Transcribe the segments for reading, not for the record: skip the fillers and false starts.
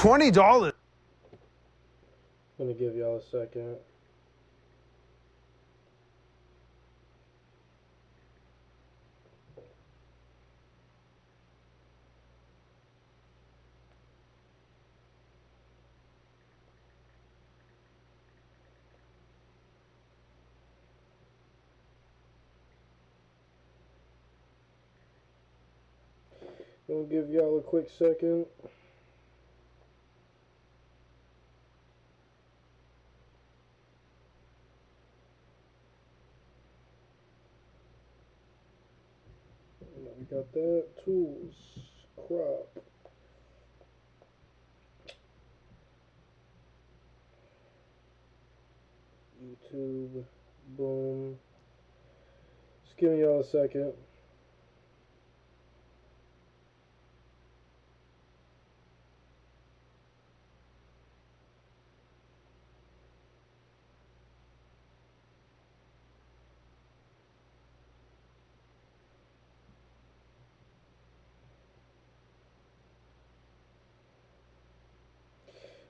$20. I'm gonna give y'all a second. Gonna give y'all a quick second. We got that. Tools. Crop. YouTube. Boom. Just giving y'all a second.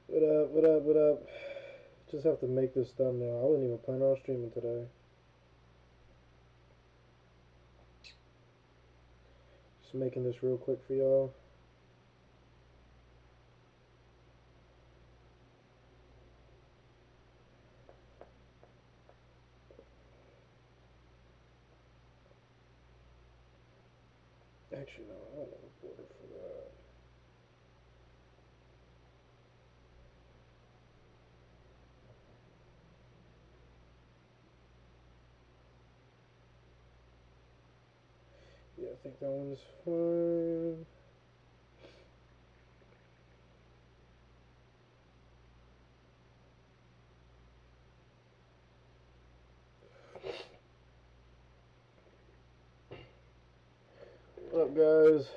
What up, what up, what up? Just have to make this thumbnail. I wasn't even planning on streaming today. Just making this real quick for y'all. Actually, no, I don't have a border for that. Yeah, I think that one's fine. What up, guys?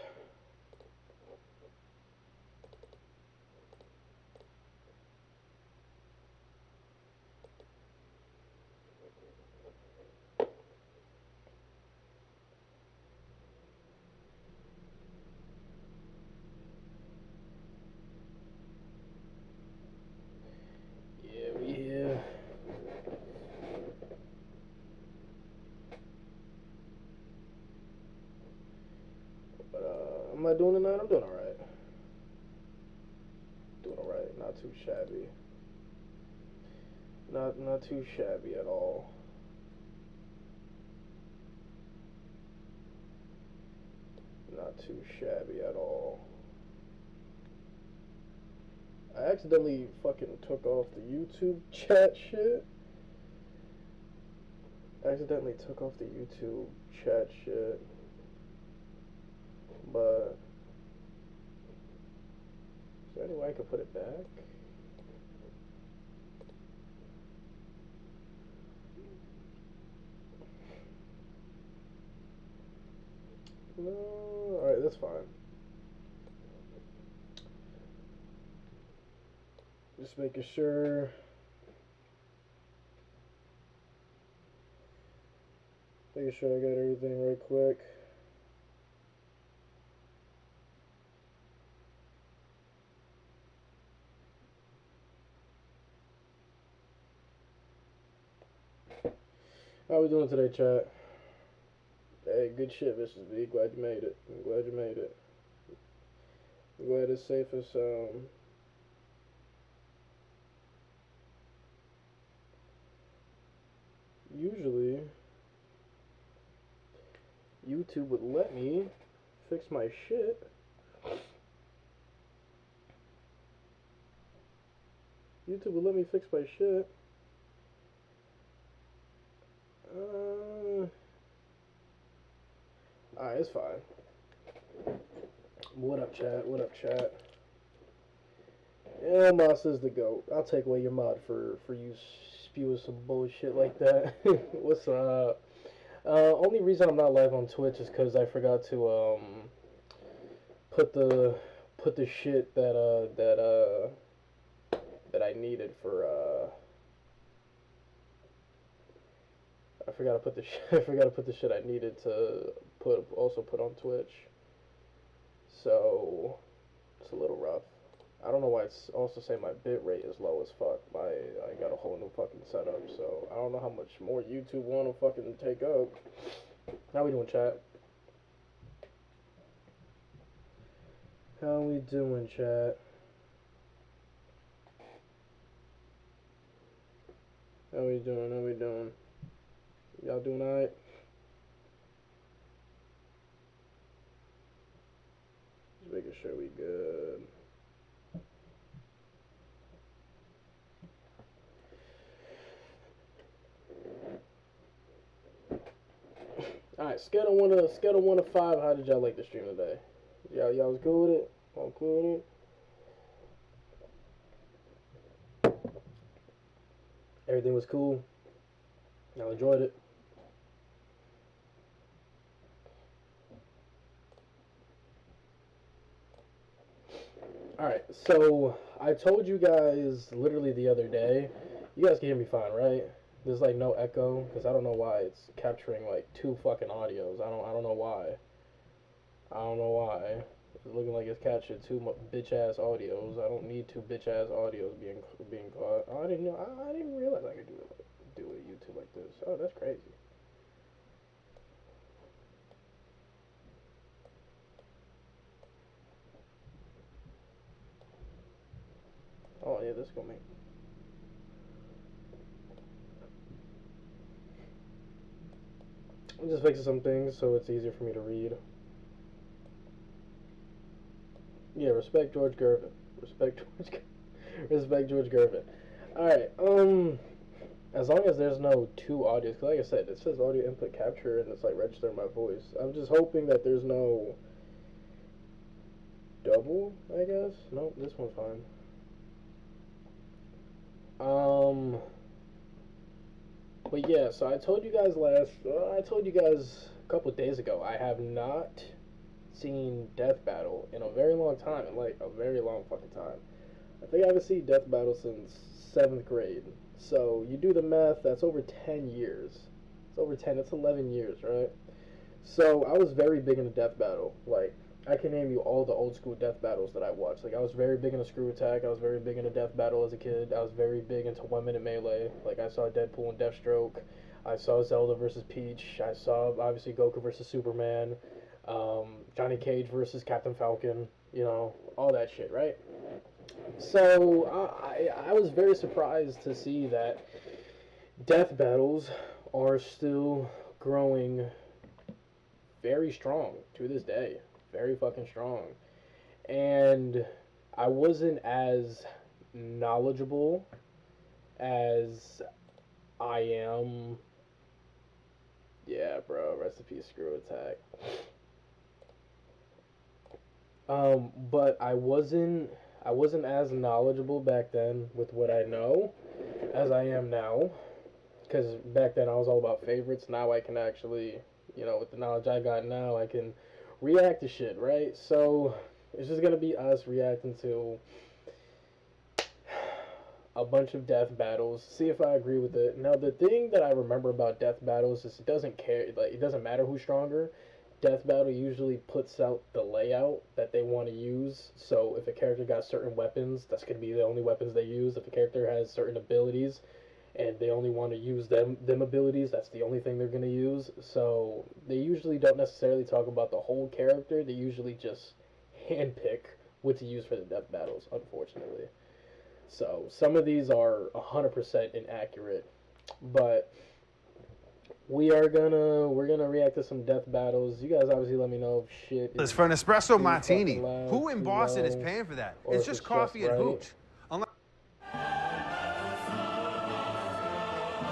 Yeah, we here. But, am I doing tonight? I'm doing alright. Doing alright. Not too shabby. Not too shabby at all. Not too shabby at all. I accidentally fucking took off the YouTube chat shit. I accidentally took off the YouTube chat shit. But is there any way I could put it back? No, alright, that's fine. Just making sure. Making sure I got everything right quick. How we doing today, chat? Hey, good shit, Mrs. B. Glad you made it. I'm glad you made it. I'm glad it's safe and sound. Usually, YouTube would let me fix my shit. YouTube would let me fix my shit. Alright, it's fine. What up, chat? What up, chat? Elmas is the GOAT. I'll take away your mod for you spewing some bullshit like that. What's up? Only reason I'm not live on Twitch is because I forgot to put the shit that I needed for I forgot to put the I forgot to put the shit I needed to also put on Twitch. So it's a little rough. I don't know why it's also saying my bit rate is low as fuck. I got a whole new fucking setup, so I don't know how much more YouTube want to fucking take up. How we doing, chat? How we doing, chat? How we doing? How we doing? Y'all doing alright? Just making sure we good. Alright, scale of 1 to 5, how did y'all like the stream today? Y'all was cool with it? All cool with it? Everything was cool? Y'all enjoyed it? Alright, so I told you guys literally the other day, you guys can hear me fine, right? There's like no echo, because I don't know why it's capturing like 2 fucking audios. I don't know why. I don't know why. It's looking like it's captured 2 bitch ass audios. I don't need 2 bitch ass audios being caught. Oh, I didn't know. I didn't realize I could do a YouTube like this. Oh, that's crazy. Oh yeah, this gonna make. I'm just fixing some things so it's easier for me to read. Yeah, respect George Gervin. Respect George. Respect George Gervin. All right. As long as there's no 2 audios, cause like I said, it says audio input capture and it's like registering my voice. I'm just hoping that there's no double. I guess. No, this one's fine. But yeah, so I told you guys a couple of days ago, I have not seen Death Battle in a very long time, in like a very long fucking time. I think I haven't seen Death Battle since 7th grade. So you do the math, that's over 10 years. It's over 10, it's 11 years, right? So I was very big into Death Battle. Like, I can name you all the old school Death Battles that I watched. Like, I was very big into Screw Attack. I was very big into Death Battle as a kid. I was very big into 1 Minute Melee. Like, I saw Deadpool and Deathstroke. I saw Zelda versus Peach. I saw, obviously, Goku versus Superman. Johnny Cage versus Captain Falcon. You know, all that shit, right? So, I was very surprised to see that Death Battles are still growing very strong to this day. Very fucking strong. And I wasn't as knowledgeable as I am. Yeah, bro, rest in peace, Screw Attack. But I wasn't as knowledgeable back then with what I know as I am now. Because back then I was all about favorites. Now I can actually, with the knowledge I got now, I can react to shit, right? So it's just gonna be us reacting to a bunch of death battles, see if I agree with it. Now the thing that I remember about death battles is it doesn't care, like it doesn't matter who's stronger. Death battle usually puts out the layout that they want to use. So if a character got certain weapons, that's gonna be the only weapons they use. If a character has certain abilities, and they only want to use them abilities, that's the only thing they're going to use. So they usually don't necessarily talk about the whole character. They usually just handpick what to use for the death battles, unfortunately. So some of these are 100% inaccurate, but we're gonna react to some death battles. You guys obviously let me know if shit It's for an espresso martini. Loud, Who in Boston is paying for that? It's just coffee and hooch.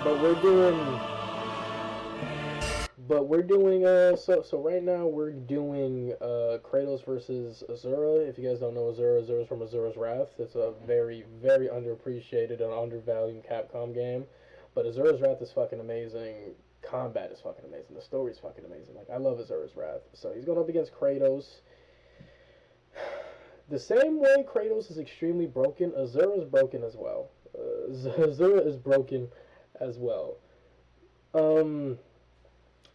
But we're doing so right now we're doing Kratos versus Azura. If you guys don't know Azura's from Azura's Wrath. It's a very, very underappreciated and undervalued Capcom game. But Azura's Wrath is fucking amazing. Combat is fucking amazing. The story is fucking amazing. Like, I love Azura's Wrath. So he's going up against Kratos. The same way Kratos is extremely broken, Azura is broken as well. Azura is broken as well.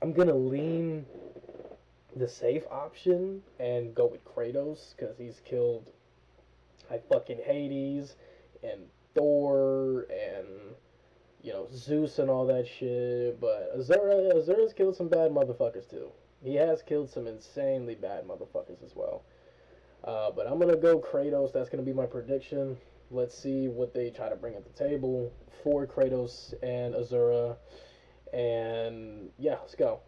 I'm gonna lean the safe option and go with Kratos because he's killed like fucking Hades and Thor and Zeus and all that shit. But Azura's killed some bad motherfuckers too. He has killed some insanely bad motherfuckers as well. But I'm gonna go Kratos. That's gonna be my prediction. Let's see what they try to bring at the table for Kratos and Azura. And yeah, let's go.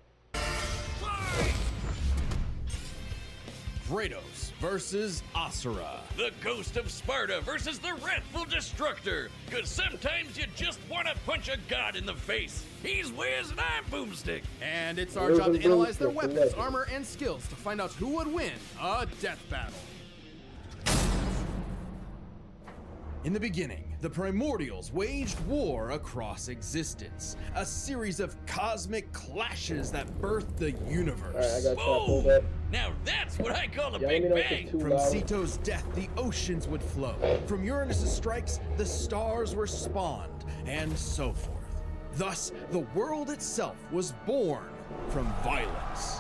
Kratos versus Asura. The Ghost of Sparta versus the Wrathful Destructor. Cause sometimes you just wanna punch a god in the face. He's Wiz and I'm Boomstick. And it's our job to analyze their weapons, armor, and skills to find out who would win a death battle. In the beginning, the Primordials waged war across existence, a series of cosmic clashes that birthed the universe. Alright, I got you. Boom! That. Now that's what I call a Yeah, big let me know if bang. it's too From loud. Ceto's death, the oceans would flow. From Uranus' strikes, the stars were spawned, and so forth. Thus, the world itself was born from violence.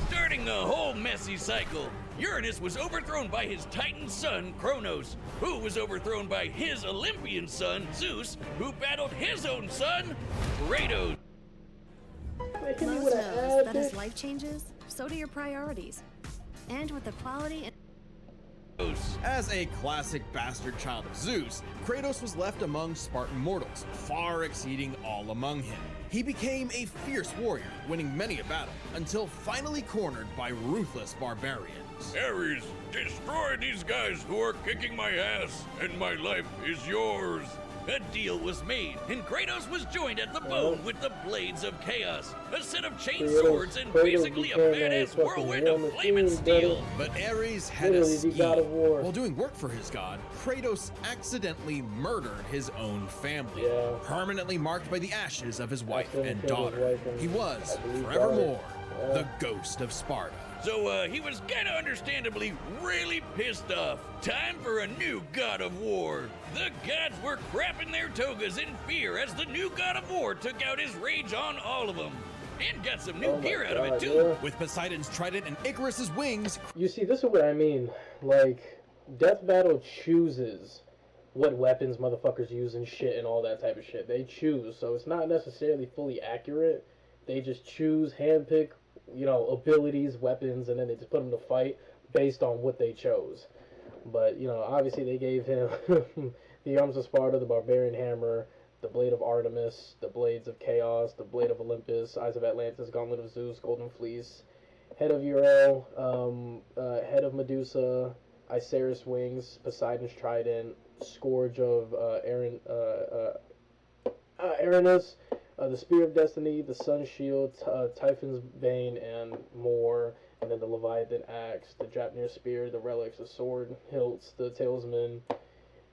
Starting the whole messy cycle, Uranus was overthrown by his Titan son, Kronos, who was overthrown by his Olympian son, Zeus, who battled his own son, Kratos. Wait, can you Most with knows an ad, that as bitch? life changes, so do your priorities. And with the quality and As a classic bastard child of Zeus, Kratos was left among Spartan mortals, far exceeding all among him. He became a fierce warrior, winning many a battle, until finally cornered by ruthless barbarians. Ares, destroy these guys who are kicking my ass, and my life is yours. A deal was made, and Kratos was joined at the bone with the Blades of Chaos, a set of chain swords and basically a badass whirlwind of flaming steel. But Ares had a Literally the scheme. god of war. While doing work for his god, Kratos accidentally murdered his own family, Yeah. permanently marked by the ashes of his wife Accidentally and killed his daughter. wife and, He was, I believe, forevermore, daughter. the Ghost of Sparta. So he was kinda understandably really pissed off. Time for a new god of war. The gods were crapping their togas in fear as the new god of war took out his rage on all of them. And got some new Oh my gear out of it God, too. yeah. With Poseidon's trident and Icarus's wings, You see, this is what I mean. Like, Death Battle chooses what weapons motherfuckers use and shit and all that type of shit. They choose, so it's not necessarily fully accurate. They just choose, handpick, abilities, weapons, and then they just put them to fight based on what they chose. But, obviously they gave him the Arms of Sparta, the Barbarian Hammer, the Blade of Artemis, the Blades of Chaos, the Blade of Olympus, Eyes of Atlantis, Gauntlet of Zeus, Golden Fleece, Head of Uriel, Head of Medusa, Icarus Wings, Poseidon's Trident, Scourge of Aranus, the Spear of Destiny, the Sun Shield, Typhon's Bane, and more. And then the Leviathan Axe, the Draupnir Spear, the Relics, the Sword Hilts, the Talisman,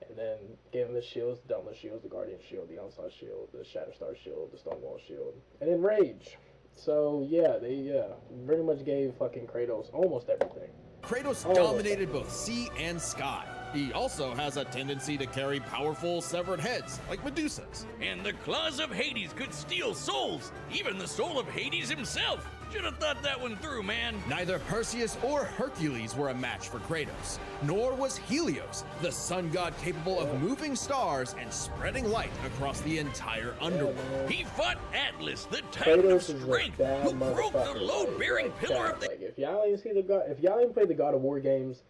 and then gave him the shields, the Dauntless Shields, the Guardian Shield, the Onslaught Shield, the Shatterstar Shield, the Stonewall Shield, and then Rage. So yeah, they pretty much gave fucking Kratos almost everything. Kratos Oh. dominated both sea and sky. He also has a tendency to carry powerful severed heads, like Medusa's. And the claws of Hades could steal souls, even the soul of Hades himself. Should have thought that one through, man. Neither Perseus or Hercules were a match for Kratos, nor was Helios, the sun god capable of moving stars and spreading light across the entire underworld. He fought Atlas, the Titan of Kratos is a Strength, bad who broke the motherfucker. load-bearing Like, pillar of the... like, if y'all ain't see the God, if y'all ain't played the God of War games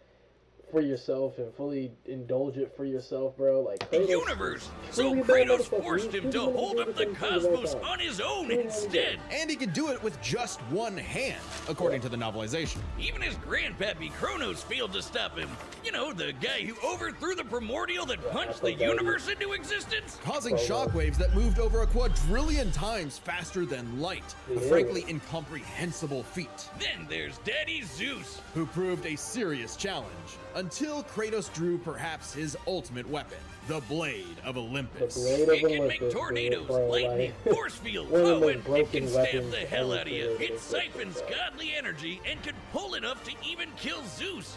for yourself and fully indulge it for yourself, bro, like Kratos, universe. So really a bad Kratos motherfucker. forced He's him to really hold good up the at things at cosmos time. on his own Really instead. And he could do it with just one hand, according to the novelization. Even his grandpappy Kronos failed to stop him. You know, the guy who overthrew the primordial that punched the universe into existence? Causing shockwaves that moved over a quadrillion times faster than light, a frankly incomprehensible feat, Then there's Daddy Zeus. who proved a serious challenge, until Kratos drew perhaps his ultimate weapon, the Blade of Olympus. The Blade of It can Olympus, make dude, tornadoes, bro, lightning, like, force fields, one of the oh, most and it broken can stab weapons the hell ever out of you. created. It It's siphons like- godly energy and can pull enough to even kill Zeus.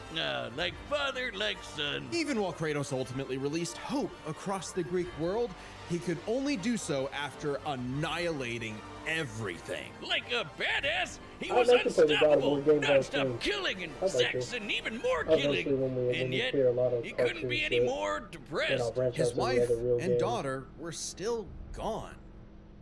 Like father, like son. Even while Kratos ultimately released hope across the Greek world, he could only do so after annihilating everything. Like a badass, he I'd was like to play the God of unstoppable, War games on non-stop stream. killing and I'd like sex to. and even more Eventually, killing. when And we yet, clear a lot of he couldn't cartoon be shit, any more then depressed. I'll branch His out to the wife other real and games. daughter were still gone.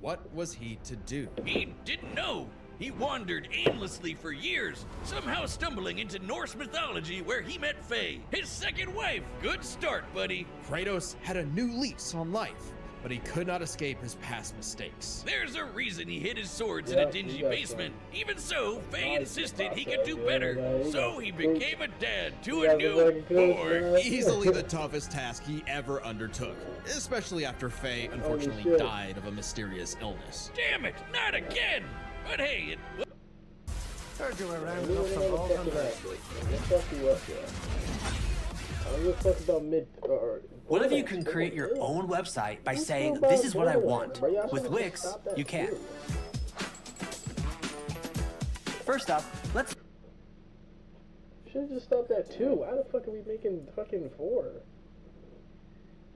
What was he to do? He didn't know. He wandered aimlessly for years, somehow stumbling into Norse mythology where he met Faye, his second wife. Good start, buddy. Kratos had a new lease on life, but he could not escape his past mistakes. There's a reason he hid his swords Yeah, in a you dingy got basement. Even so, Faye Nice insisted he about could that, do yeah, better, yeah, so he you got became a dad to You a got new the fucking boy. goods, man. Easily the toughest task he ever undertook, especially after Faye unfortunately shit. died of a mysterious illness. Damn it, not again! But hey, it Heard you were I rounding really up some don't balls fuck on with the that. What fuck you up, yeah. I don't give a fuck about mid. What if you can create your own website by What's saying, about this is what I Borderlands, want? bro? Y'all With should've Wix, stopped that you can. too. First up, let's Should've just stopped that too. Why the fuck are we making fucking 4?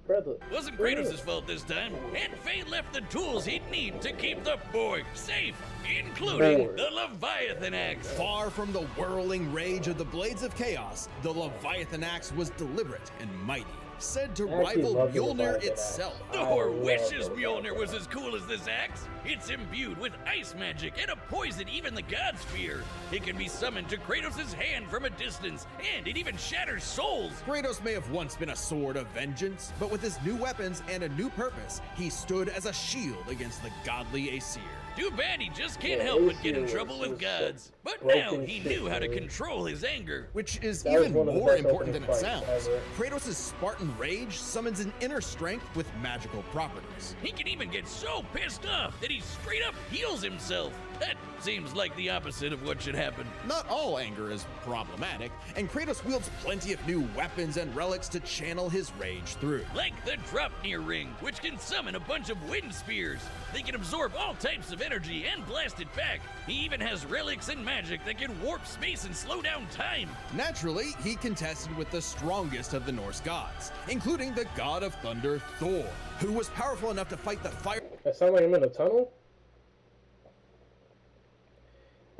Brother. wasn't Kratos' fault this time, and Faye left the tools he'd need to keep the boy safe, including Boy. the Leviathan axe. Far from the whirling rage of the Blades of Chaos, the Leviathan axe was deliberate and mighty, said to I actually rival love the Mjolnir Leviathan itself. axe. Thor I love wishes the Mjolnir was Leviathan as cool as this axe. It's imbued with ice magic and a poison even the gods fear. It can be summoned to Kratos' hand from a distance, and it even shatters souls. Kratos may have once been a sword of vengeance, but with his new weapons and a new purpose, he stood as a shield against the godly Aesir. Too bad he just can't Yeah, help but get in Aesir trouble was with some gods. But broken now he shit, knew how to man. control his anger. Which is That was even one of the more best important than opening it sounds. fights ever. Kratos' Spartan rage summons an inner strength with magical properties. He can even get so pissed off that he straight up heals himself. That seems like the opposite of what should happen. Not all anger is problematic, and Kratos wields plenty of new weapons and relics to channel his rage through. Like the Draupnir ring, which can summon a bunch of wind spears. They can absorb all types of energy and blast it back. He even has relics and magic that can warp space and slow down time. Naturally, he contested with the strongest of the Norse gods, including the god of thunder Thor, who was powerful enough to fight the fire. I sound like I'm in a tunnel?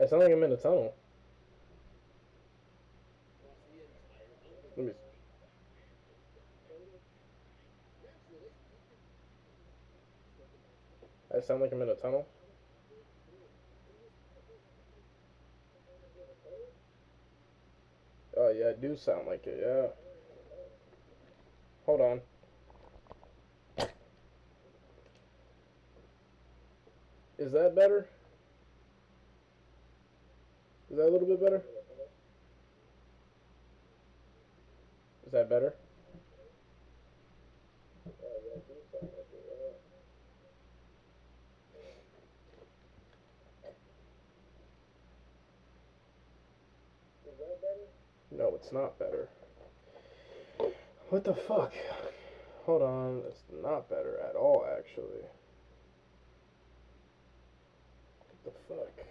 I sound like I'm in a tunnel. Let me. I sound like I'm in a tunnel? Oh yeah, I do sound like it, yeah. Hold on. Is that better? Is that a little bit better? Is that better? No, it's not better. What the fuck? Hold on, it's not better at all, actually. What the fuck?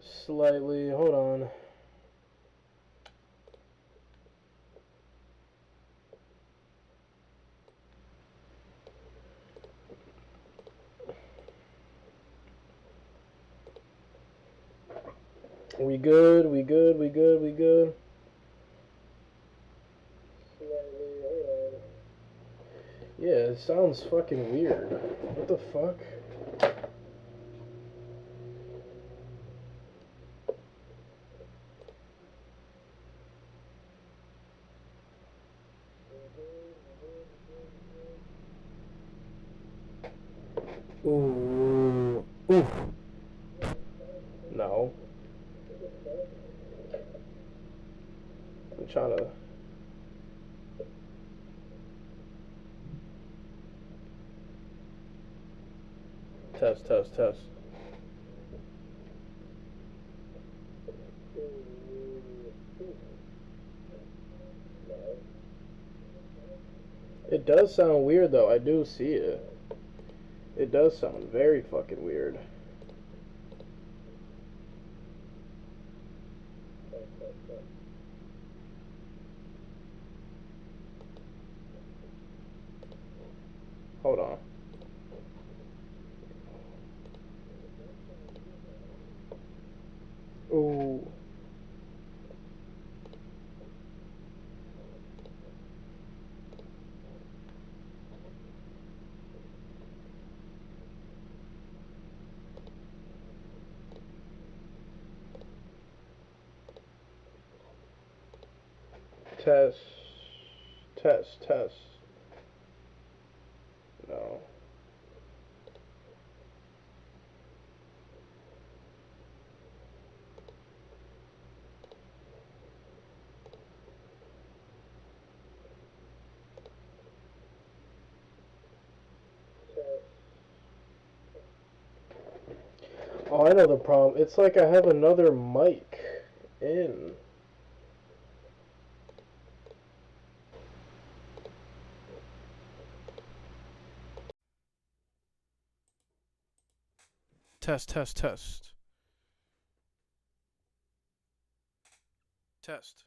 Slightly, hold on. We good, we good, we good, we good. Yeah, it sounds fucking weird. What the fuck? Ooh. Ooh. No. I'm trying to. Test, test, test. It does sound weird though, I do see it. It does sound very fucking weird. Hold on. Ooh. Test. Test. Test. No. Oh, I know the problem. It's like I have another mic in. Test, test, test. Test.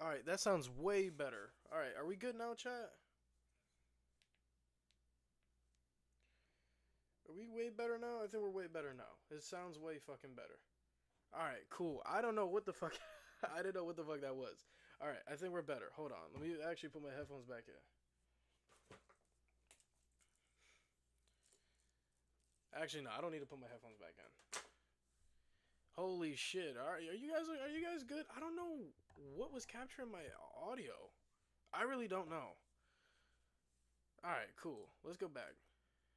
Alright, that sounds way better. Alright, are we good now, chat? Are we way better now? I think we're way better now. It sounds way fucking better. Alright, cool. I don't know what the fuck... I didn't know what the fuck that was. Alright, I think we're better. Hold on. Let me actually put my headphones back in. Actually, no. I don't need to put my headphones back in. Holy shit. Alright, are you guys good? I don't know what was capturing my audio. I really don't know. Alright, cool. Let's go back.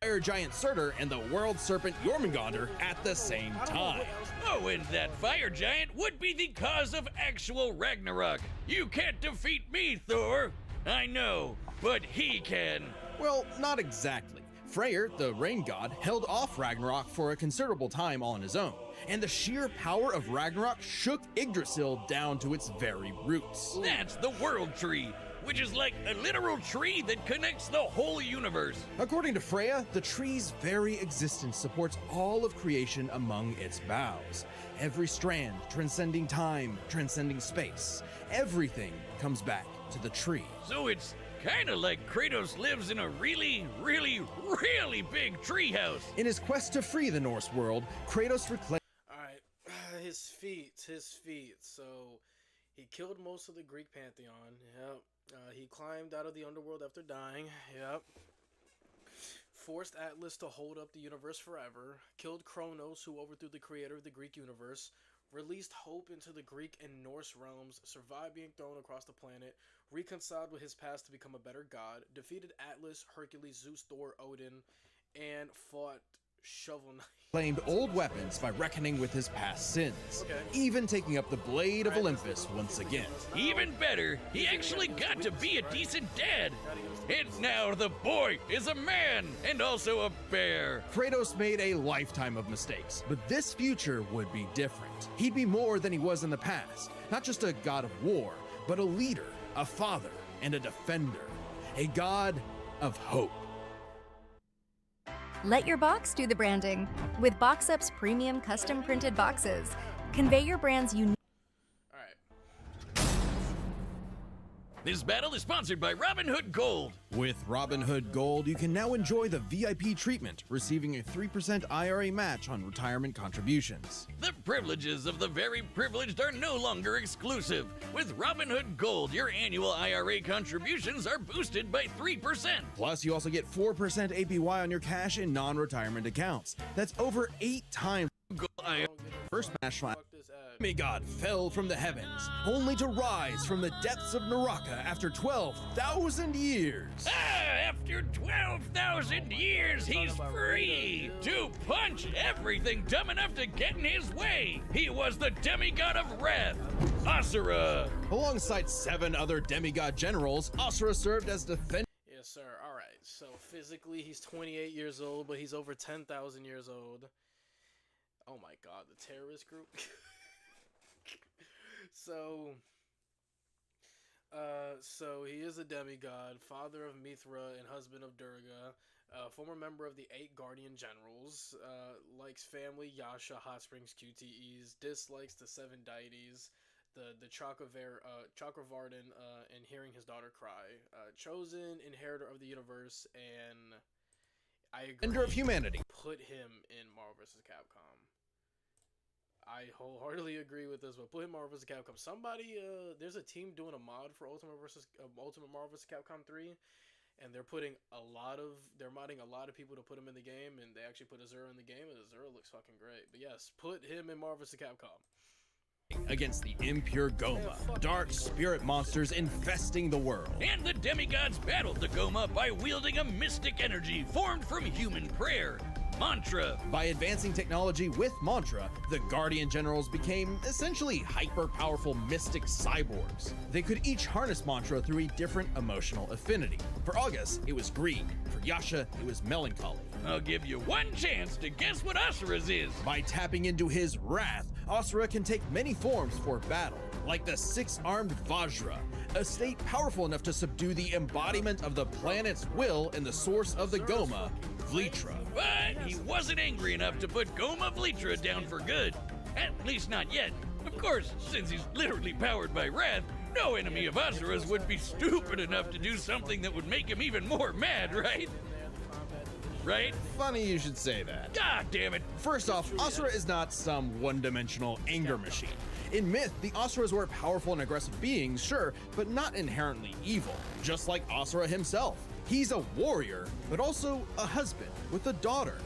Fire giant Surtur and the world serpent Jormungandr at the same time. Oh, and that fire giant would be the cause of actual Ragnarok. You can't defeat me, Thor. I know, but he can. Well, not exactly. Freyr, the rain god, held off Ragnarok for a considerable time on his own, and the sheer power of Ragnarok shook Yggdrasil down to its very roots. That's the World Tree, which is like a literal tree that connects the whole universe. According to Freya, the tree's very existence supports all of creation among its boughs. Every strand transcending time, transcending space. Everything comes back to the tree. So it's kind of like Kratos lives in a really, really, really big treehouse. In his quest to free the Norse world, Kratos reclaimed. Alright, his feet. So, he killed most of the Greek pantheon. Yep. He climbed out of the underworld after dying. Yep. Forced Atlas to hold up the universe forever. Killed Kronos, who overthrew the creator of the Greek universe. Released hope into the Greek and Norse realms. Survived being thrown across the planet. Reconciled with his past to become a better god. Defeated Atlas, Hercules, Zeus, Thor, Odin. And fought Shovel Knight. Claimed old weapons by reckoning with his past sins, even taking up the Blade of Olympus once again. Even better, he actually got to be a decent dad. And now the boy is a man and also a bear. Kratos made a lifetime of mistakes, but this future would be different. He'd be more than he was in the past. Not just a god of war, but a leader, a father, and a defender. A god of hope. Let your box do the branding. With BoxUp's premium custom printed boxes, convey your brand's unique. This battle is sponsored by Robinhood Gold. With Robinhood Gold, you can now enjoy the VIP treatment, receiving a 3% IRA match on retirement contributions. The privileges of the very privileged are no longer exclusive. With Robinhood Gold, your annual IRA contributions are boosted by 3%. Plus, you also get 4% APY on your cash in non-retirement accounts. That's over 8 times. First match final. Demigod fell from the heavens, only to rise from the depths of Naraka after 12,000 years. After 12,000 years, he's free to punch everything dumb enough to get in his way. He was the demigod of wrath, Asura. Alongside 7 other demigod generals, Asura served as defender. Yes, sir. All right. So physically, he's 28 years old, but he's over 10,000 years old. Oh my God, the terrorist group. So, So he is a demigod, father of Mithra and husband of Durga, former member of the 8 Guardian Generals, likes family, Yasha, Hot Springs, QTEs, dislikes the 7 deities, the Chakravartin, and hearing his daughter cry, chosen inheritor of the universe, and I agree. Defender of humanity. Put him in Marvel vs. Capcom. I wholeheartedly agree with this, but put him Marvel vs. Capcom. Somebody, there's a team doing a mod for Ultimate Marvel vs. Capcom 3, and they're modding a lot of people to put him in the game, and they actually put Azura in the game, and Azura looks fucking great. But yes, put him in Marvel vs. Capcom. Against the impure Goma, dark spirit monsters infesting the world. And the demigods battled the Goma by wielding a mystic energy formed from human prayer, Mantra. By advancing technology with Mantra, the Guardian Generals became essentially hyper-powerful mystic cyborgs. They could each harness Mantra through a different emotional affinity. For August, it was greed. For Yasha, it was melancholy. I'll give you one chance to guess what Asura's is. By tapping into his wrath, Asura can take many forms for battle, like the 6-armed Vajra, a state powerful enough to subdue the embodiment of the planet's will and the source of the Goma, Vlitra. But he wasn't angry enough to put Goma Vlitra down for good. At least not yet. Of course, since he's literally powered by wrath, no enemy of Asura's would be stupid enough to do something that would make him even more mad, right? Right? Funny you should say that. God damn it. First off, Asura is not some one-dimensional anger machine. In myth, the Asuras were powerful and aggressive beings, sure, but not inherently evil, just like Asura himself. He's a warrior, but also a husband with a daughter,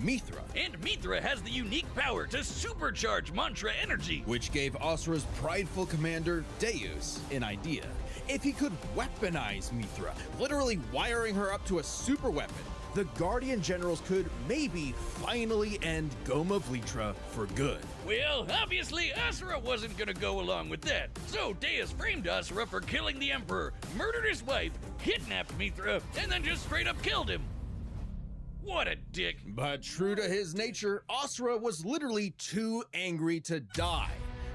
Mithra. And Mithra has the unique power to supercharge Mantra energy, Which gave Asura's prideful commander, Deus, an idea. If he could weaponize Mithra, literally wiring her up to a super weapon, the Guardian Generals could maybe finally end Goma Vlitra for good. Well, obviously Asura wasn't gonna go along with that. So Deus framed Asura for killing the Emperor, murdered his wife, kidnapped Mithra, and then just straight up killed him. What a dick. But true to his nature, Asura was literally too angry to die.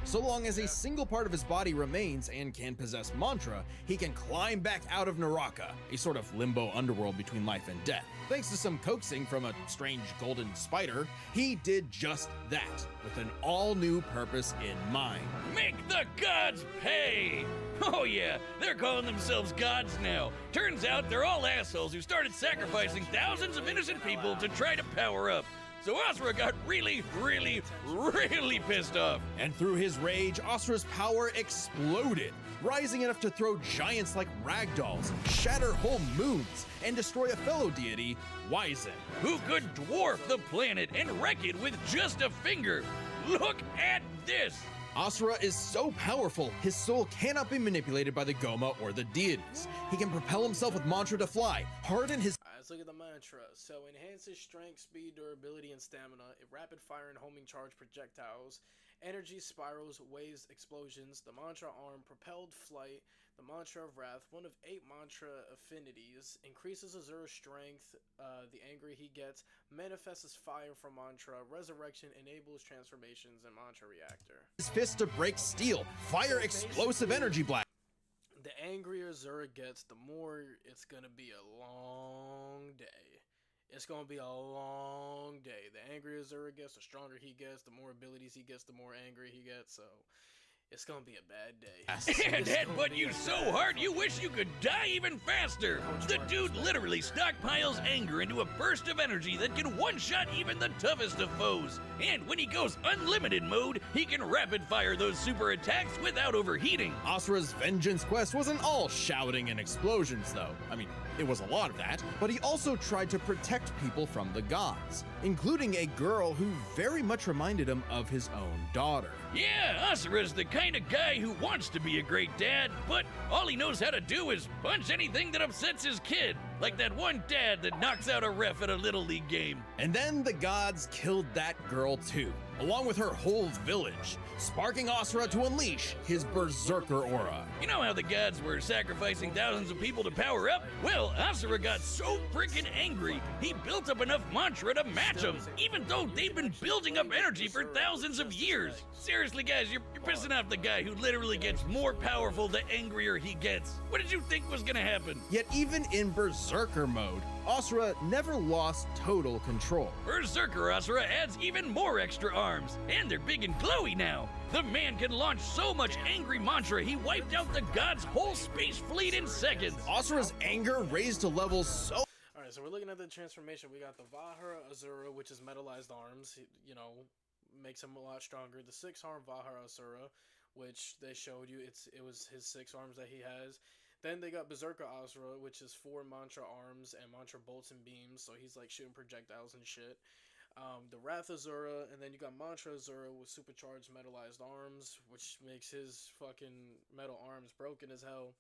So long as a single part of his body remains and can possess Mantra, he can climb back out of Naraka, a sort of limbo underworld between life and death. Thanks to some coaxing from a strange golden spider, he did just that, with an all-new purpose in mind. Make the gods pay! Oh yeah, they're calling themselves gods now. Turns out they're all assholes who started sacrificing thousands of innocent people to try to power up. So Asura got really pissed off. And through his rage, Asura's power exploded, rising enough to throw giants like ragdolls, shatter whole moons, and destroy a fellow deity, Wyzen. Who could dwarf the planet and wreck it with just a finger. Look at this! Asura is so powerful, his soul cannot be manipulated by the Goma or the deities. He can propel himself with Mantra to fly, harden his... Alright, let's look at the mantra. So, enhances strength, speed, durability, and stamina. Rapid fire and homing charge projectiles. Energy spirals, waves, explosions. The mantra arm, propelled flight. The mantra of wrath, one of 8 mantra affinities. Increases Azura's strength, the angry he gets. Manifests as fire from mantra. Resurrection enables transformations in mantra reactor. His fist to break steel, fire explosive energy blast. The angrier Azura gets, the more it's gonna be a long day. It's gonna be a long day. The angrier Azura gets, the stronger he gets, the more abilities he gets, the more angry he gets, so it's gonna be a bad day. And headbutt you so hard you wish you could die even faster. The dude literally stockpiles anger into a burst of energy that can one-shot even the toughest of foes. And when he goes unlimited mode, he can rapid fire those super attacks without overheating. Asura's vengeance quest wasn't all shouting and explosions, though. I mean, it was a lot of that, but he also tried to protect people from the gods, including a girl who very much reminded him of his own daughter. Yeah, Asura's the kind of guy who wants to be a great dad, but all he knows how to do is punch anything that upsets his kid, like that one dad that knocks out a ref at a Little League game. And then the gods killed that girl too, along with her whole village, sparking Asura to unleash his berserker aura. You know how the gods were sacrificing thousands of people to power up? Well, Asura got so freaking angry, he built up enough mantra to match them, even though they've been building up energy for thousands of years. Seriously, guys, you're pissing off the guy who literally gets more powerful the angrier he gets. What did you think was gonna happen? Yet even in berserker mode, Asura never lost total control. Berserker Asura adds even more extra arms, and they're big and glowy now. The man can launch so much angry mantra, he wiped out the god's whole space fleet in seconds. Asura's anger raised to levels so... Alright, so we're looking at the transformation. We got the Vahara Asura, which is metallized arms, you know, makes him a lot stronger. The 6-arm Vahara Asura, which they showed you, it was his 6 arms that he has. Then they got Berserker Asura, which is 4 mantra arms and mantra bolts and beams, so he's like shooting projectiles and shit. The Wrath Asura, and then you got Mantra Asura with supercharged metallized arms, which makes his fucking metal arms broken as hell.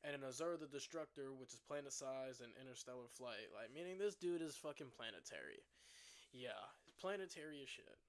And an Azura the Destructor, which is planet size and interstellar flight. Like, meaning this dude is fucking planetary. Yeah, planetary as shit.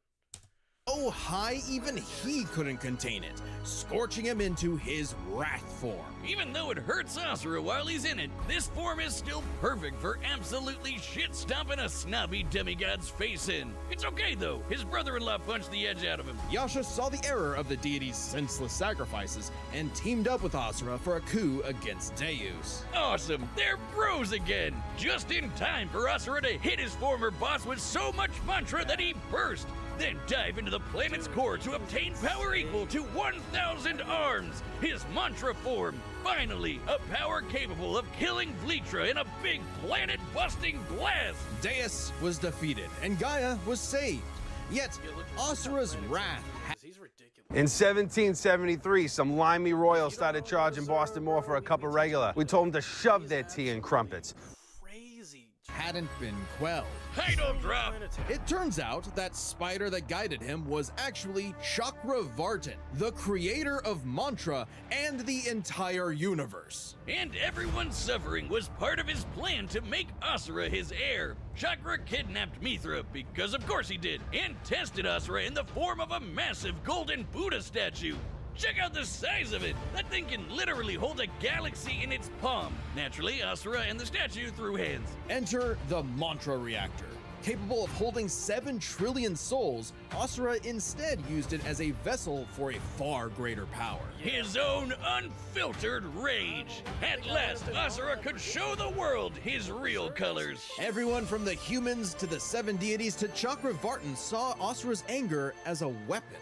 so high even he couldn't contain it, scorching him into his wrath form. Even though it hurts Asura while he's in it, this form is still perfect for absolutely shit-stomping a snobby demigod's face in. It's okay though, his brother-in-law punched the edge out of him. Yasha saw the error of the deity's senseless sacrifices and teamed up with Asura for a coup against Deus. Awesome, they're bros again! Just in time for Asura to hit his former boss with so much mantra that he burst, then dive into the planet's core to obtain power equal to 1,000 arms, his mantra form. Finally, a power capable of killing Vlitra in a big planet-busting blast! Deus was defeated and Gaia was saved. Yet, Asura's wrath He's ridiculous. In 1773, some limey royals started charging Boston Moore for a cup of regular. We told them to shove their tea in crumpets. Crazy. hadn't been quelled. Title drop! It turns out that spider that guided him was actually Chakravartin, the creator of Mantra and the entire universe. And everyone's suffering was part of his plan to make Asura his heir. Chakra kidnapped Mithra, because of course he did, and tested Asura in the form of a massive golden Buddha statue. Check out the size of it! That thing can literally hold a galaxy in its palm. Naturally, Asura and the statue threw hands. Enter the Mantra Reactor. Capable of holding 7 trillion souls, Asura instead used it as a vessel for a far greater power. His own unfiltered rage. At last, Asura could show the world his real colors. Everyone from the humans to the 7 deities to Chakravartin saw Asura's anger as a weapon,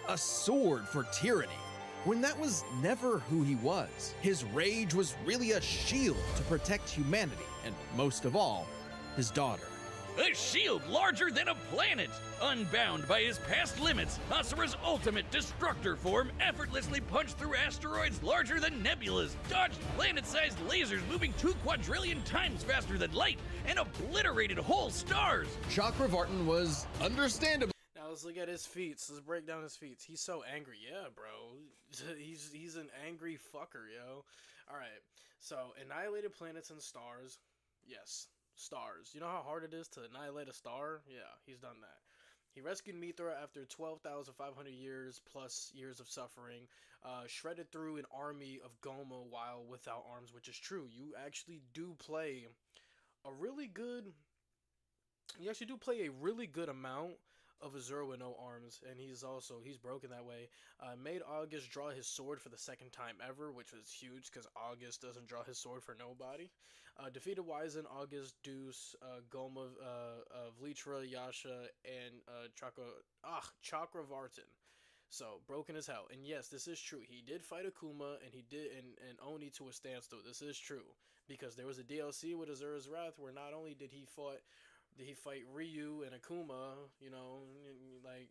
a sword for tyranny, when that was never who he was. His rage was really a shield to protect humanity, and most of all, his daughter. A shield larger than a planet! Unbound by his past limits, Asura's ultimate destructor form effortlessly punched through asteroids larger than nebulas, dodged planet-sized lasers moving 2 quadrillion times faster than light, and obliterated whole stars! Chakravartin was understandably Now let's look at his feats. Let's break down his feats. He's so angry. Yeah, bro. He's an angry fucker, yo. Alright, so annihilated planets and stars. Yes, stars. You know how hard it is to annihilate a star? Yeah, he's done that. He rescued Mithra after 12,500 years plus years of suffering. Shredded through an army of Goma while without arms, which is true. You actually do play a really good... You actually do play a really good amount of Azure with no arms, and he's broken that way. Made August draw his sword for the 2nd time ever, which was huge because August doesn't draw his sword for nobody. Defeated Wizen, August, Deuce, Goma, Vlitra, Yasha, and Chakravartin. So broken as hell. And yes, this is true. He did fight Akuma, and he did and Oni to a standstill. This is true because there was a DLC with Azura's Wrath where not only did he fight Ryu and Akuma, you know, like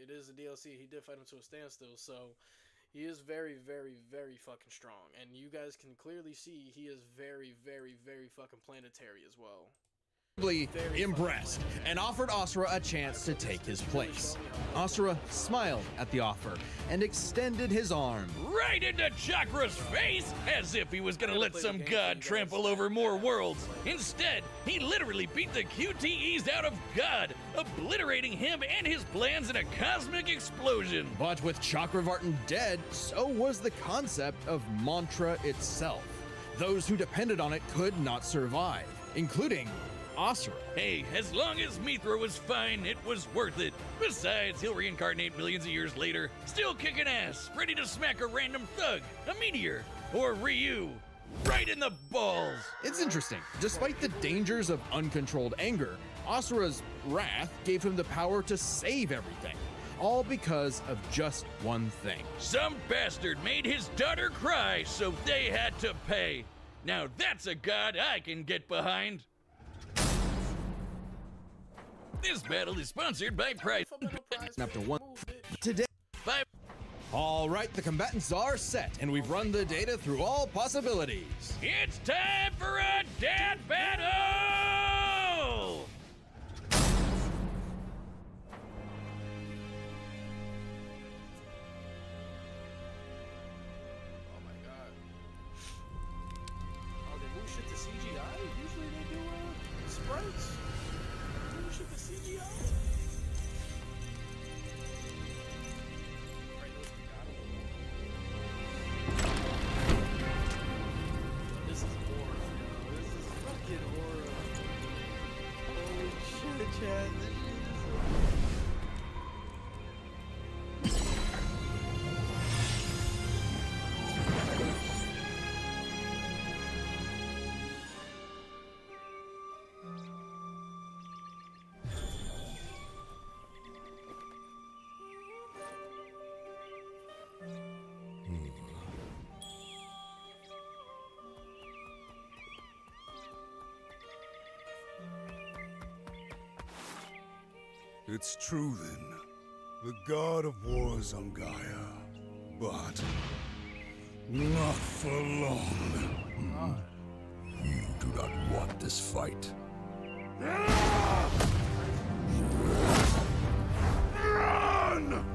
it is a DLC. He did fight him to a standstill, so he is very, very, very fucking strong. And you guys can clearly see he is very, very, very fucking planetary as well. impressed and offered Asura a chance to take his place. Asura smiled at the offer and extended his arm. Right into Chakra's face, as if he was gonna let some god trample over more worlds. Instead, he literally beat the QTEs out of God, obliterating him and his plans in a cosmic explosion. But with Chakravartin dead, so was the concept of mantra itself. Those who depended on it could not survive, including Asura. Hey, as long as Mithra was fine, it was worth it. Besides, he'll reincarnate millions of years later, still kicking ass, ready to smack a random thug, a meteor, or Ryu, right in the balls. It's interesting. Despite the dangers of uncontrolled anger, Asura's wrath gave him the power to save everything. All because of just one thing. Some bastard made his daughter cry, so they had to pay. Now that's a god I can get behind. This battle is sponsored by Price. Up to one today. By All right, the combatants are set, and we've run the data through all possibilities. It's time for a dad battle! Oh my god. Oh, they move shit to CGI? Usually they do sprites. They move shit to CGI? This is horror. This is fucking horror. Holy shit, Chad. This shit is It's true then. The god of war is on Gaia. But not for long. You do not want this fight. Run!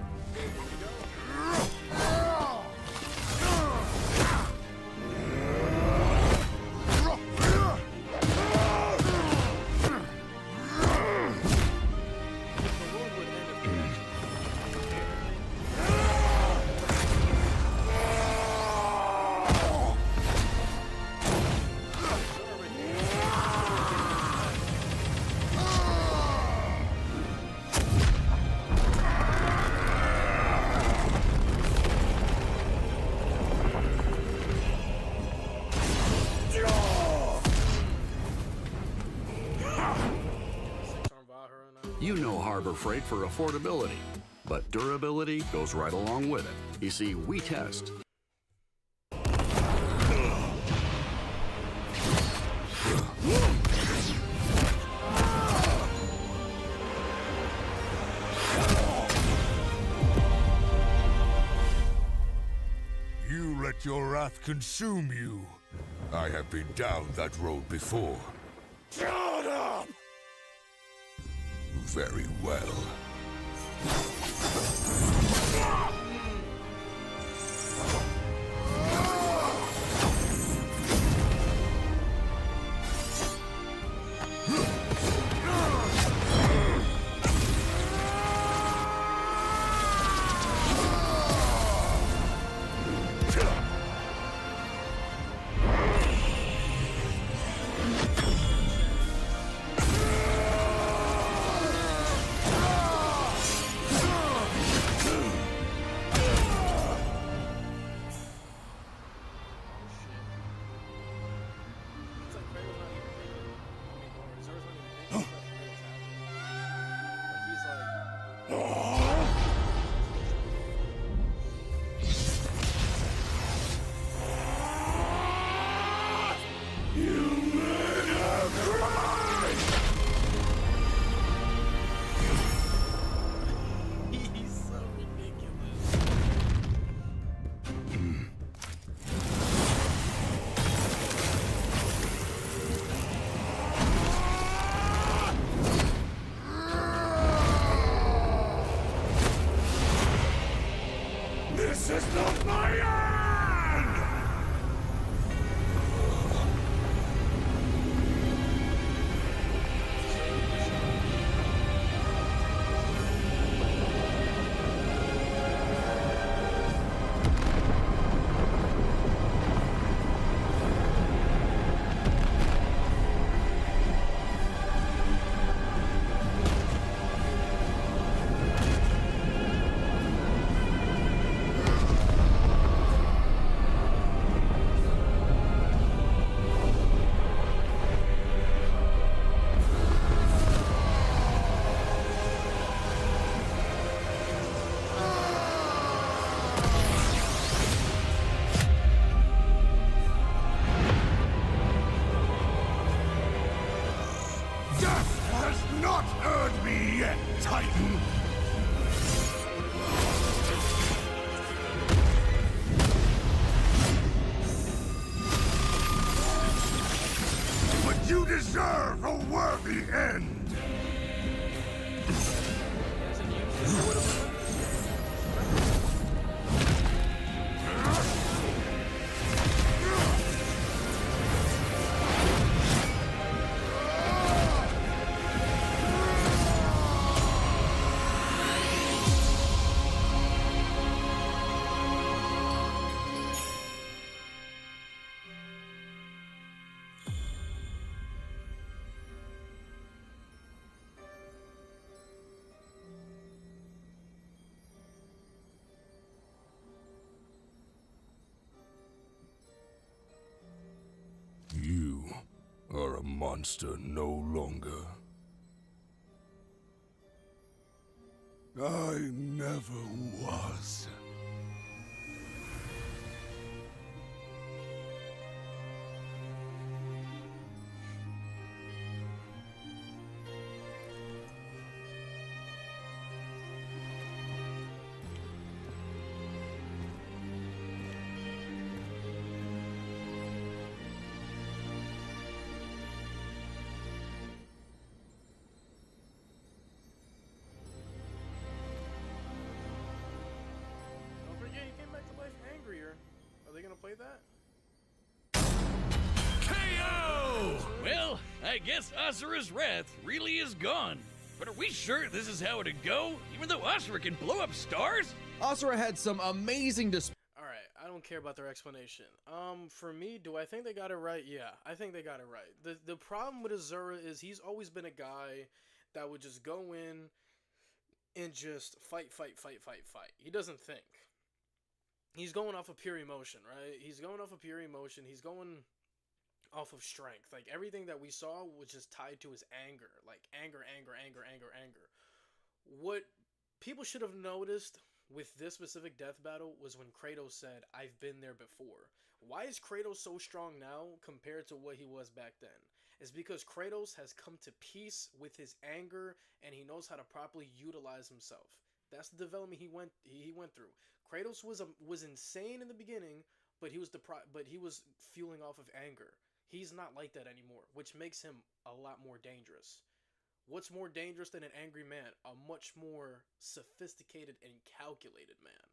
You know Harbor Freight for affordability, but durability goes right along with it. You see, we test. You let your wrath consume you. I have been down that road before. Shut up! Very well. deserve a worthy end. You are a monster no longer. I never was. Don't forget, he came back to life angrier. Are they gonna play that? KO! Well, I guess Asura's wrath really is gone. But are we sure this is how it'd go? Even though Asura can blow up stars? Asura had some amazing Alright, I don't care about their explanation. For me, do I think they got it right? Yeah, I think they got it right. The problem with Azura is he's always been a guy that would just go in and just fight. He doesn't think. He's going off of pure emotion, right? He's going off of pure emotion. He's going off of strength. Like, everything that we saw was just tied to his anger. Like, anger. What people should have noticed with this specific death battle was when Kratos said, "I've been there before." Why is Kratos so strong now compared to what he was back then? It's because Kratos has come to peace with his anger and he knows how to properly utilize himself. That's the development he went through. Kratos was insane in the beginning, but he was fueling off of anger. He's not like that anymore, which makes him a lot more dangerous. What's more dangerous than an angry man? A much more sophisticated and calculated man.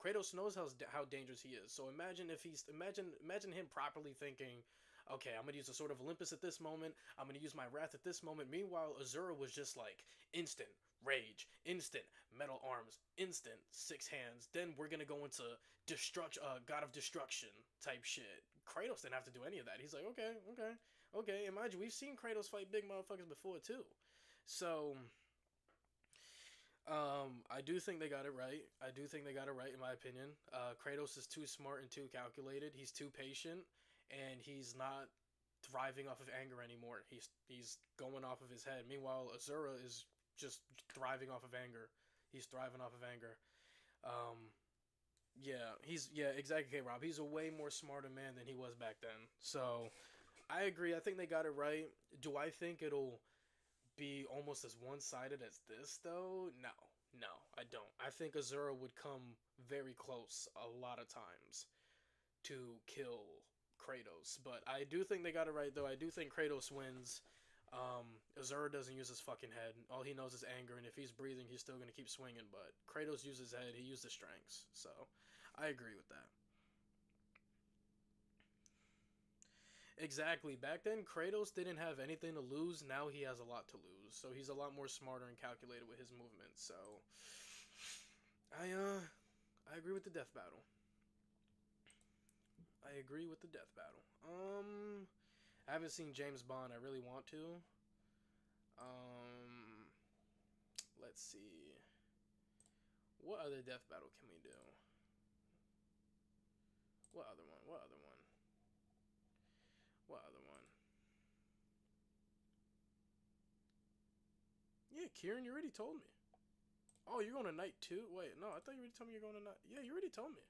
Kratos knows how dangerous he is. So imagine him properly thinking, okay, I'm gonna use the Sword of Olympus at this moment. I'm gonna use my wrath at this moment. Meanwhile, Azura was just like instant rage, instant metal arms, instant 6 hands. Then we're gonna go into God of Destruction type shit. Kratos didn't have to do any of that. He's like, okay. And mind you, we've seen Kratos fight big motherfuckers before too. So, I do think they got it right. In my opinion. Kratos is too smart and too calculated. He's too patient, and he's not thriving off of anger anymore. He's going off of his head. Meanwhile, Azura is just thriving off of anger. He's thriving off of anger. Yeah, exactly, K-Rob. He's a way more smarter man than he was back then. So, I agree. I think they got it right. Do I think it'll be almost as one-sided as this, though? No, I don't. I think Azura would come very close a lot of times to kill Kratos. But I do think they got it right, though. I do think Kratos wins. Azura doesn't use his fucking head. All he knows is anger, and if he's breathing, he's still gonna keep swinging. But Kratos uses his head. He used his strengths. So, I agree with that. Exactly. Back then, Kratos didn't have anything to lose. Now he has a lot to lose. So he's a lot more smarter and calculated with his movements. So I agree with the death battle. I haven't seen James Bond. I really want to. Let's see. What other death battle can we do? What other one? Yeah, Kieran, you already told me. Oh, you're going to night 2? Wait, no, I thought you already told me you're going to night. Yeah, you already told me.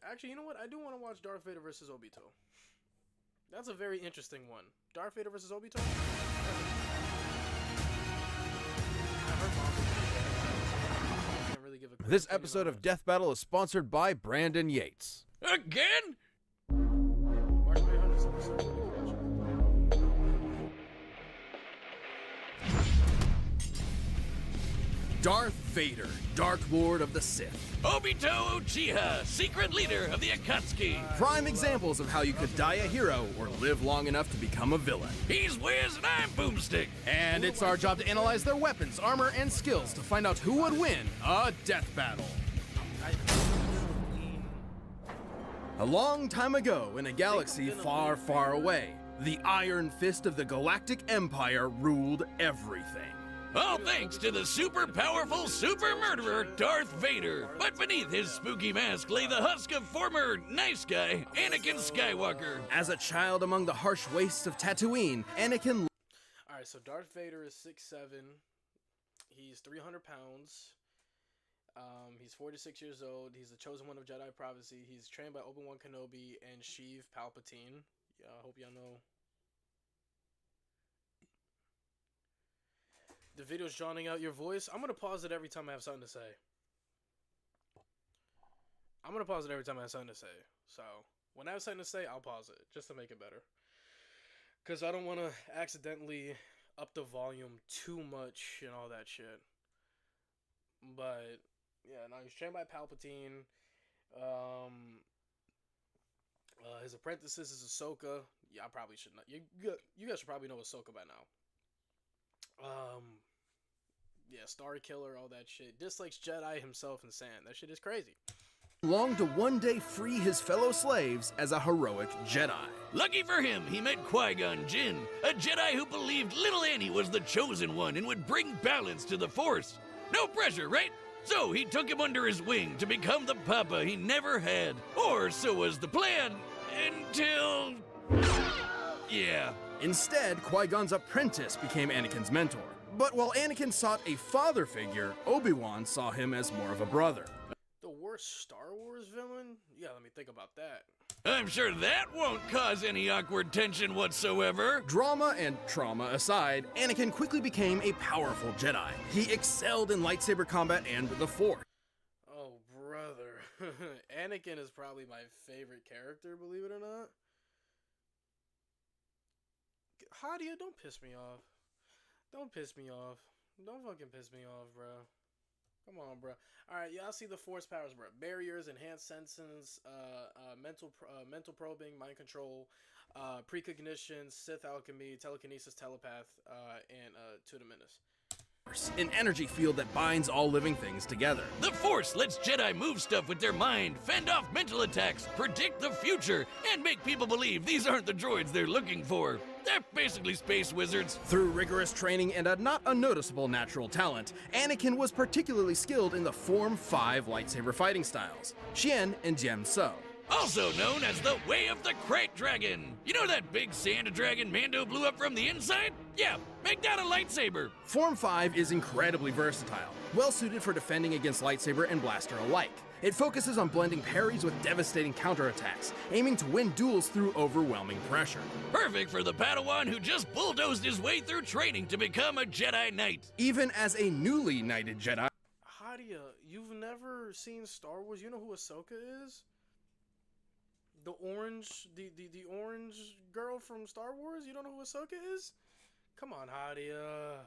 Actually, you know what? I do want to watch Darth Vader versus Obito. That's a very interesting one. Darth Vader versus Obito? This episode of Death Battle is sponsored by Brandon Yates. Again? Darth Vader, Dark Lord of the Sith. Obito Uchiha, secret leader of the Akatsuki. Prime examples of how you could die a hero or live long enough to become a villain. He's Wiz and I'm Boomstick. And it's our job to analyze their weapons, armor, and skills to find out who would win a death battle. A long time ago, in a galaxy far, far away, the Iron Fist of the Galactic Empire ruled everything. All thanks to the super powerful super murderer Darth Vader. But beneath his spooky mask lay the husk of former nice guy Anakin Skywalker. As a child among the harsh wastes of Tatooine, Anakin... Alright, so Darth Vader is 6'7". He's 300 pounds. He's 46 years old. He's the chosen one of Jedi prophecy. He's trained by Obi-Wan Kenobi and Sheev Palpatine. I hope y'all know. The video's drowning out your voice. I'm going to pause it every time I have something to say. So, when I have something to say, I'll pause it. Just to make it better. Because I don't want to accidentally up the volume too much and all that shit. But, yeah, no, he's trained by Palpatine. His apprentice is Ahsoka. Yeah, I probably should not. You guys should probably know Ahsoka by now. Yeah, Star Killer, all that shit. Dislikes Jedi himself and sand. That shit is crazy. Longed to one day free his fellow slaves as a heroic Jedi. Lucky for him, he met Qui-Gon Jinn, a Jedi who believed little Annie was the chosen one and would bring balance to the Force. No pressure, right? So he took him under his wing to become the papa he never had. Or so was the plan, until... yeah. Instead, Qui-Gon's apprentice became Anakin's mentor. But while Anakin sought a father figure, Obi-Wan saw him as more of a brother. The worst Star Wars villain? Yeah, let me think about that. I'm sure that won't cause any awkward tension whatsoever. Drama and trauma aside, Anakin quickly became a powerful Jedi. He excelled in lightsaber combat and the Force. Oh, brother. Anakin is probably my favorite character, believe it or not. Hadia, don't piss me off. Don't piss me off. Don't fucking piss me off, bro. Come on, bro. Alright, y'all see the Force powers, bro. Barriers, enhanced senses, mental probing, mind control, precognition, Sith alchemy, telekinesis, telepath, and Tudominus. An energy field that binds all living things together. The Force lets Jedi move stuff with their mind, fend off mental attacks, predict the future, and make people believe these aren't the droids they're looking for. They're basically space wizards. Through rigorous training and a not unnoticeable natural talent, Anakin was particularly skilled in the Form 5 lightsaber fighting styles, Xian and Jian So. Also known as the Way of the Krayt Dragon. You know that big sand dragon Mando blew up from the inside? Yeah, make that a lightsaber. Form 5 is incredibly versatile, well suited for defending against lightsaber and blaster alike. It focuses on blending parries with devastating counterattacks, aiming to win duels through overwhelming pressure. Perfect for the Padawan who just bulldozed his way through training to become a Jedi Knight. Even as a newly knighted Jedi. Hadia, you've never seen Star Wars? You know who Ahsoka is? The orange girl from Star Wars? You don't know who Ahsoka is? Come on, Hadia.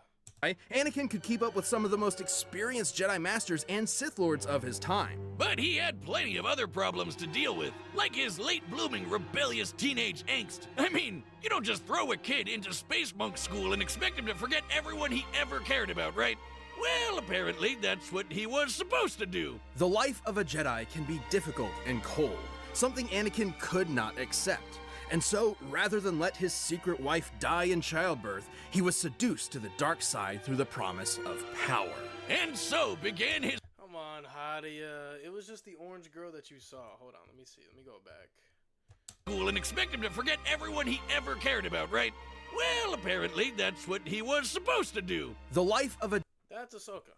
Anakin could keep up with some of the most experienced Jedi Masters and Sith Lords of his time. But he had plenty of other problems to deal with, like his late-blooming rebellious teenage angst. I mean, you don't just throw a kid into Space Monk School and expect him to forget everyone he ever cared about, right? Well, apparently that's what he was supposed to do. The life of a Jedi can be difficult and cold, something Anakin could not accept. And so, rather than let his secret wife die in childbirth, he was seduced to the dark side through the promise of power. And so began his... Come on, Hadia. It was just the orange girl that you saw. Hold on, let me see. Let me go back. School and expect him to forget everyone he ever cared about, right? Well, apparently that's what he was supposed to do. The life of a... That's Ahsoka.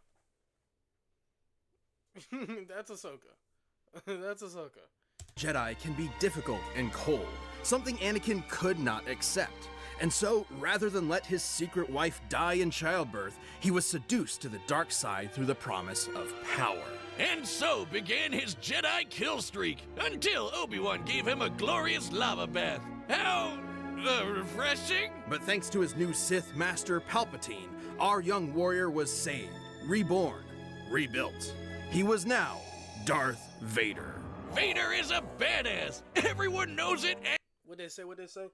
That's Ahsoka. That's Ahsoka. Jedi can be difficult and cold, something Anakin could not accept. And so, rather than let his secret wife die in childbirth, he was seduced to the dark side through the promise of power. And so began his Jedi kill streak, until Obi-Wan gave him a glorious lava bath. How... refreshing? But thanks to his new Sith Master Palpatine, our young warrior was saved, reborn, rebuilt. He was now Darth Vader. Vader is a badass. Everyone knows it. What they say? What they say?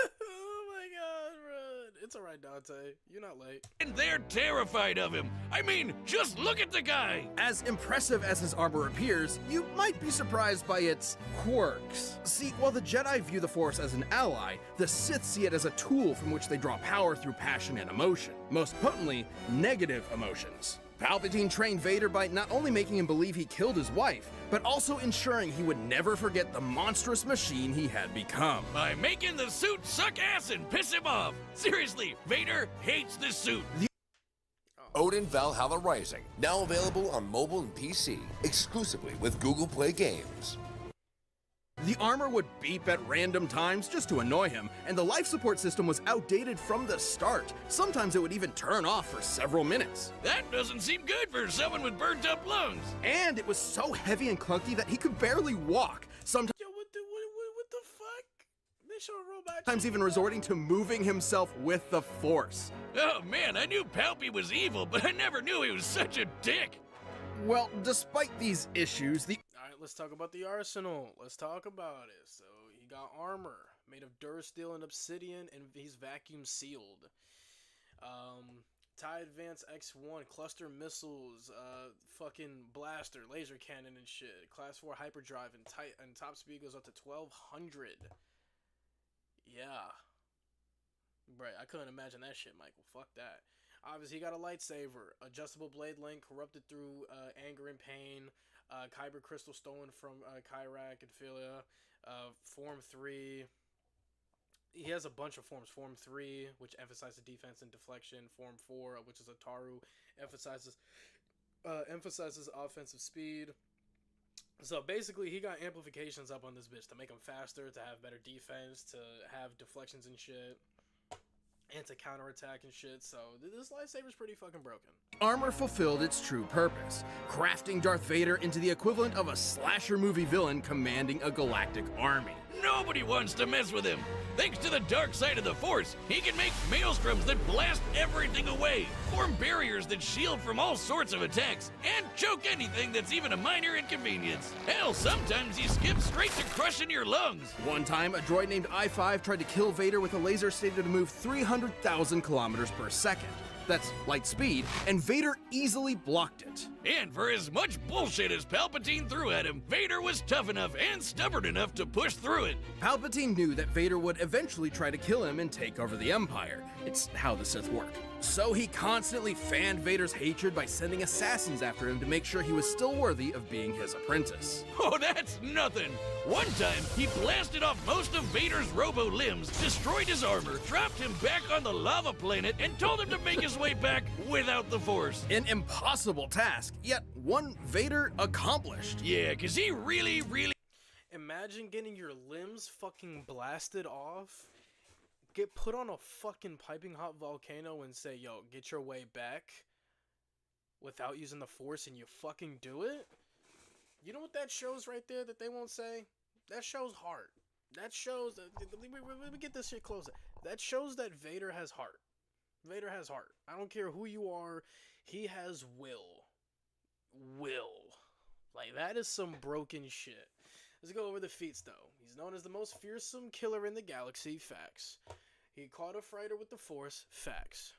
Oh my God, bro! It's alright, Dante. You're not late. And they're terrified of him. I mean, just look at the guy. As impressive as his armor appears, you might be surprised by its quirks. See, while the Jedi view the Force as an ally, the Sith see it as a tool from which they draw power through passion and emotion. Most potently, negative emotions. Palpatine trained Vader by not only making him believe he killed his wife, but also ensuring he would never forget the monstrous machine he had become. By making the suit suck ass and piss him off. Seriously, Vader hates this suit. Odin Valhalla Rising, now available on mobile and PC, exclusively with Google Play Games. The armor would beep at random times just to annoy him, and the life support system was outdated from the start. Sometimes it would even turn off for several minutes. That doesn't seem good for someone with burnt up lungs. And it was so heavy and clunky that he could barely walk. Sometimes Yo, what the fuck? They show a robot. sometimes even resorting to moving himself with the Force. Oh man, I knew Palpy was evil, but I never knew he was such a dick. Well, despite these issues, the Alright, let's talk about the arsenal. Let's talk about it. So, he got armor made of durasteel and obsidian, and he's vacuum sealed. TIE Advance X1, cluster missiles, fucking blaster, laser cannon and shit. Class 4 hyperdrive, and top speed goes up to 1200. Yeah. Right, I couldn't imagine that shit, Michael. Fuck that. Obviously, he got a lightsaber, adjustable blade length, corrupted through anger and pain, Kyber crystal stolen from Kyrak and Philia, Form 3. He has a bunch of forms. Form 3, which emphasizes defense and deflection. Form 4, which is Ataru, emphasizes offensive speed. So basically, he got amplifications up on this bitch to make him faster, to have better defense, to have deflections and shit, and to counterattack and shit. So this lightsaber's pretty fucking broken. armor fulfilled its true purpose, crafting Darth Vader into the equivalent of a slasher movie villain commanding a galactic army. Nobody wants to mess with him. Thanks to the dark side of the Force, he can make maelstroms that blast everything away, form barriers that shield from all sorts of attacks, and choke anything that's even a minor inconvenience. Hell, sometimes he skips straight to crushing your lungs. One time, a droid named I-5 tried to kill Vader with a laser stated to move 300,000 kilometers per second. That's light speed, and Vader easily blocked it. And for as much bullshit as Palpatine threw at him, Vader was tough enough and stubborn enough to push through it. Palpatine knew that Vader would eventually try to kill him and take over the Empire. It's how the Sith work. So he constantly fanned Vader's hatred by sending assassins after him to make sure he was still worthy of being his apprentice. Oh, that's nothing. One time, he blasted off most of Vader's robo limbs, destroyed his armor, dropped him back on the lava planet, and told him to make his way back without the Force. An impossible task, yet one Vader accomplished. Yeah, 'cause he really Imagine getting your limbs fucking blasted off, get put on a fucking piping hot volcano and say, yo, get your way back without using the Force, and you fucking do it? You know what that shows right there that they won't say? That shows heart. That shows that, let me get this shit closer. That shows that Vader has heart. Vader has heart. I don't care who you are, he has will. Like, that is some broken shit. Let's go over the feats, though. He's known as the most fearsome killer in the galaxy. Facts. He caught a fighter with the Force. Facts.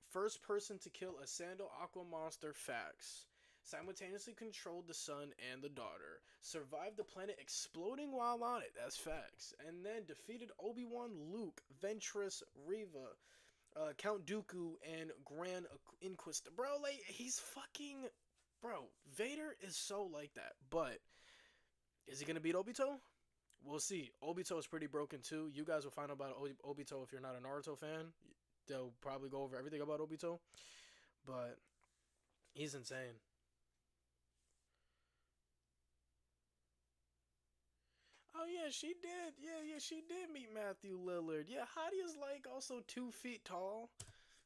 First person to kill a Sando Aqua monster. Facts. Simultaneously controlled the son and the daughter. Survived the planet exploding while on it. That's facts. And then defeated Obi-Wan, Luke, Ventress, Reva, Count Dooku, and Grand Inquisitor. Bro, like, he's fucking... Bro, Vader is so like that. But, is he going to beat Obito? We'll see. Obito is pretty broken too. You guys will find out about Obito if you're not a Naruto fan. They'll probably go over everything about Obito. But, he's insane. Oh yeah, she did. Yeah, she did meet Matthew Lillard. Yeah, Hadia's like also 2 feet tall.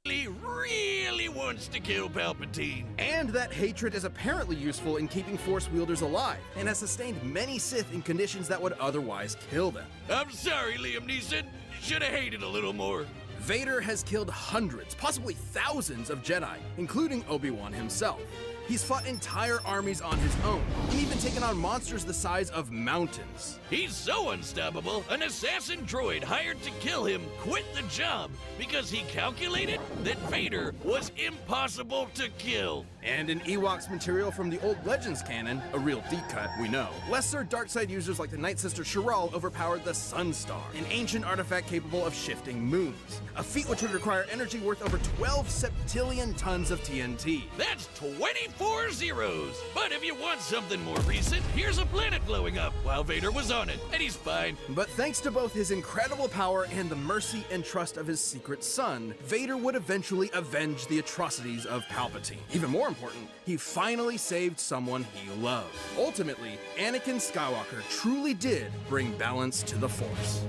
really wants to kill Palpatine. And that hatred is apparently useful in keeping Force wielders alive, and has sustained many Sith in conditions that would otherwise kill them. I'm sorry, Liam Neeson. Should have hated a little more. Vader has killed hundreds, possibly thousands of Jedi, including Obi-Wan himself. He's fought entire armies on his own, and even taken on monsters the size of mountains. He's so unstoppable, an assassin droid hired to kill him quit the job because he calculated that Vader was impossible to kill. And in Ewoks material from the old Legends canon, a real deep cut, we know, lesser Darkseid users like the Night Sister Shirral overpowered the Sunstar, an ancient artifact capable of shifting moons, a feat which would require energy worth over 12 septillion tons of TNT. That's 24 zeros. But if you want something more recent, here's a planet blowing up while Vader was on it, and he's fine. But thanks to both his incredible power and the mercy and trust of his secret son, Vader would eventually avenge the atrocities of Palpatine. Even more important, he finally saved someone he loved. Ultimately, Anakin Skywalker truly did bring balance to the Force.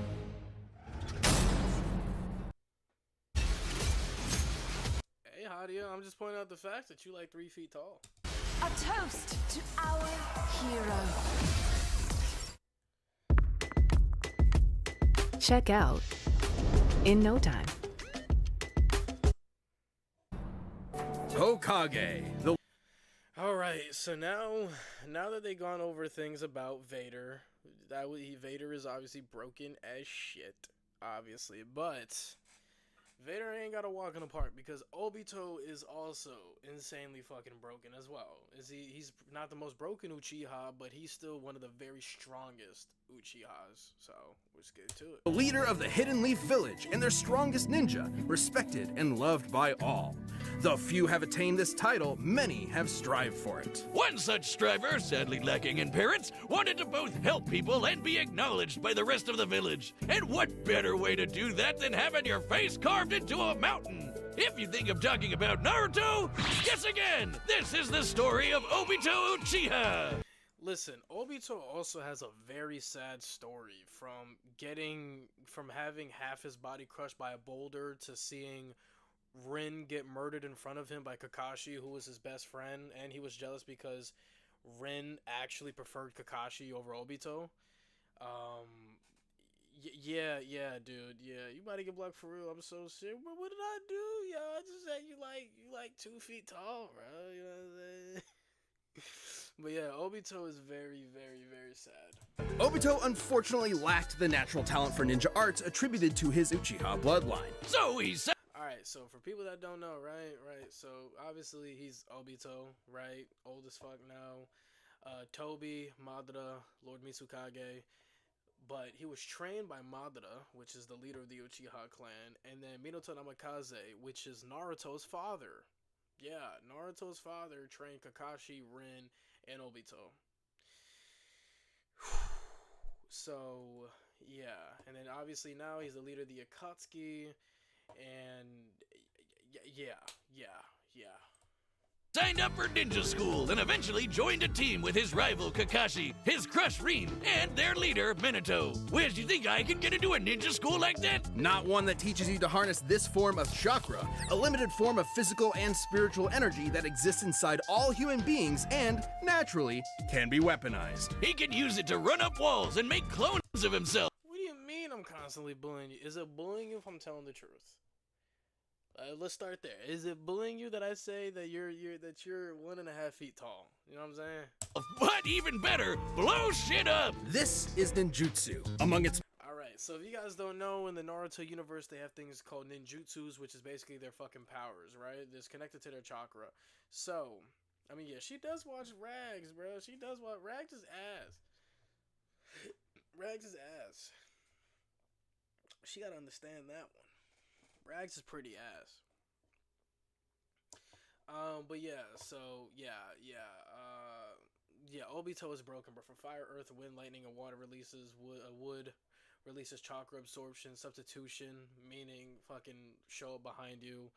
Hey, Hadia, I'm just pointing out the fact that you like 3 feet tall. A toast to our hero. Check out in no time. Hokage, the Alright, so now that they've gone over things about Vader, Vader is obviously broken as shit, obviously, but Vader ain't gotta walk in the park because Obito is also insanely fucking broken as well. He's not the most broken Uchiha, but he's still one of the very strongest Uchihas, so let's get to it. leader of the Hidden Leaf Village and their strongest ninja, respected and loved by all. Though few have attained this title, many have strived for it. One such striver, sadly lacking in parents, wanted to both help people and be acknowledged by the rest of the village. And what better way to do that than having your face carved into a mountain? If you think I'm talking about Naruto, guess again! This is the story of Obito Uchiha! Listen, Obito also has a very sad story from having half his body crushed by a boulder to seeing Rin get murdered in front of him by Kakashi, who was his best friend, and he was jealous because Rin actually preferred Kakashi over Obito. Yeah, dude, yeah, you might get blocked for real. I'm so sick. What did I do, y'all? I just said you like 2 feet tall, bro. You know what I'm saying? But yeah, Obito is very, very, very sad. Obito unfortunately lacked the natural talent for ninja arts attributed to his Uchiha bloodline. So he said. Alright, so for people that don't know, right, so obviously he's Obito, right, old as fuck now, Tobi, Madara, Lord Mizukage, but he was trained by Madara, which is the leader of the Uchiha clan, and then Minato Namikaze, which is Naruto's father. Yeah, Naruto's father trained Kakashi, Rin, and Obito. So, yeah, and then obviously now he's the leader of the Akatsuki, and yeah. Signed up for ninja school and eventually joined a team with his rival Kakashi, his crush Rin, and their leader Minato. Where do you think I could get into a ninja school like that? Not one that teaches you to harness this form of chakra, a limited form of physical and spiritual energy that exists inside all human beings and, naturally, can be weaponized. He can use it to run up walls and make clones of himself. What do you mean I'm constantly bullying you? Is it bullying you if I'm telling the truth? Let's start there. Is it bullying you that I say that you're 1.5 feet tall? You know what I'm saying? But even better, blow shit up! This is ninjutsu. Among its Alright, so if you guys don't know, in the Naruto universe, they have things called ninjutsus, which is basically their fucking powers, right? It's connected to their chakra. So, I mean, yeah, she does watch Rags, bro. She does watch Rags' is ass. Rags' is ass. She gotta understand that one. Rags is pretty ass. But yeah, so yeah, Obito is broken, but for fire, earth, wind, lightning, and water releases wood releases chakra absorption, substitution, meaning fucking show up behind you,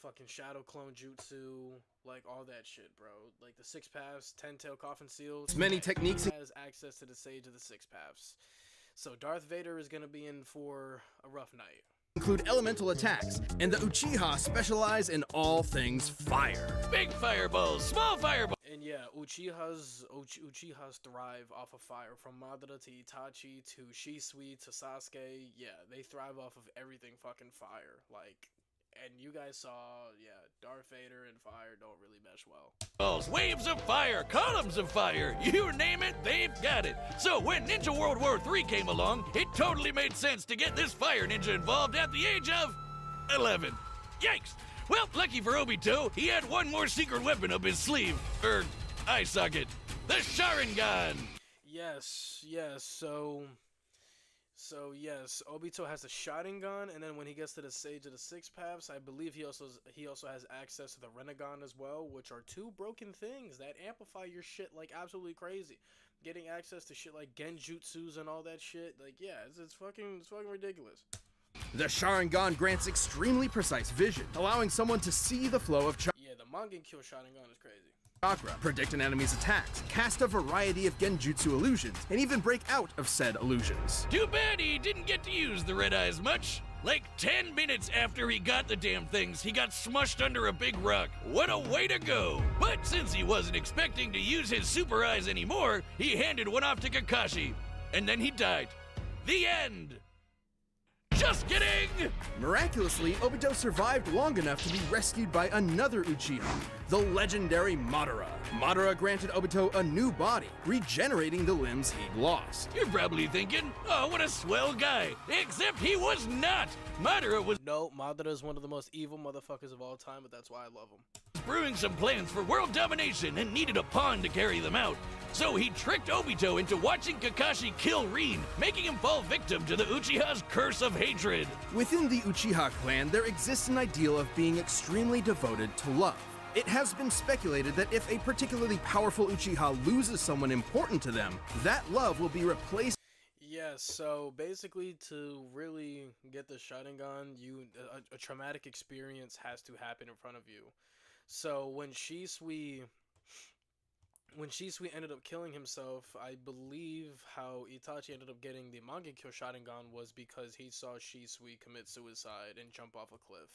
fucking shadow clone jutsu, like all that shit, bro. Like the 6 paths, 10-tail coffin seals. Many techniques has access to the sage of the 6 paths. So Darth Vader is gonna be in for a rough night. include elemental attacks, and the Uchiha specialize in all things fire. Big fireballs, small fireballs. And yeah, Uchihas thrive off of fire. From Madara to Itachi to Shisui to Sasuke, yeah, they thrive off of everything fucking fire. Like, and you guys saw, yeah, Darth Vader and fire don't really mesh well. Waves of fire, columns of fire, you name it, they've got it. So when Ninja World War III came along, it totally made sense to get this fire ninja involved at the age of 11. Yikes! Well, lucky for Obito, he had one more secret weapon up his sleeve, eye socket, the Sharingan. Yes, so yes, Obito has the Sharingan, and then when he gets to the Sage of the Six Paths, I believe he also has access to the Rinnegan as well, which are two broken things that amplify your shit like absolutely crazy. Getting access to shit like Genjutsus and all that shit, like yeah, it's fucking ridiculous. The Sharingan grants extremely precise vision, allowing someone to see the flow of Yeah, the Mangekyou Sharingan is crazy. chakra, predict an enemy's attacks, cast a variety of Genjutsu illusions, and even break out of said illusions. Too bad he didn't get to use the red eyes much. Like 10 minutes after he got the damn things, he got smushed under a big rock. What a way to go! But since he wasn't expecting to use his super eyes anymore, he handed one off to Kakashi. And then he died. The end! Just kidding! Miraculously, Obito survived long enough to be rescued by another Uchiha, the legendary Madara. Madara granted Obito a new body, regenerating the limbs he'd lost. You're probably thinking, oh, what a swell guy. Except he was not. Madara was Madara is one of the most evil motherfuckers of all time, but that's why I love him. brewing some plans for world domination and needed a pawn to carry them out. So he tricked Obito into watching Kakashi kill Rin, making him fall victim to the Uchiha's curse of hatred. Within the Uchiha clan, there exists an ideal of being extremely devoted to love. It has been speculated that if a particularly powerful Uchiha loses someone important to them, that love will be replaced. Yes, so basically to really get the Sharingan, a traumatic experience has to happen in front of you. So when Shisui ended up killing himself, I believe how Itachi ended up getting the Mangekyou Sharingan was because he saw Shisui commit suicide and jump off a cliff.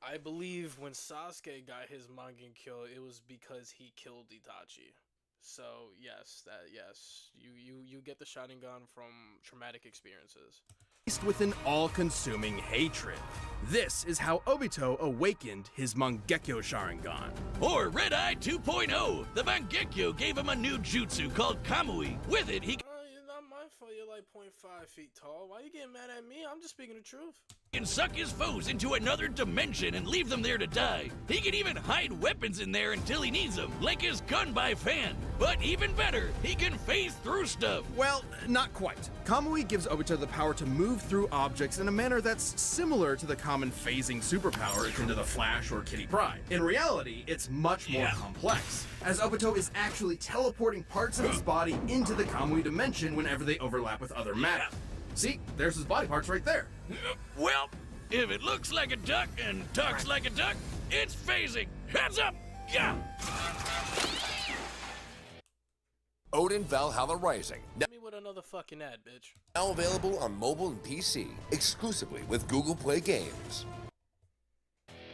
I believe when Sasuke got his Mangekyou, it was because he killed Itachi. So yes, you get the Sharingan from traumatic experiences. With an all-consuming hatred. This is how Obito awakened his Mangekyou Sharingan. Or Red Eye 2.0. The Mangekyou gave him a new jutsu called Kamui. With it, he Not my fault you're like 0.5 feet tall. Why you getting mad at me? I'm just speaking the truth. can suck his foes into another dimension and leave them there to die. He can even hide weapons in there until he needs them, like his gun by fan. But even better, he can phase through stuff. Well, not quite. Kamui gives Obito the power to move through objects in a manner that's similar to the common phasing superpower akin to the Flash or Kitty Pryde. In reality, it's much more complex, as Obito is actually teleporting parts of his body into the Kamui dimension whenever they overlap with other matter. See, there's his body parts right there. Well, if it looks like a duck and talks like a duck, it's phasing. Heads up! Yeah! Odin Valhalla Rising. Hit me with another fucking ad, bitch. Now available on mobile and PC, exclusively with Google Play Games.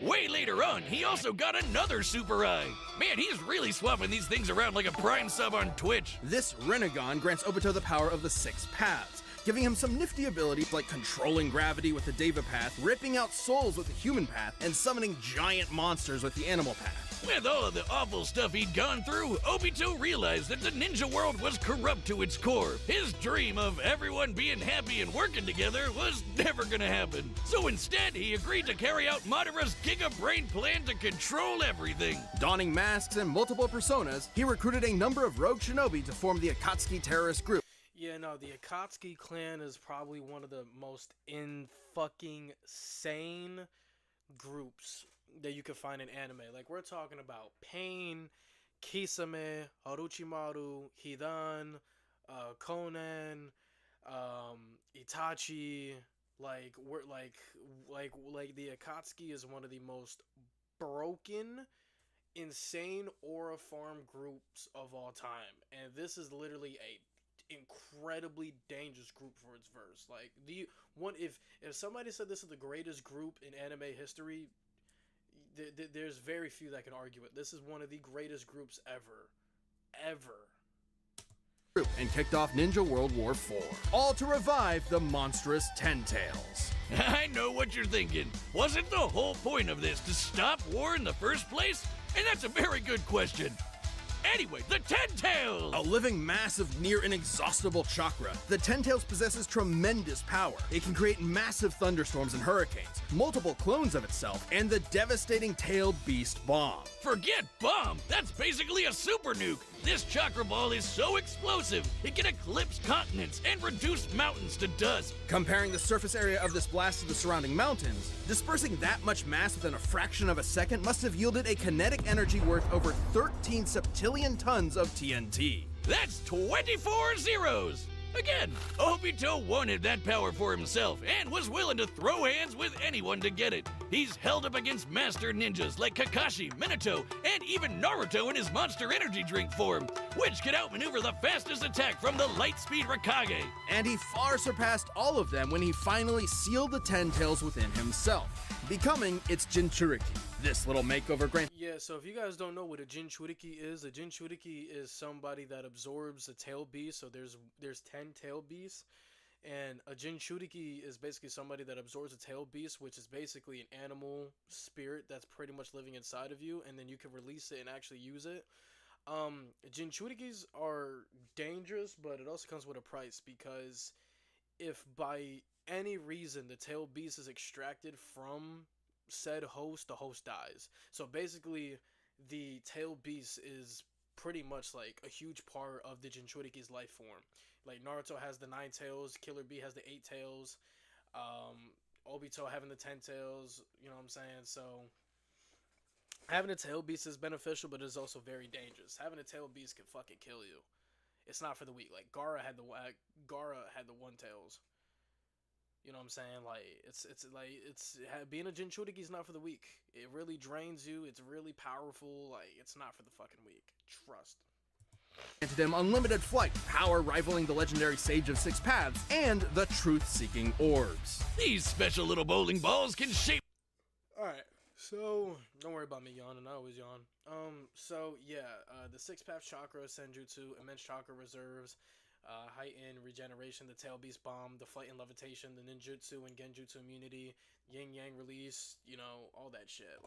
Way later on, he also got another super eye. Man, he's really swapping these things around like a Prime sub on Twitch. This Rinnegan grants Obito the power of the Six Paths, giving him some nifty abilities like controlling gravity with the Deva Path, ripping out souls with the Human Path, and summoning giant monsters with the Animal Path. With all of the awful stuff he'd gone through, Obito realized that the ninja world was corrupt to its core. His dream of everyone being happy and working together was never gonna happen. So instead, he agreed to carry out Madara's Giga Brain plan to control everything. Donning masks and multiple personas, he recruited a number of rogue shinobi to form the Akatsuki terrorist group. Yeah, no, the Akatsuki clan is probably one of the most fucking sane groups that you can find in anime. Like, we're talking about Pain, Kisame, Orochimaru, Hidan, Conan, Itachi. Like, we're like the Akatsuki is one of the most broken, insane aura farm groups of all time, and this is literally incredibly dangerous group for its verse. Like the one, if somebody said this is the greatest group in anime history, there's very few that can argue it. This is one of the greatest groups ever. And kicked off Ninja World War 4, all to revive the monstrous Ten Tails. I know what you're thinking. Wasn't the whole point of this to stop war in the first place? And that's a very good question. Anyway, the Ten Tails! A living mass of near inexhaustible chakra, the Ten Tails possesses tremendous power. It can create massive thunderstorms and hurricanes, multiple clones of itself, and the devastating Tailed Beast Bomb. Forget bomb! That's basically a super nuke! This chakra ball is so explosive, it can eclipse continents and reduce mountains to dust. Comparing the surface area of this blast to the surrounding mountains, dispersing that much mass within a fraction of a second must have yielded a kinetic energy worth over 13 septillion tons of TNT. That's 24 zeros! Again, Obito wanted that power for himself and was willing to throw hands with anyone to get it. He's held up against master ninjas like Kakashi, Minato, and even Naruto in his Monster Energy drink form, which could outmaneuver the fastest attack from the Lightspeed Raikage. And he far surpassed all of them when he finally sealed the Ten Tails within himself, becoming its Jinchuriki. This little makeover grants. Yeah, so if you guys don't know what a Jinchuriki is, a Jinchuriki is somebody that absorbs a tail beast. So there's 10 tail beasts, and a Jinchuriki is basically somebody that absorbs a tail beast, which is basically an animal spirit that's pretty much living inside of you, and then you can release it and actually use it. Jinchurikis are dangerous, but it also comes with a price, because if by any reason the tail beast is extracted from said host, the host dies. So basically the tail beast is pretty much like a huge part of the Jinchuriki's life form. Like Naruto has the 9 tails, Killer Bee has the 8 tails, Obito having the 10 tails, you know what I'm saying? So having a tail beast is beneficial, but it's also very dangerous. Having a tail beast can fucking kill you. It's not for the weak. Like Gaara had the 1 tails. You know what I'm saying? Like being a Jinchuriki is not for the weak. It really drains you. It's really powerful. Like it's not for the fucking weak. Trust. Granted him unlimited flight, power rivaling the legendary Sage of Six Paths, and the truth-seeking orbs. These special little bowling balls can shape. All right. So don't worry about me yawning. I always yawn. So yeah, the Six Path Chakra, Senjutsu, immense chakra reserves. Heightened regeneration, the tail beast bomb, the flight and levitation, the ninjutsu and genjutsu immunity, yin yang release, you know, all that shit.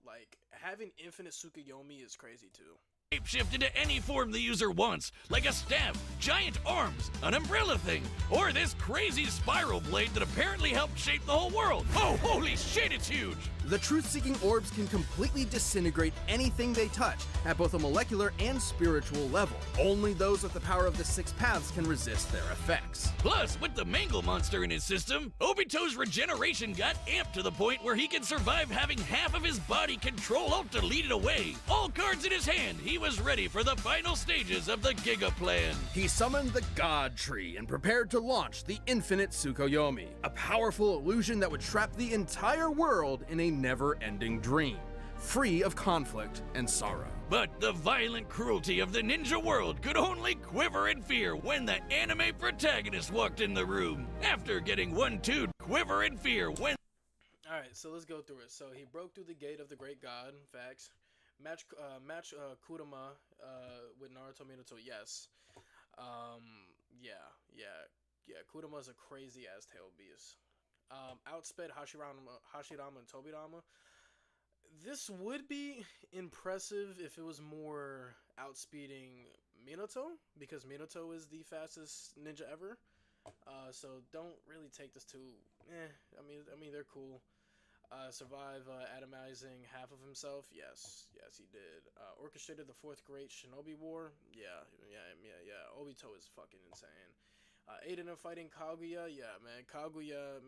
Like having infinite Tsukuyomi is crazy too. Shapeshift into any form the user wants, like a staff, giant arms, an umbrella thing, or this crazy spiral blade that apparently helped shape the whole world. Oh, holy shit, it's huge! The truth-seeking orbs can completely disintegrate anything they touch at both a molecular and spiritual level. Only those with the power of the Six Paths can resist their effects. Plus, with the Mangle monster in his system, Obito's regeneration got amped to the point where he can survive having half of his body control-alt-deleted away. All cards in his hand, he was ready for the final stages of the Giga Plan. He summoned the God Tree and prepared to launch the Infinite Tsukuyomi, a powerful illusion that would trap the entire world in a never-ending dream, free of conflict and sorrow. But the violent cruelty of the ninja world could only quiver in fear when the anime protagonist walked in the room. After getting 1-2'd quiver in fear when... Alright, so let's go through it. So he broke through the gate of the great god, facts. Match Kurama with Naruto Minato, yes. Yeah, Kurama's a crazy ass tail beast. Outsped Hashirama and Tobirama. This would be impressive if it was more outspeeding Minato, because Minato is the fastest ninja ever. So don't really take this too. I mean they're cool. Survive atomizing half of himself. Yes, he did. Orchestrated the 4th Great Shinobi War. Yeah. Obito is fucking insane. Aided in fighting Kaguya. Yeah, man. Kaguya.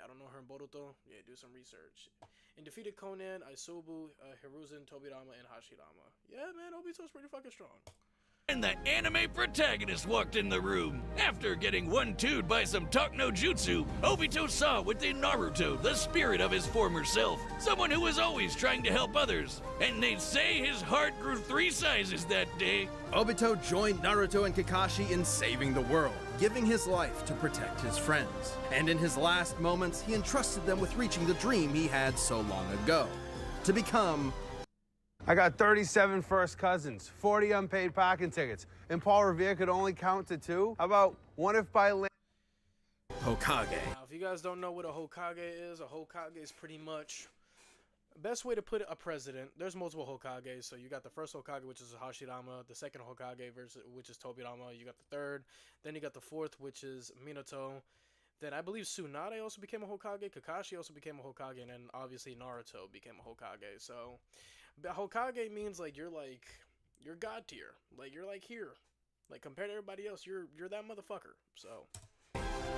I don't know her in Boruto. Yeah, do some research. And defeated Conan, Aisobu, Hiruzen, Tobirama, and Hashirama. Yeah, man. Obito's pretty fucking strong. And the anime protagonist walked in the room. After getting one-two'd by some talk no jutsu, Obito saw within Naruto the spirit of his former self, someone who was always trying to help others. And they'd say his heart grew 3 sizes that day. Obito joined Naruto and Kakashi in saving the world, giving his life to protect his friends. And in his last moments, he entrusted them with reaching the dream he had so long ago, to become... I got 37 first cousins, 40 unpaid parking tickets, and Paul Revere could only count to 2? How about one if by land? Hokage. Now, if you guys don't know what a Hokage is pretty much... Best way to put it, a president. There's multiple Hokages. So you got the first Hokage, which is Hashirama. The second Hokage, which is Tobirama. You got the third. Then you got the fourth, which is Minato. Then I believe Tsunade also became a Hokage. Kakashi also became a Hokage. And then obviously Naruto became a Hokage. So... But Hokage means you're god tier. You're here. Compared to everybody else, you're that motherfucker. So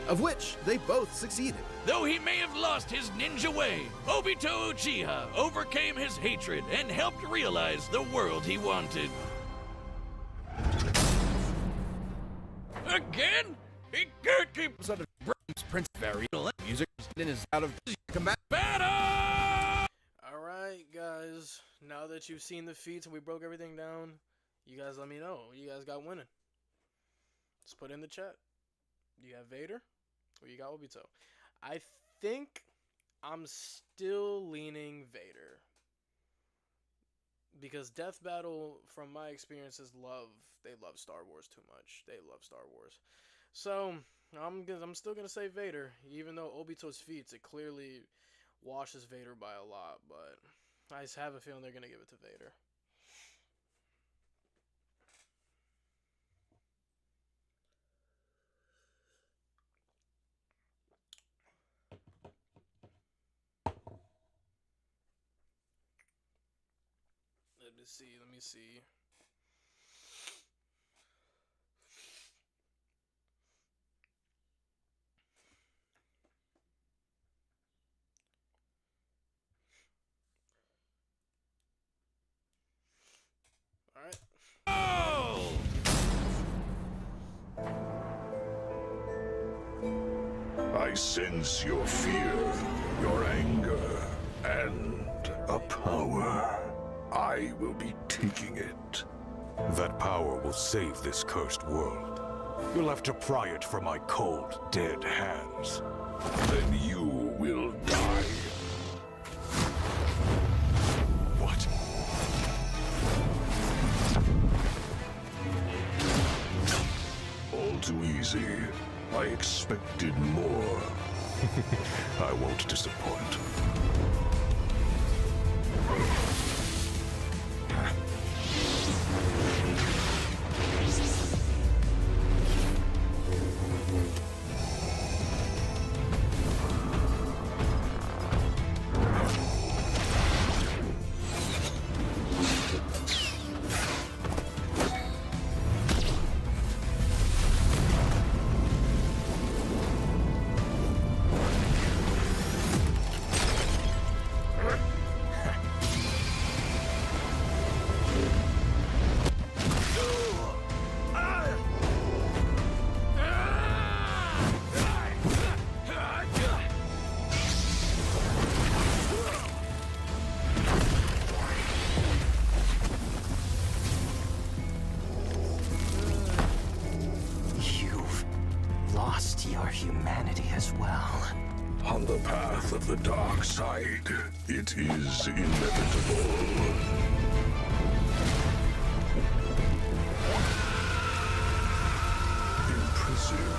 of which they both succeeded. Though he may have lost his ninja way, Obito Uchiha overcame his hatred and helped realize the world he wanted. Again? He can't keep sort of Prince Varial music in his out of combat battle. Alright guys, now that you've seen the feats and we broke everything down, you guys let me know. You guys got winning. Just put in the chat. You got Vader or you got Obito? I think I'm still leaning Vader. Because Death Battle, from my experiences, they love Star Wars too much. They love Star Wars. So, I'm still going to say Vader, even though Obito's feats, it clearly washes Vader by a lot, but I just have a feeling they're going to give it to Vader. Let me see. All right. Oh! I sense your fear, your anger, and a power. I will be taking it. That power will save this cursed world. You'll have to pry it from my cold, dead hands. Then you will die. What? All too easy. I expected more. I won't disappoint. On the path of the dark side, it is inevitable. Impressive.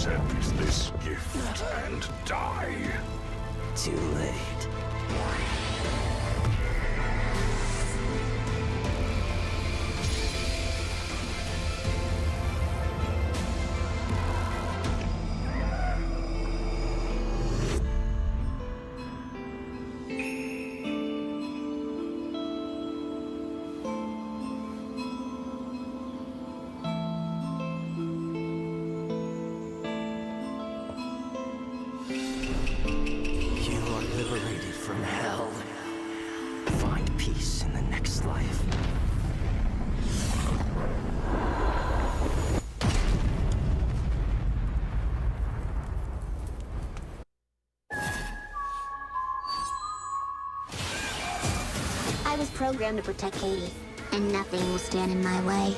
Accept this gift and die. Too late. Liberated from hell. Find peace in the next life. I was programmed to protect Katie, and nothing will stand in my way.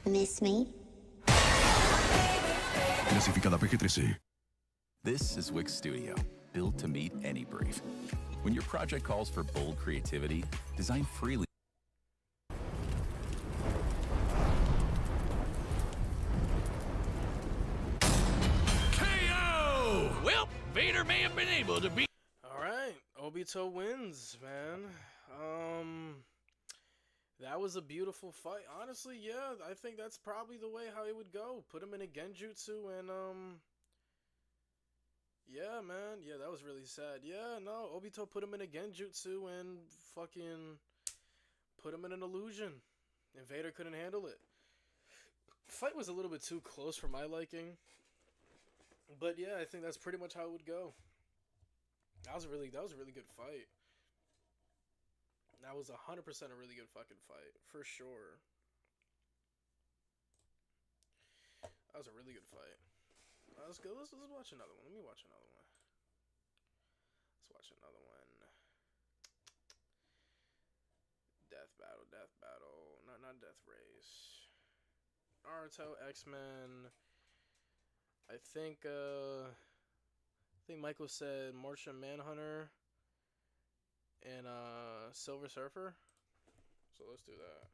Miss me? Clasificada PG-13. This is Wix Studio, built to meet any brief. When your project calls for bold creativity, design freely. KO! Well, Vader may have been able to beat. Alright, Obito wins, man. That was a beautiful fight. Honestly, yeah, I think that's probably the way how it would go. Put him in a Genjutsu and, yeah, man. Yeah, that was really sad. Yeah, no, Obito put him in a Genjutsu and fucking put him in an illusion. And Vader couldn't handle it. Fight was a little bit too close for my liking. But yeah, I think that's pretty much how it would go. That was a really good fight. That was 100% a really good fucking fight, for sure. That was a really good fight. Let's go. Let's watch another one. Let me watch another one. Let's watch another one. Death battle. Not death race. Naruto, X-Men. I think Michael said Martian Manhunter and Silver Surfer. So let's do that.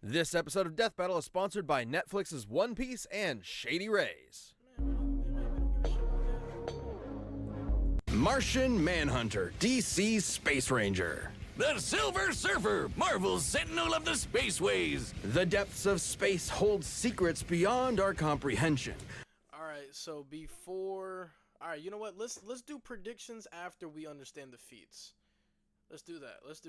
This episode of Death Battle is sponsored by Netflix's One Piece and Shady Rays. Martian Manhunter, DC's Space Ranger. The Silver Surfer, Marvel's Sentinel of the Spaceways. The depths of space hold secrets beyond our comprehension. Alright, so before... Alright, you know what? Let's do predictions after we understand the feats. Let's do that. Let's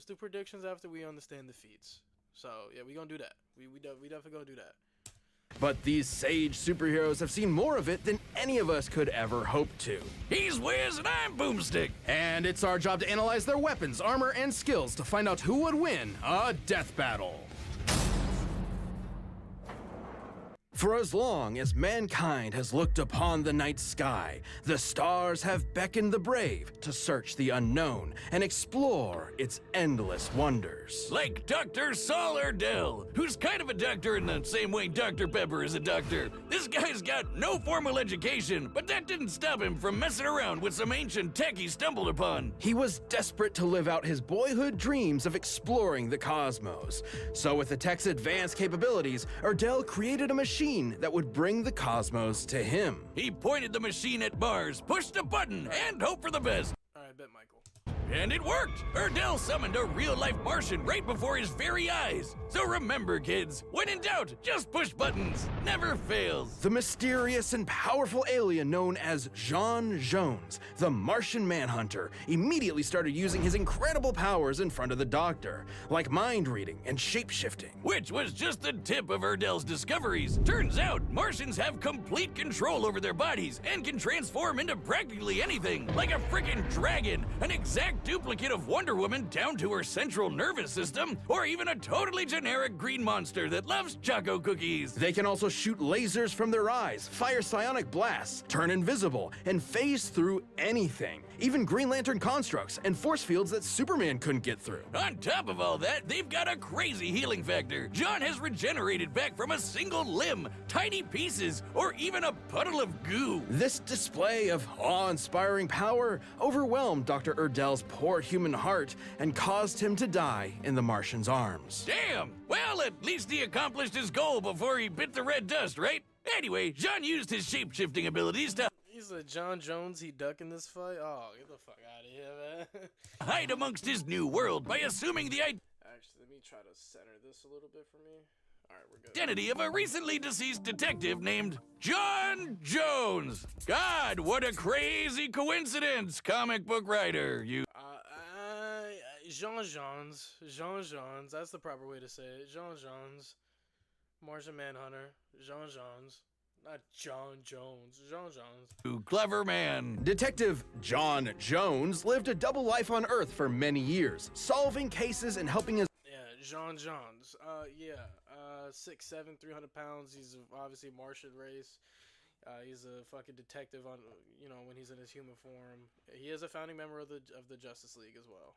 do predictions after we understand the feats. So, yeah, we gonna do that. We definitely gonna do that. But these sage superheroes have seen more of it than any of us could ever hope to. He's Wiz and I'm Boomstick. And it's our job to analyze their weapons, armor, and skills to find out who would win a death battle. For as long as mankind has looked upon the night sky, the stars have beckoned the brave to search the unknown and explore its endless wonders. Like Dr. Saul Erdell, who's kind of a doctor in the same way Dr. Pepper is a doctor. This guy's got no formal education, but that didn't stop him from messing around with some ancient tech he stumbled upon. He was desperate to live out his boyhood dreams of exploring the cosmos. So with the tech's advanced capabilities, Erdell created a machine that would bring the cosmos to him. He pointed the machine at Mars, pushed a button, and hoped for the best. Alright, bet Michael. And it worked! Erdell summoned a real-life Martian right before his very eyes. So remember, kids, when in doubt, just push buttons. Never fails. The mysterious and powerful alien known as J'onn J'onzz, the Martian Manhunter, immediately started using his incredible powers in front of the Doctor, like mind reading and shape-shifting. Which was just the tip of Erdell's discoveries. Turns out, Martians have complete control over their bodies and can transform into practically anything, like a freaking dragon, an exact duplicate of Wonder Woman down to her central nervous system, or even a totally generic green monster that loves choco cookies. They can also shoot lasers from their eyes, fire psionic blasts, turn invisible, and phase through anything. Even Green Lantern constructs and force fields that Superman couldn't get through. On top of all that, they've got a crazy healing factor. John has regenerated back from a single limb, tiny pieces, or even a puddle of goo. This display of awe-inspiring power overwhelmed Dr. Erdell's poor human heart and caused him to die in the Martian's arms. Damn! Well, at least he accomplished his goal before he bit the red dust, right? Anyway, John used his shape-shifting abilities to He's a John Jones, he duck in this fight? Oh, get the fuck out of here, man. hide amongst his new world by assuming the Actually, let me try to center this a little bit for me. Alright, we're good. identity of a recently deceased detective named John Jones. God, what a crazy coincidence, comic book writer. Jean Jones, that's the proper way to say it. Jean Jones. Martian Manhunter. Jean Jones. Not John Jones. Jean Jones. You clever man. Detective John Jones lived a double life on Earth for many years, solving cases and helping his... Yeah, Jean Jones. 6'7", 300 pounds. He's obviously Martian race. He's a fucking detective on, when he's in his human form. He is a founding member of the Justice League as well.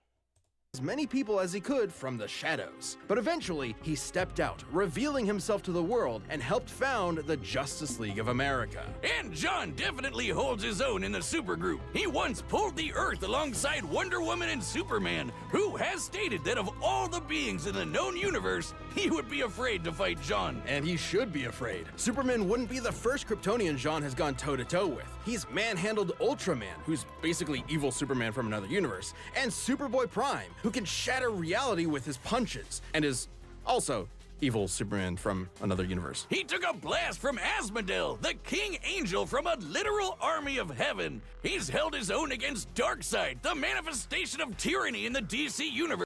as many people as he could from the shadows. But eventually, he stepped out, revealing himself to the world, and helped found the Justice League of America. And John definitely holds his own in the supergroup. He once pulled the Earth alongside Wonder Woman and Superman, who has stated that of all the beings in the known universe, he would be afraid to fight John. And he should be afraid. Superman wouldn't be the first Kryptonian John has gone toe-to-toe with. He's manhandled Ultraman, who's basically evil Superman from another universe, and Superboy Prime, who can shatter reality with his punches, and is also evil Superman from another universe. He took a blast from Asmodel, the King Angel from a literal army of heaven. He's held his own against Darkseid, the manifestation of tyranny in the DC universe.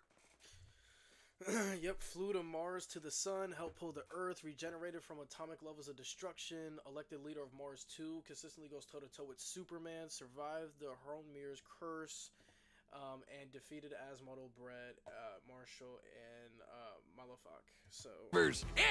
Yep, flew to Mars to the sun, helped pull the Earth, regenerated from atomic levels of destruction, elected leader of Mars 2, consistently goes toe-to-toe with Superman, survived the Hrolmir's curse, and defeated Asmodel, Brett, Marshall, and Malefak. So,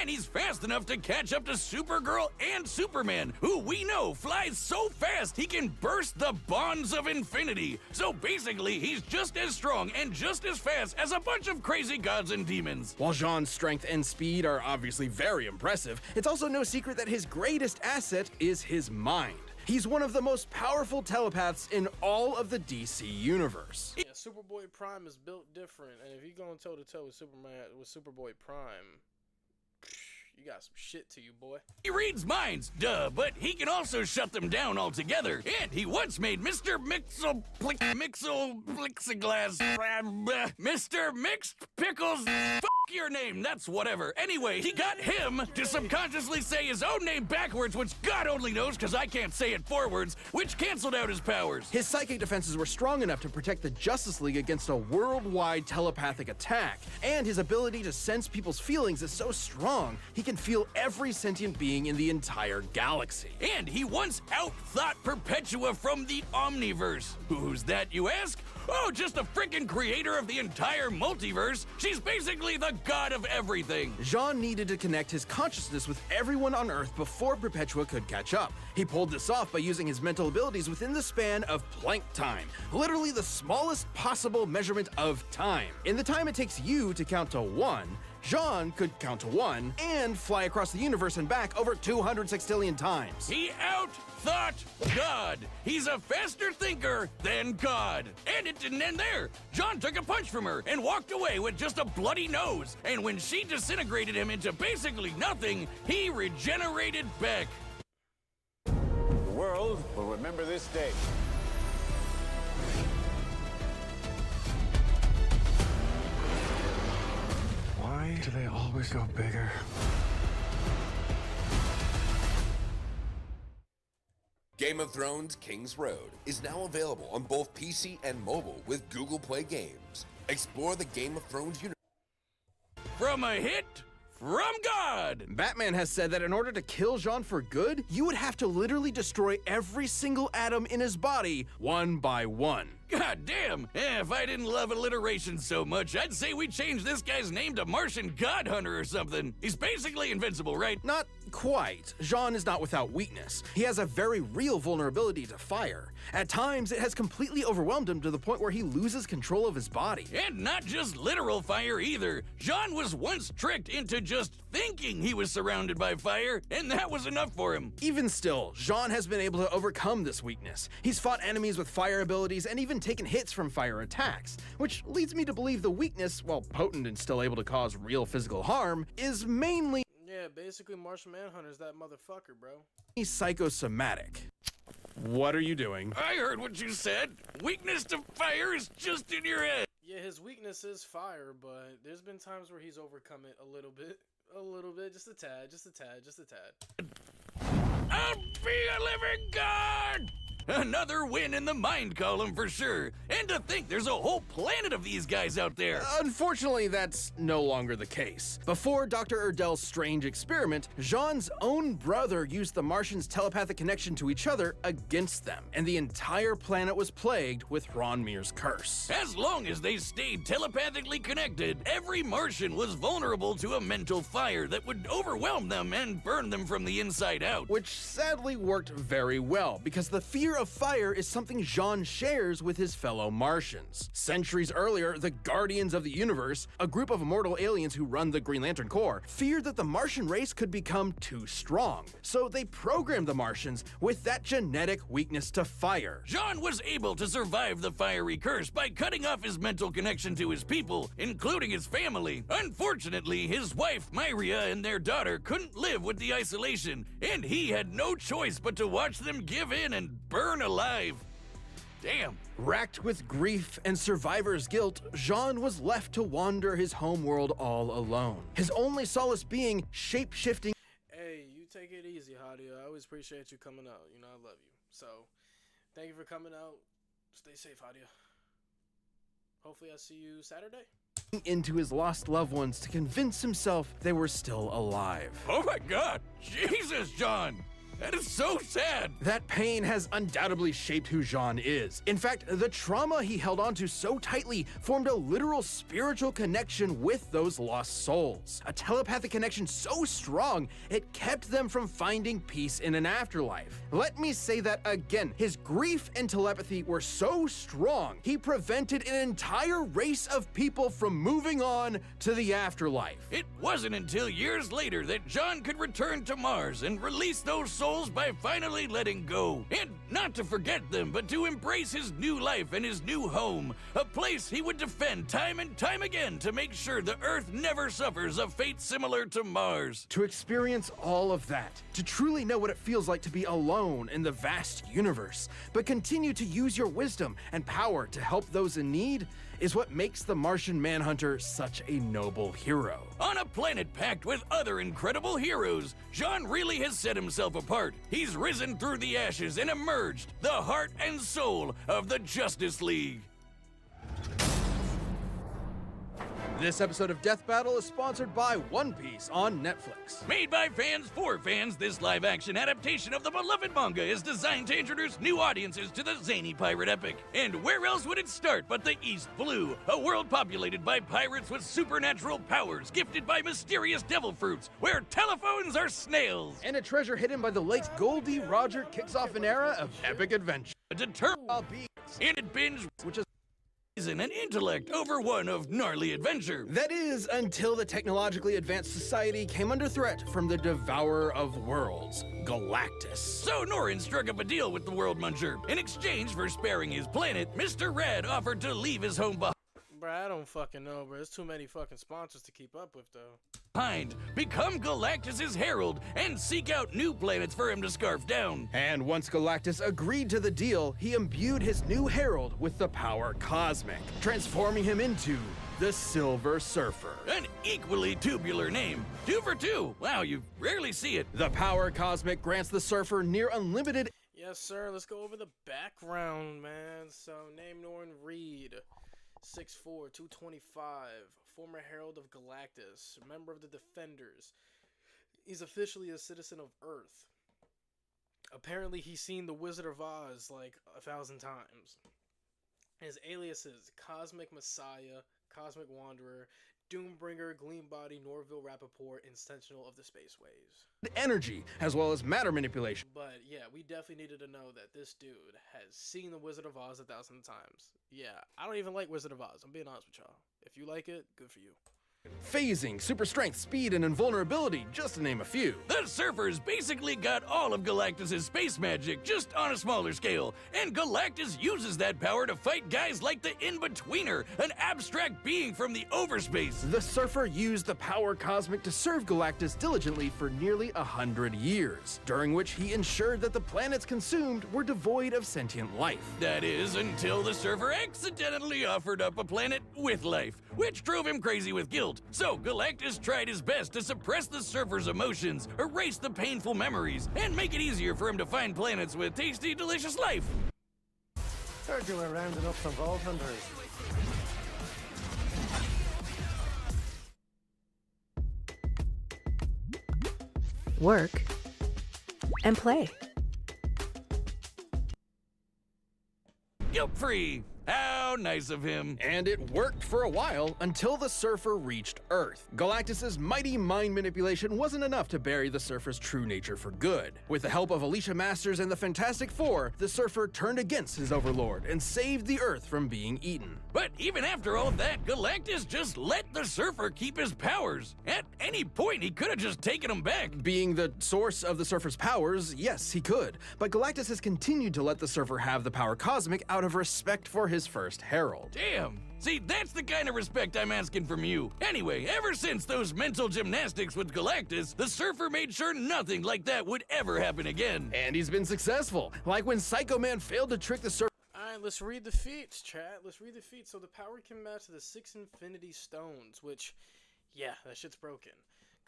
and he's fast enough to catch up to Supergirl and Superman, who we know flies so fast he can burst the bonds of infinity. So basically, he's just as strong and just as fast as a bunch of crazy gods and demons. While Jean's strength and speed are obviously very impressive, it's also no secret that his greatest asset is his mind. He's one of the most powerful telepaths in all of the DC universe. Yeah, Superboy Prime is built different, and if you're going toe-to-toe with Superboy Prime, you got some shit to you, boy. He reads minds, duh, but he can also shut them down altogether. And he once made Mr. Plexiglass, Mr. Mixed Pickles, your name, that's whatever. Anyway, he got him to subconsciously say his own name backwards, which God only knows because I can't say it forwards, which canceled out his powers. His psychic defenses were strong enough to protect the Justice League against a worldwide telepathic attack, and his ability to sense people's feelings is so strong, he can feel every sentient being in the entire galaxy. And he once outthought Perpetua from the Omniverse. Who's that, you ask? Oh, just the frickin' creator of the entire multiverse. She's basically the god of everything. Jean needed to connect his consciousness with everyone on Earth before Perpetua could catch up. He pulled this off by using his mental abilities within the span of Planck time, literally the smallest possible measurement of time. In the time it takes you to count to 1, Jean could count to 1 and fly across the universe and back over 200 sextillion times. He outthought God. He's a faster thinker than God. And it didn't end there. John took a punch from her and walked away with just a bloody nose. And when she disintegrated him into basically nothing, he regenerated back. The world will remember this day. Why do they always go bigger? Game of Thrones King's Road is now available on both PC and mobile with Google Play Games. Explore the Game of Thrones universe. From a hit from God! Batman has said that in order to kill Jean for good, you would have to literally destroy every single atom in his body, one by one. God damn! If I didn't love alliteration so much, I'd say we change this guy's name to Martian God Hunter or something. He's basically invincible, right? Not quite. Jean is not without weakness. He has a very real vulnerability to fire. At times, it has completely overwhelmed him to the point where he loses control of his body. And not just literal fire either. Jean was once tricked into just thinking he was surrounded by fire, and that was enough for him. Even still, Jean has been able to overcome this weakness. He's fought enemies with fire abilities and even taken hits from fire attacks, which leads me to believe the weakness, while potent and still able to cause real physical harm, is mainly basically Martian Manhunter's that motherfucker, bro. psychosomatic. What are you doing? I heard what you said. Weakness to fire is just in your head. Yeah, his weakness is fire, but there's been times where he's overcome it a little bit, just a tad. I'll be a living god! Another win in the mind column for sure. And to think there's a whole planet of these guys out there. Unfortunately, that's no longer the case. Before Dr. Erdel's strange experiment, Jean's own brother used the Martians' telepathic connection to each other against them, and the entire planet was plagued with Ronmir's curse. As long as they stayed telepathically connected, every Martian was vulnerable to a mental fire that would overwhelm them and burn them from the inside out. Which sadly worked very well, because the fear of fire is something Jean shares with his fellow Martians. Centuries earlier, the Guardians of the Universe, a group of immortal aliens who run the Green Lantern Corps, feared that the Martian race could become too strong. So they programmed the Martians with that genetic weakness to fire. Jean was able to survive the fiery curse by cutting off his mental connection to his people, including his family. Unfortunately, his wife, Myria, and their daughter couldn't live with the isolation, and he had no choice but to watch them give in and burn alive. Damn. Racked with grief and survivor's guilt, Jean was left to wander his homeworld all alone. His only solace being shape-shifting. Hey, you take it easy, Hadia. I always appreciate you coming out. You know, I love you. So, thank you for coming out. Stay safe, Hadia. Hopefully I see you Saturday. Into his lost loved ones to convince himself they were still alive. Oh my God! Jesus, John! That is so sad! That pain has undoubtedly shaped who Jean is. In fact, the trauma he held onto so tightly formed a literal spiritual connection with those lost souls. A telepathic connection so strong, it kept them from finding peace in an afterlife. Let me say that again. His grief and telepathy were so strong, he prevented an entire race of people from moving on to the afterlife. It wasn't until years later that John could return to Mars and release those souls by finally letting go. And not to forget them, but to embrace his new life and his new home. A place he would defend time and time again to make sure the Earth never suffers a fate similar to Mars. To experience all of that, to truly know what it feels like to be alone in the vast universe, but continue to use your wisdom and power to help those in need, is what makes the Martian Manhunter such a noble hero. On a planet packed with other incredible heroes, Jean really has set himself apart. He's risen through the ashes and emerged the heart and soul of the Justice League. This episode of Death Battle is sponsored by One Piece on Netflix. Made by fans for fans, this live-action adaptation of the beloved manga is designed to introduce new audiences to the zany pirate epic. And where else would it start but the East Blue, a world populated by pirates with supernatural powers, gifted by mysterious devil fruits, where telephones are snails. And a treasure hidden by the late Goldie Roger kicks off an era of epic adventure. A determined and binge, which is and intellect over one of gnarly adventure. That is, until the technologically advanced society came under threat from the devourer of worlds, Galactus. So Norrin struck up a deal with the World Muncher. In exchange for sparing his planet, Mr. Red offered to leave his home Bruh, I don't fucking know, bro. There's too many fucking sponsors to keep up with, though. behind, become Galactus's herald, and seek out new planets for him to scarf down. And once Galactus agreed to the deal, he imbued his new herald with the power cosmic, transforming him into the Silver Surfer. An equally tubular name. 2 for 2. Wow, you rarely see it. The power cosmic grants the Surfer near unlimited. Yes, sir. Let's go over the background, man. So, name Norrin Reed. 6'4", 225, former Herald of Galactus, member of the Defenders. He's officially a citizen of Earth. Apparently, he's seen The Wizard of Oz like 1,000 times. His aliases: Cosmic Messiah, Cosmic Wanderer, Doombringer, Gleambody, Norville Rappaport, and Sentinel of the Spaceways. Energy, as well as matter manipulation. But yeah, we definitely needed to know that this dude has seen The Wizard of Oz 1,000 times. Yeah, I don't even like Wizard of Oz, I'm being honest with y'all. If you like it, good for you. Phasing, super strength, speed, and invulnerability, just to name a few. The Surfers basically got all of Galactus' space magic, just on a smaller scale, and Galactus uses that power to fight guys like the In-Betweener, an abstract being from the overspace. The Surfer used the power cosmic to serve Galactus diligently for nearly 100 years, during which he ensured that the planets consumed were devoid of sentient life. That is, until the Surfer accidentally offered up a planet with life, which drove him crazy with guilt. So Galactus tried his best to suppress the Surfer's emotions, erase the painful memories, and make it easier for him to find planets with tasty, delicious life. Heard you were rounding up some vault hunters. Work and play. Guilt-free. How nice of him. And it worked for a while until the Surfer reached Earth. Galactus's mighty mind manipulation wasn't enough to bury the Surfer's true nature for good. With the help of Alicia Masters and the Fantastic Four, the Surfer turned against his overlord and saved the Earth from being eaten. But even after all of that, Galactus just let the Surfer keep his powers. At any point, he could have just taken them back. Being the source of the Surfer's powers, yes, he could. But Galactus has continued to let the Surfer have the power cosmic out of respect for his first herald. Damn. See, that's the kind of respect I'm asking from you. Anyway, ever since those mental gymnastics with Galactus, the Surfer made sure nothing like that would ever happen again. And he's been successful, like when Psycho Man failed to trick the Surfer. Alright, let's read the feats, chat. Let's read the feats. So the power can match the 6 Infinity Stones, which, yeah, that shit's broken.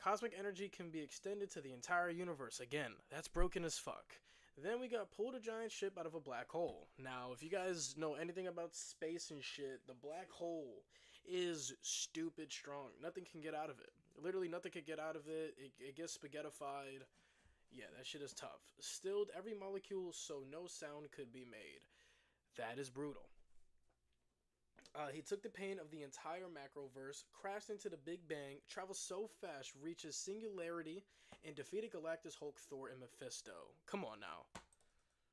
Cosmic energy can be extended to the entire universe. Again, that's broken as fuck. Then we got pulled a giant ship out of a black hole. Now, if you guys know anything about space and shit, the black hole is stupid strong. Nothing can get out of it. Literally nothing can get out of it. It gets spaghettified. Yeah, that shit is tough. Stilled every molecule so no sound could be made. That is brutal. He took the pain of the entire Macroverse, crashed into the Big Bang, traveled so fast, reaches singularity, and defeated Galactus, Hulk, Thor, and Mephisto. Come on now.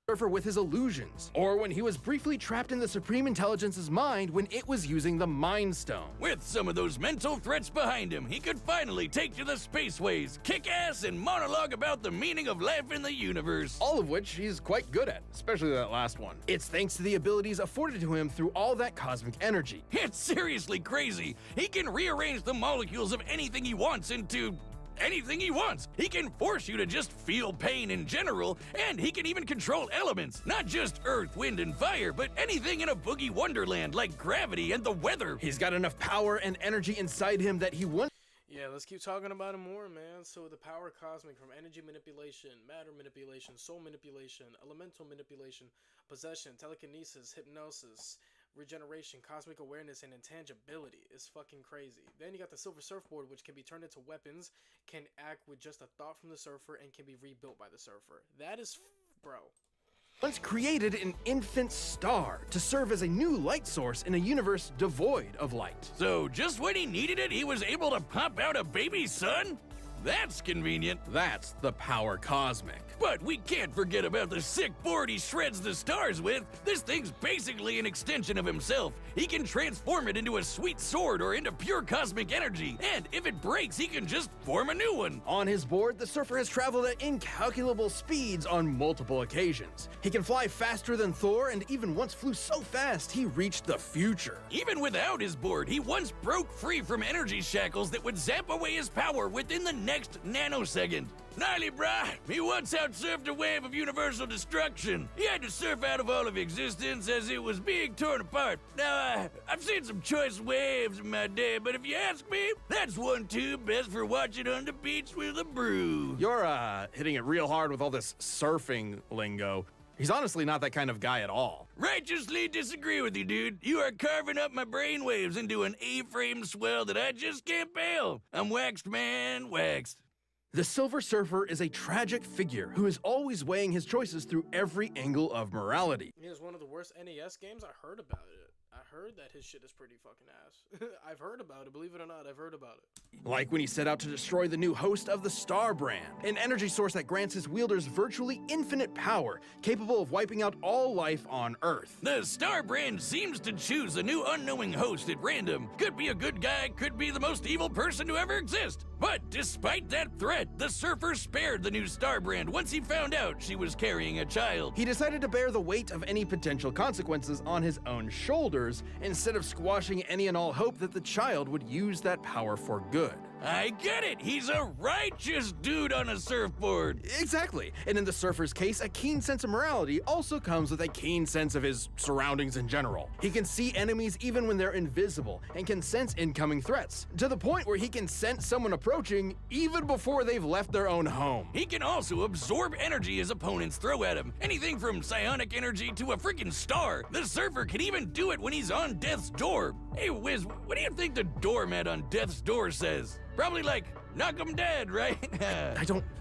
Surfer with his illusions, or when he was briefly trapped in the Supreme Intelligence's mind when it was using the Mind Stone. With some of those mental threats behind him, he could finally take to the spaceways, kick ass, and monologue about the meaning of life in the universe. All of which he's quite good at, especially that last one. It's thanks to the abilities afforded to him through all that cosmic energy. It's seriously crazy. He can rearrange the molecules of anything he wants into anything he wants. He can force you to just feel pain in general, and he can even control elements. Not just earth, wind, and fire, but anything in a boogie wonderland like gravity and the weather. He's got enough power and energy inside him that he wants. Yeah, let's keep talking about it more, man. So the power cosmic from energy manipulation, matter manipulation, soul manipulation, elemental manipulation, possession, telekinesis, hypnosis, regeneration, cosmic awareness, and intangibility is fucking crazy. Then you got the Silver Surfboard, which can be turned into weapons, can act with just a thought from the Surfer, and can be rebuilt by the Surfer. That is, bro. Once created an infant star to serve as a new light source in a universe devoid of light. So just when he needed it, he was able to pop out a baby sun? That's convenient. That's the power cosmic. But we can't forget about the sick board he shreds the stars with. This thing's basically an extension of himself. He can transform it into a sweet sword or into pure cosmic energy. And if it breaks, he can just form a new one. On his board, the Surfer has traveled at incalculable speeds on multiple occasions. He can fly faster than Thor, and even once flew so fast he reached the future. Even without his board, he once broke free from energy shackles that would zap away his power within the next nanosecond. Gnarly, brah. He once outsurfed a wave of universal destruction. He had to surf out of all of existence as it was being torn apart. Now, I've seen some choice waves in my day, but if you ask me, that's one too best for watching on the beach with a brew. You're, hitting it real hard with all this surfing lingo. He's honestly not that kind of guy at all. Righteously disagree with you, dude. You are carving up my brainwaves into an A-frame swell that I just can't bail. I'm waxed, man, waxed. The Silver Surfer is a tragic figure who is always weighing his choices through every angle of morality. It is one of the worst NES games. I heard about it. I heard that his shit is pretty fucking ass. I've heard about it, believe it or not, I've heard about it. Like when he set out to destroy the new host of the Star Brand, an energy source that grants his wielders virtually infinite power, capable of wiping out all life on Earth. The Star Brand seems to choose a new unknowing host at random. Could be a good guy, could be the most evil person to ever exist. But despite that threat, the Surfer spared the new Star Brand once he found out she was carrying a child. He decided to bear the weight of any potential consequences on his own shoulders, instead of squashing any and all hope that the child would use that power for good. I get it! He's a righteous dude on a surfboard! Exactly. And in the Surfer's case, a keen sense of morality also comes with a keen sense of his surroundings in general. He can see enemies even when they're invisible, and can sense incoming threats, to the point where he can sense someone approaching even before they've left their own home. He can also absorb energy his opponents throw at him. Anything from psionic energy to a freaking star. The Surfer can even do it when he's on death's door. Hey Wiz, what do you think the doormat on death's door says? Probably like, knock 'em dead, right?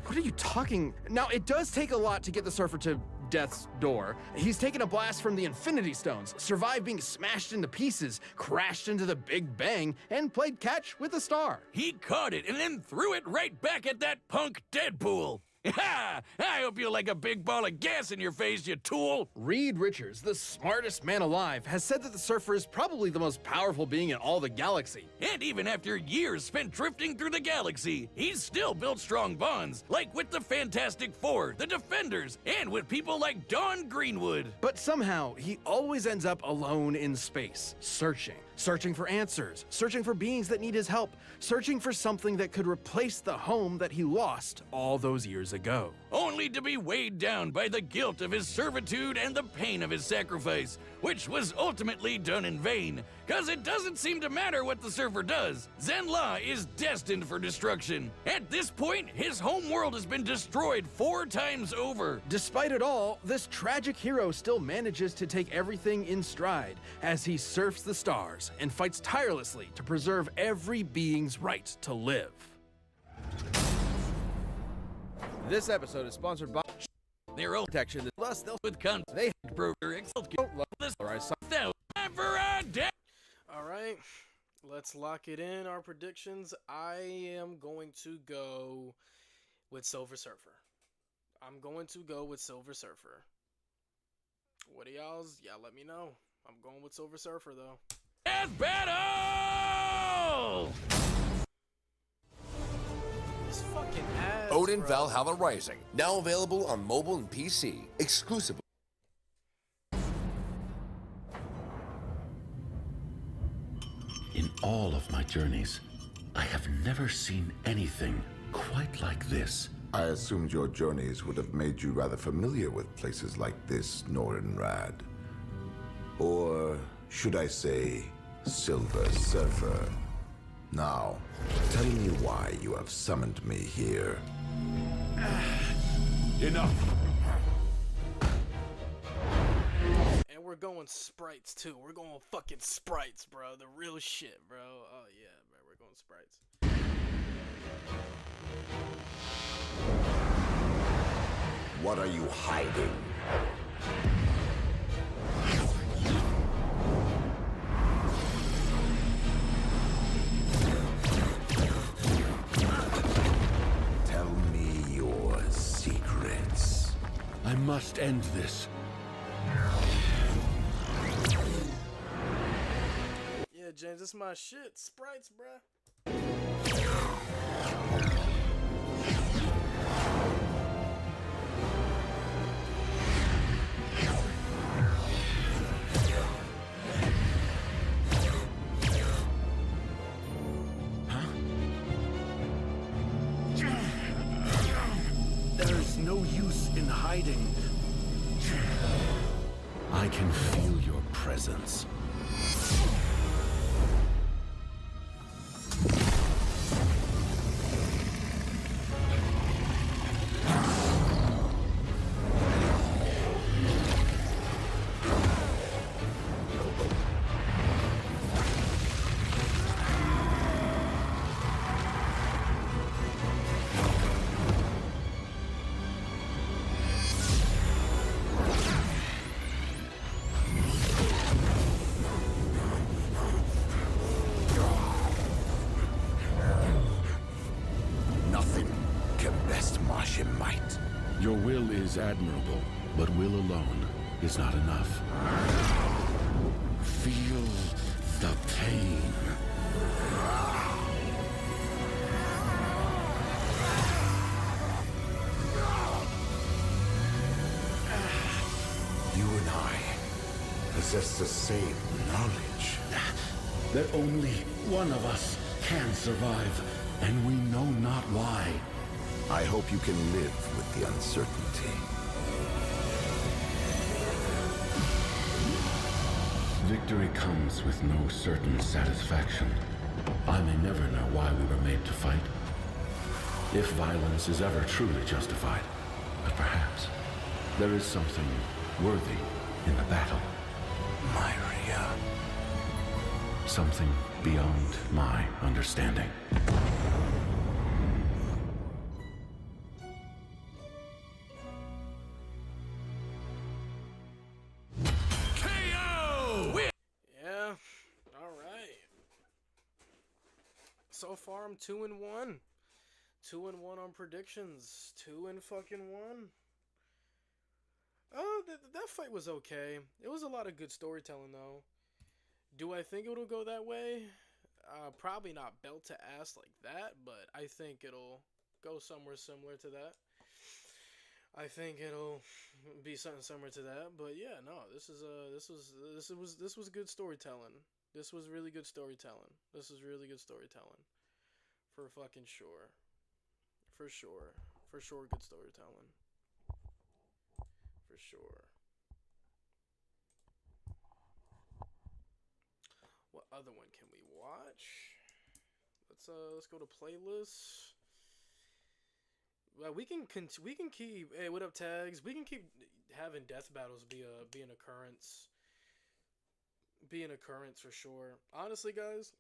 What are you talking? Now, it does take a lot to get the Surfer to death's door. He's taken a blast from the Infinity Stones, survived being smashed into pieces, crashed into the Big Bang, and played catch with a star. He caught it and then threw it right back at that punk Deadpool. Ha! I hope you like a big ball of gas in your face, you tool! Reed Richards, the smartest man alive, has said that the Surfer is probably the most powerful being in all the galaxy. And even after years spent drifting through the galaxy, he's still built strong bonds, like with the Fantastic Four, the Defenders, and with people like Dawn Greenwood. But somehow, he always ends up alone in space, searching for answers, searching for beings that need his help, searching for something that could replace the home that he lost all those years ago. Only to be weighed down by the guilt of his servitude and the pain of his sacrifice, which was ultimately done in vain. Cause it doesn't seem to matter what the Surfer does. Zenn-La is destined for destruction. At this point, his home world has been destroyed 4 times over. Despite it all, this tragic hero still manages to take everything in stride as he surfs the stars and fights tirelessly to preserve every being's right to live. This episode is sponsored by Their own Protection. Plus, they'll with guns. They broker Alright, let's lock it in. Our predictions. I am going to go with Silver Surfer. What are y'all's? Yeah, let me know. I'm going with Silver Surfer, though. Death battle! This fucking ass, Odin bro. Valhalla Rising, now available on mobile and PC, exclusively. In all of my journeys, I have never seen anything quite like this. I assumed your journeys would have made you rather familiar with places like this, Nordenrad. Or should I say, Silver Surfer. Now, tell me why you have summoned me here. Enough! And we're going sprites, too. We're going fucking sprites, bro. The real shit, bro. Oh, yeah, bro. We're going sprites. What are you hiding? Tell me your secrets. I must end this. Yeah, James, this is my shit. Sprites, bruh. There's no use in hiding. I can feel your presence. will is admirable, but will alone is not enough. Feel the pain. You and I possess the same knowledge. That only one of us can survive, and we know not why. I hope you can live with the uncertainty. Victory comes with no certain satisfaction. I may never know why we were made to fight. If violence is ever truly justified, but perhaps there is something worthy in the battle. Myria. Something beyond my understanding. Yeah, alright. So far I'm 2-1. 2-1 on predictions. 2-1. Oh, that fight was okay. It was a lot of good storytelling though. Do I think it'll go that way? Probably not belt to ass like that, but I think it'll go somewhere similar to that. I think it'll be something similar to that, but yeah, no, this was good storytelling. This was really good storytelling. This is really good storytelling, for fucking sure. For sure, good storytelling. For sure. What other one can we watch? Let's go to playlists. Well, we can keep. Hey, what up, tags? We can keep having death battles be an occurrence. Be an occurrence for sure. Honestly, guys,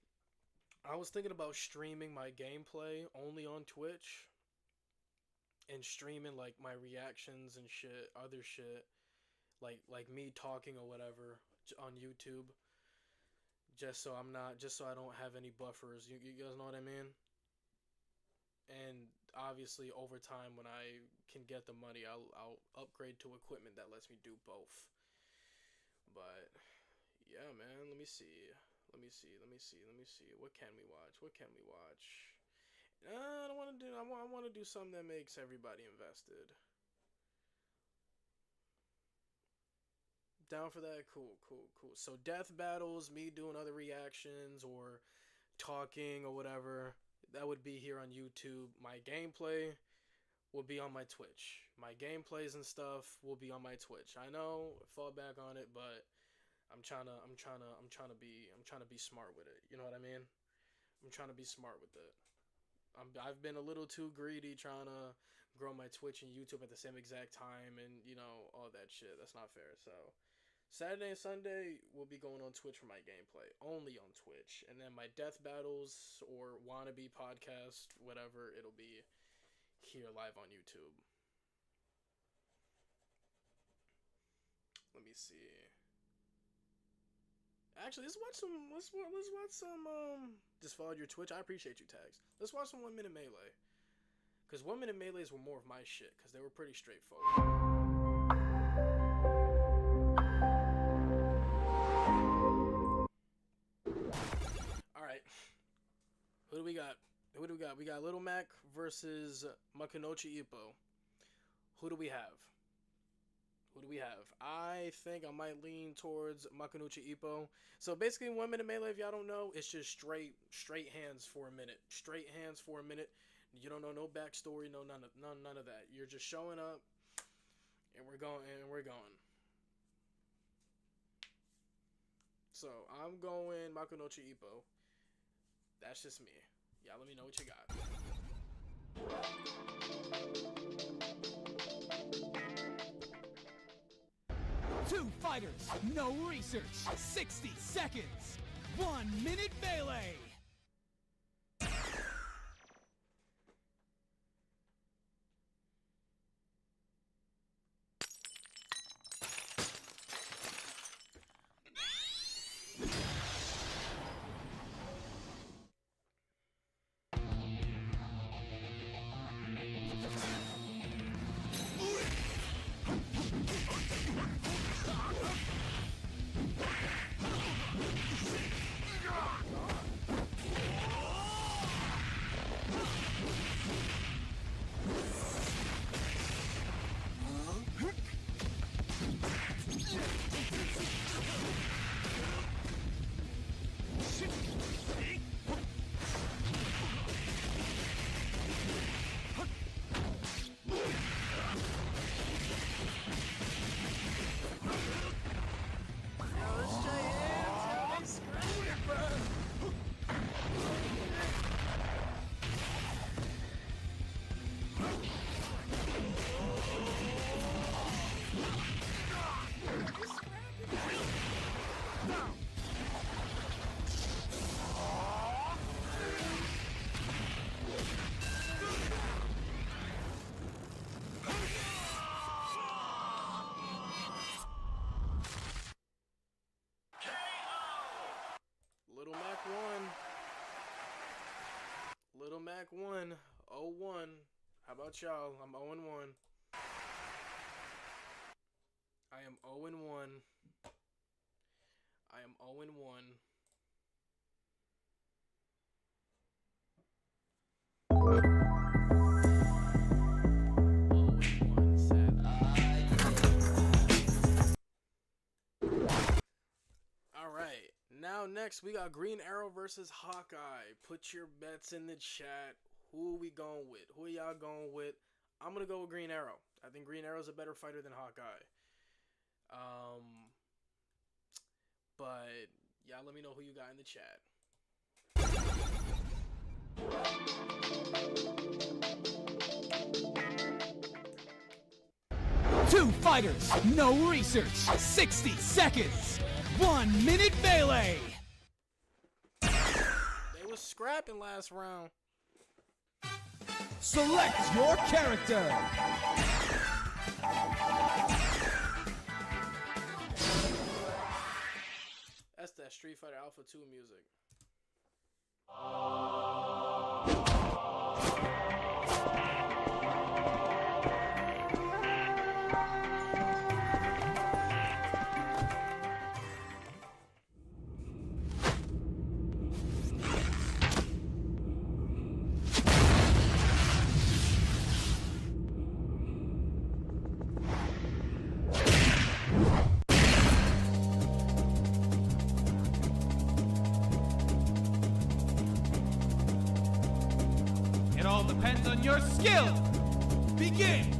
I was thinking about streaming my gameplay only on Twitch, and streaming like my reactions and shit, other shit, like me talking or whatever on YouTube. Just so I don't have any buffers. You guys know what I mean? And obviously over time when I can get the money, I'll upgrade to equipment that lets me do both. But yeah, man, let me see. What can we watch? I want to do something that makes everybody invested. Down for that? Cool. So death battles, me doing other reactions or talking or whatever, that would be here on YouTube. My gameplay will be on my Twitch. My gameplays and stuff will be on my Twitch. I know, fall back on it, but I'm trying to be smart with it. You know what I mean? I'm trying to be smart with it. I've been a little too greedy trying to grow my Twitch and YouTube at the same exact time, and you know, all that shit. That's not fair. So Saturday and Sunday will be going on Twitch for my gameplay, only on Twitch, and then my death battles or wannabe podcast, whatever, it'll be here live on YouTube. Let me see. Actually, let's watch some. Just followed your Twitch. I appreciate you, tags. Let's watch some 1 Minute Melee, because 1 Minute Melees were more of my shit, because they were pretty straightforward. Alright. Who do we got? We got Little Mac versus Makunochi Ippo. Who do we have? I think I might lean towards Makunochi Ippo. So basically 1 Minute Melee, if y'all don't know, it's just straight hands for a minute. Straight hands for a minute. You don't know no backstory, no none of that. You're just showing up and we're going. So I'm going Makunochi Ippo. That's just me. Yeah, let me know what you got. Two fighters, no research, 60 seconds, 1 minute melee. back 1-0-1. How about y'all? I'm 0-1. I am 0-1. I am 0-1. Alright, now next we got Green Arrow versus Hawkeye. Put your bets in the chat. Who are we going with? Who are y'all going with? I'm gonna go with Green Arrow. I think Green Arrow's a better fighter than Hawkeye. But y'all let me know who you got in the chat. Two fighters, no research, 60 seconds, 1 minute melee. They was scrapping last round. Select your character. That's that Street Fighter Alpha 2 music. It all depends on your skill. Begin.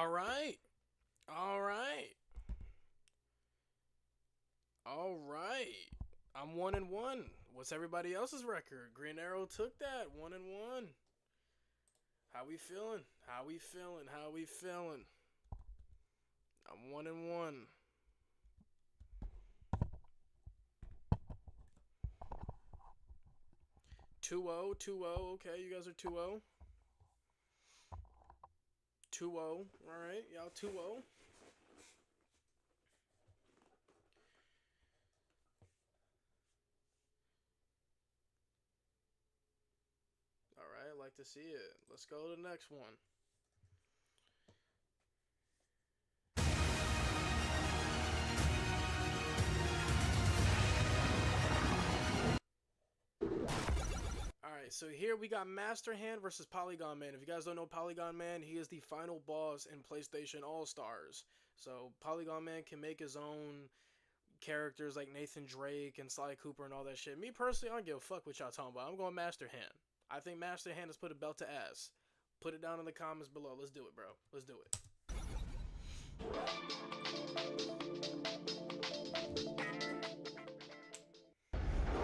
Alright. I'm 1-1. What's everybody else's record? Green Arrow took that. 1-1. How we feeling? How we feeling? How we feeling? I'm 1-1. Two-0. Okay, you guys are 2-0. 2-0. Alright, y'all 2-0. Alright, I like to see it. Let's go to the next one. Alright, so here we got Master Hand versus Polygon Man. If you guys don't know Polygon Man, he is the final boss in PlayStation All-Stars. So Polygon Man can make his own characters like Nathan Drake and Sly Cooper and all that shit. Me personally, I don't give a fuck what y'all talking about. I'm going Master Hand. I think Master Hand has put a belt to ass. Put it down in the comments below. Let's do it, bro. Let's do it.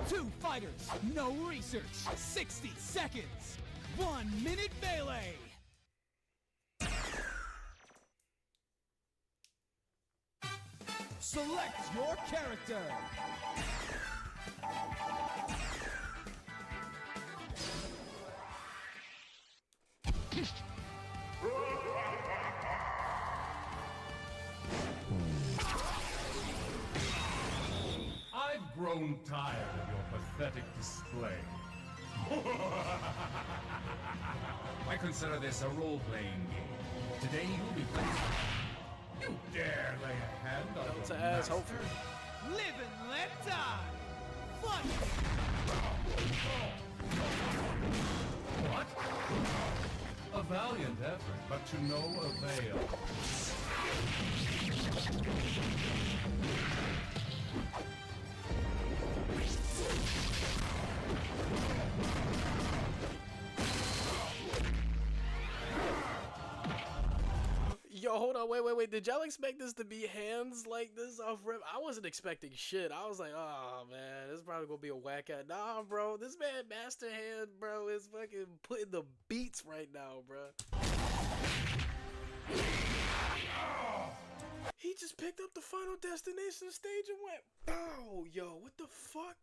Two fighters, no research, 60 seconds, 1 minute melee. Select your character. I've grown tired of your pathetic display. I consider this a role-playing game. Today you'll be playing You dare lay a hand on Belt your to ass, master? hopefully. Live and let die. Fuck. What? A valiant effort, but to no avail. Yo, hold on, wait. Did y'all expect this to be hands like this off rip? I wasn't expecting shit. I was like, oh man, this is probably gonna be a whack out. Nah, bro, this man Master Hand, bro, is fucking putting the beats right now, bro. He just picked up the Final Destination stage and went, bow, yo, what the fuck?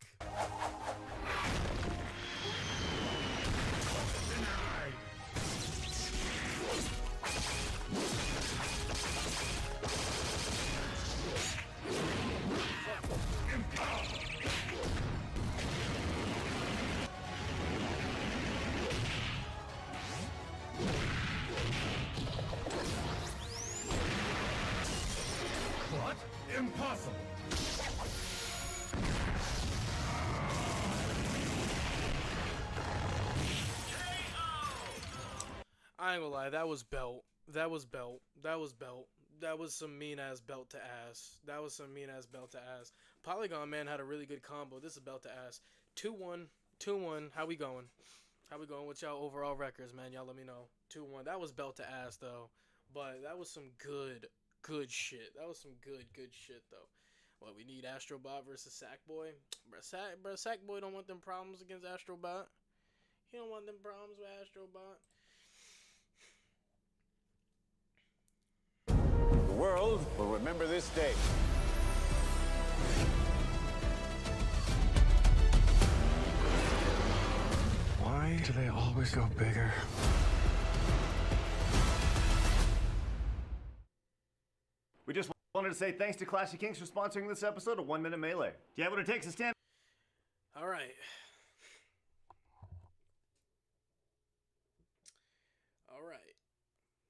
What? Impossible. I ain't gonna lie, that was belt. That was belt. That was belt. That was some mean ass belt to ass. That was some mean ass belt to ass. Polygon Man had a really good combo. This is belt to ass. 2-1. 2-1. How we going? How we going with y'all overall records, man? Y'all let me know. 2-1. That was belt to ass though. But that was some good shit. That was some good shit though. What, we need Astrobot versus Sackboy? Bruh, Sackboy don't want them problems against Astrobot. He don't want them problems with Astrobot. The world will remember this day. Why do they always go bigger? We just wanted to say thanks to Clash of Kings for sponsoring this episode of 1 Minute Melee. Do you have what it takes to stand? All right.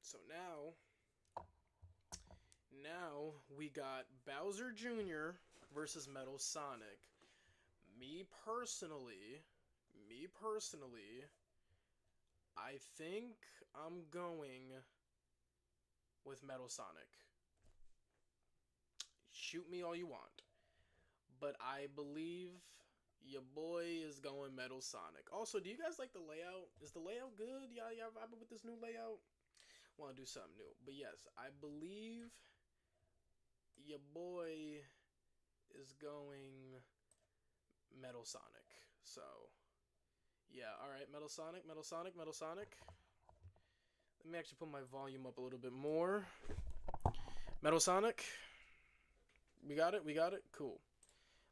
So now we got Bowser Jr. versus Metal Sonic. Me personally, I think I'm going with Metal Sonic. Shoot me all you want. But I believe your boy is going Metal Sonic. Also, do you guys like the layout? Is the layout good? Y'all vibing with this new layout? Want to do something new. But yes, I believe your boy is going Metal Sonic. So, yeah, alright, Metal Sonic. Let me actually put my volume up a little bit more. Metal Sonic. We got it? Cool.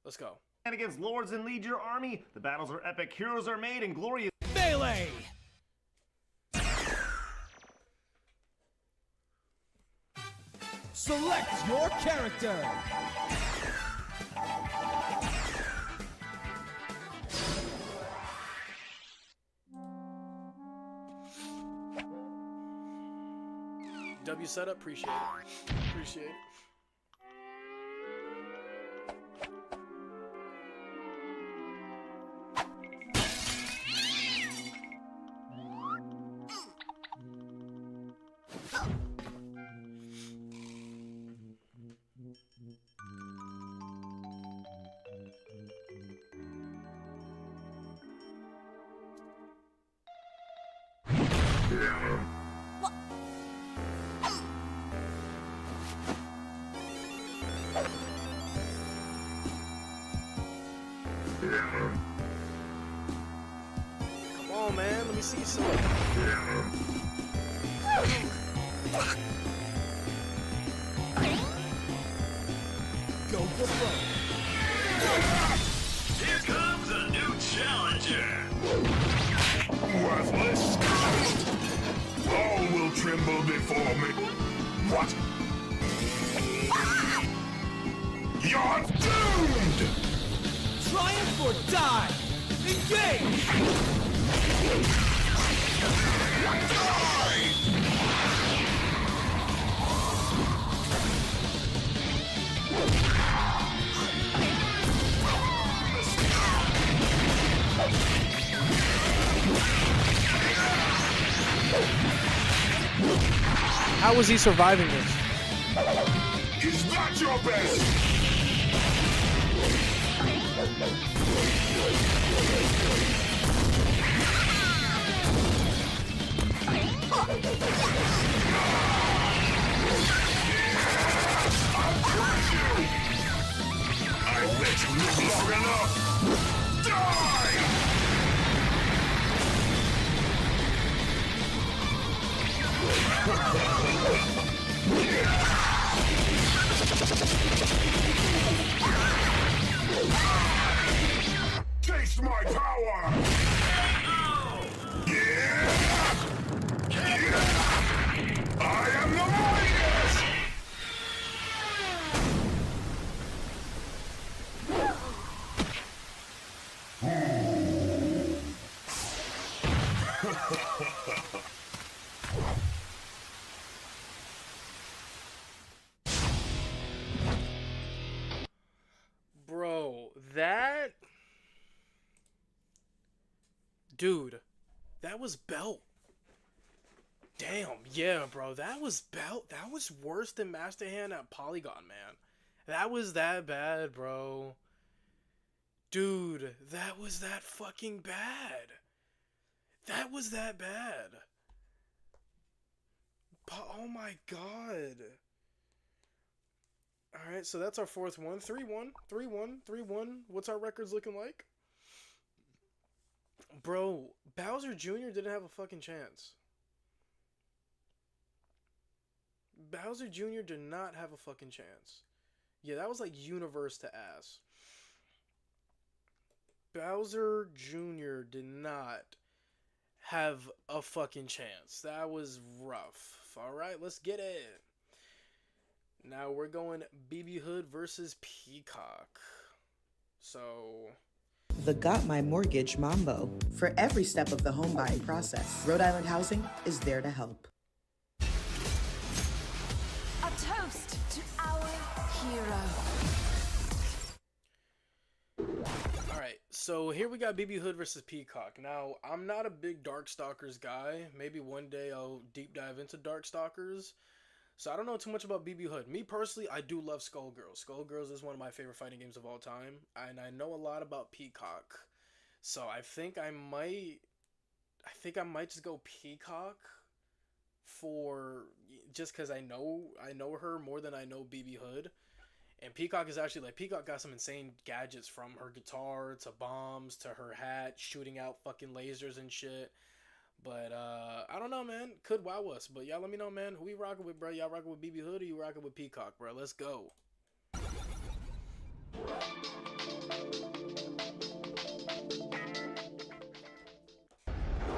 Let's go. And against lords and lead your army. The battles are epic, heroes are made, and glory is... Melee! Select your character! W setup, appreciate it. Come on, man. Let me see some. Go for broke. Here comes a new challenger. Worthless. All will tremble before me. What? You're doomed! Triumph or die! Engage! Die! How is he surviving this? Is that your best? I let you live long enough. Die! Taste my power! Yeah! I am the mightiest! Bro, that... Dude, that was Belt. Damn, yeah, bro, that was Belt. That was worse than Master Hand at Polygon, man. That was that bad, bro. Dude, that was that fucking bad. That was that bad. Oh my god. Alright, so that's our fourth one. 3-1. 3-1. 3-1. What's our records looking like? Bro, Bowser Jr. didn't have a fucking chance. Bowser Jr. did not have a fucking chance. Yeah, that was like universe to ass. Bowser Jr. did not have a fucking chance. That was rough. Alright, let's get it. Now we're going BB Hood versus Peacock. So... The Got My Mortgage Mambo. For every step of the home buying process, Rhode Island Housing is there to help. A toast to our hero. Alright, so here we got BB Hood versus Peacock. Now, I'm not a big Darkstalkers guy. Maybe one day I'll deep dive into Darkstalkers. So I don't know too much about BB Hood. Me personally, I do love Skullgirls. Skullgirls is one of my favorite fighting games of all time. And I know a lot about Peacock. So I think I might just go Peacock for just because I know her more than I know BB Hood. And Peacock is actually like, Peacock got some insane gadgets from her guitar to bombs to her hat, shooting out fucking lasers and shit. But, I don't know, man. Could wow us. But y'all let me know, man. Who we rocking with, bro? Y'all rocking with BB Hood or you rocking with Peacock, bro? Let's go.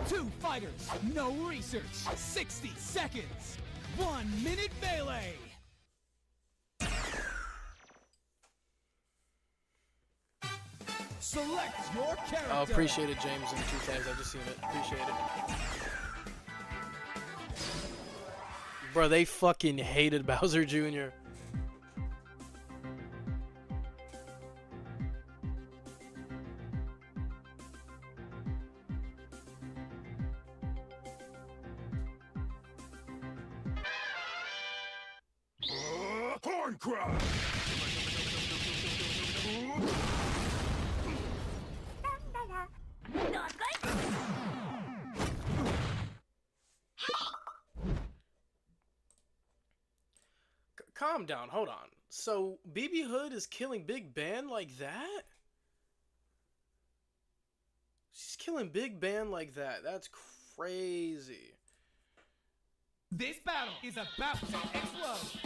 Two fighters, no research. 60 seconds. 1 minute melee. Select your character. I appreciate it, James, in the 2 tags. I just seen it. Appreciate it. Bro, they fucking hated Bowser Jr. Horn cry! Calm down, hold on. So, BB Hood is killing Big Ben like that? She's killing Big Ben like that. That's crazy. This battle is about to explode.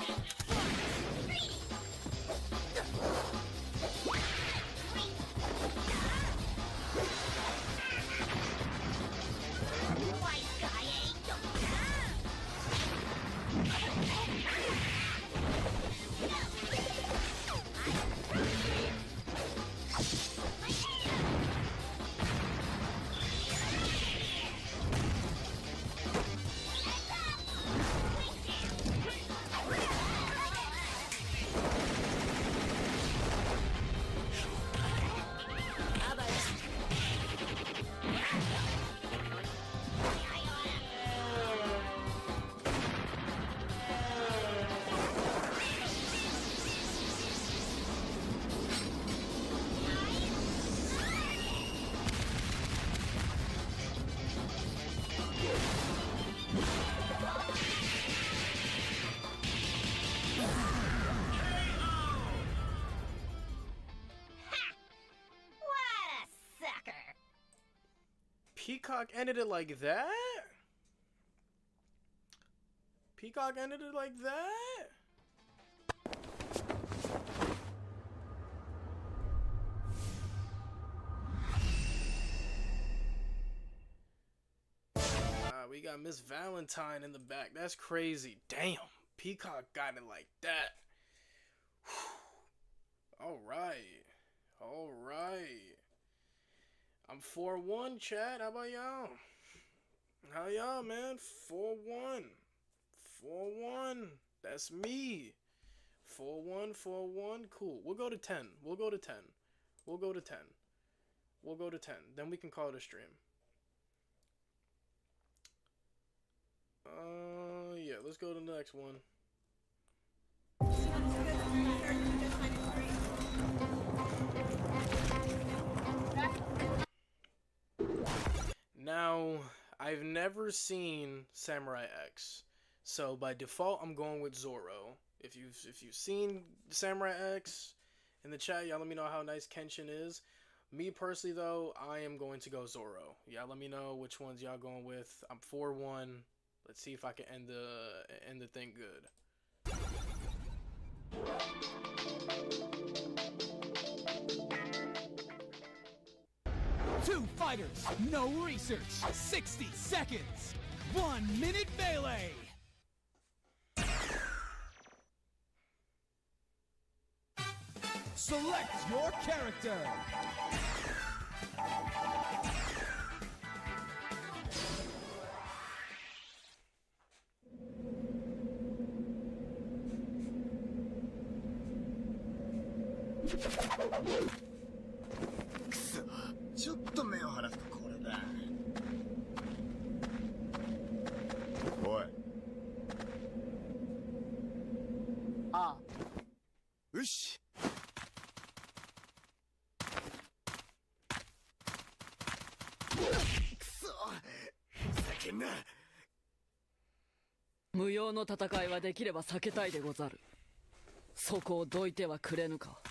Peacock ended it like that? Peacock ended it like that? We got Miss Valentine in the back. That's crazy. Damn. Peacock got it like that. Alright. Alright. I'm 4-1, chat. How about y'all? How y'all, man? 4-1. 4-1. That's me. 4-1, 4-1. Cool. We'll go to 10. We'll go to 10. We'll go to 10. We'll go to 10. Then we can call it a stream. Yeah, let's go to the next one. Now, I've never seen Samurai X, so by default, I'm going with Zoro. If you've seen Samurai X in the chat, y'all let me know how nice Kenshin is. Me personally, though, I am going to go Zoro. Y'all let me know which ones y'all going with. I'm 4-1. Let's see if I can end the thing good. Two fighters, no research. 60 seconds. 1 minute melee. Select your character. Ush. 無用の戦いはできれば避けたいでござる。そこをどいてはくれぬか。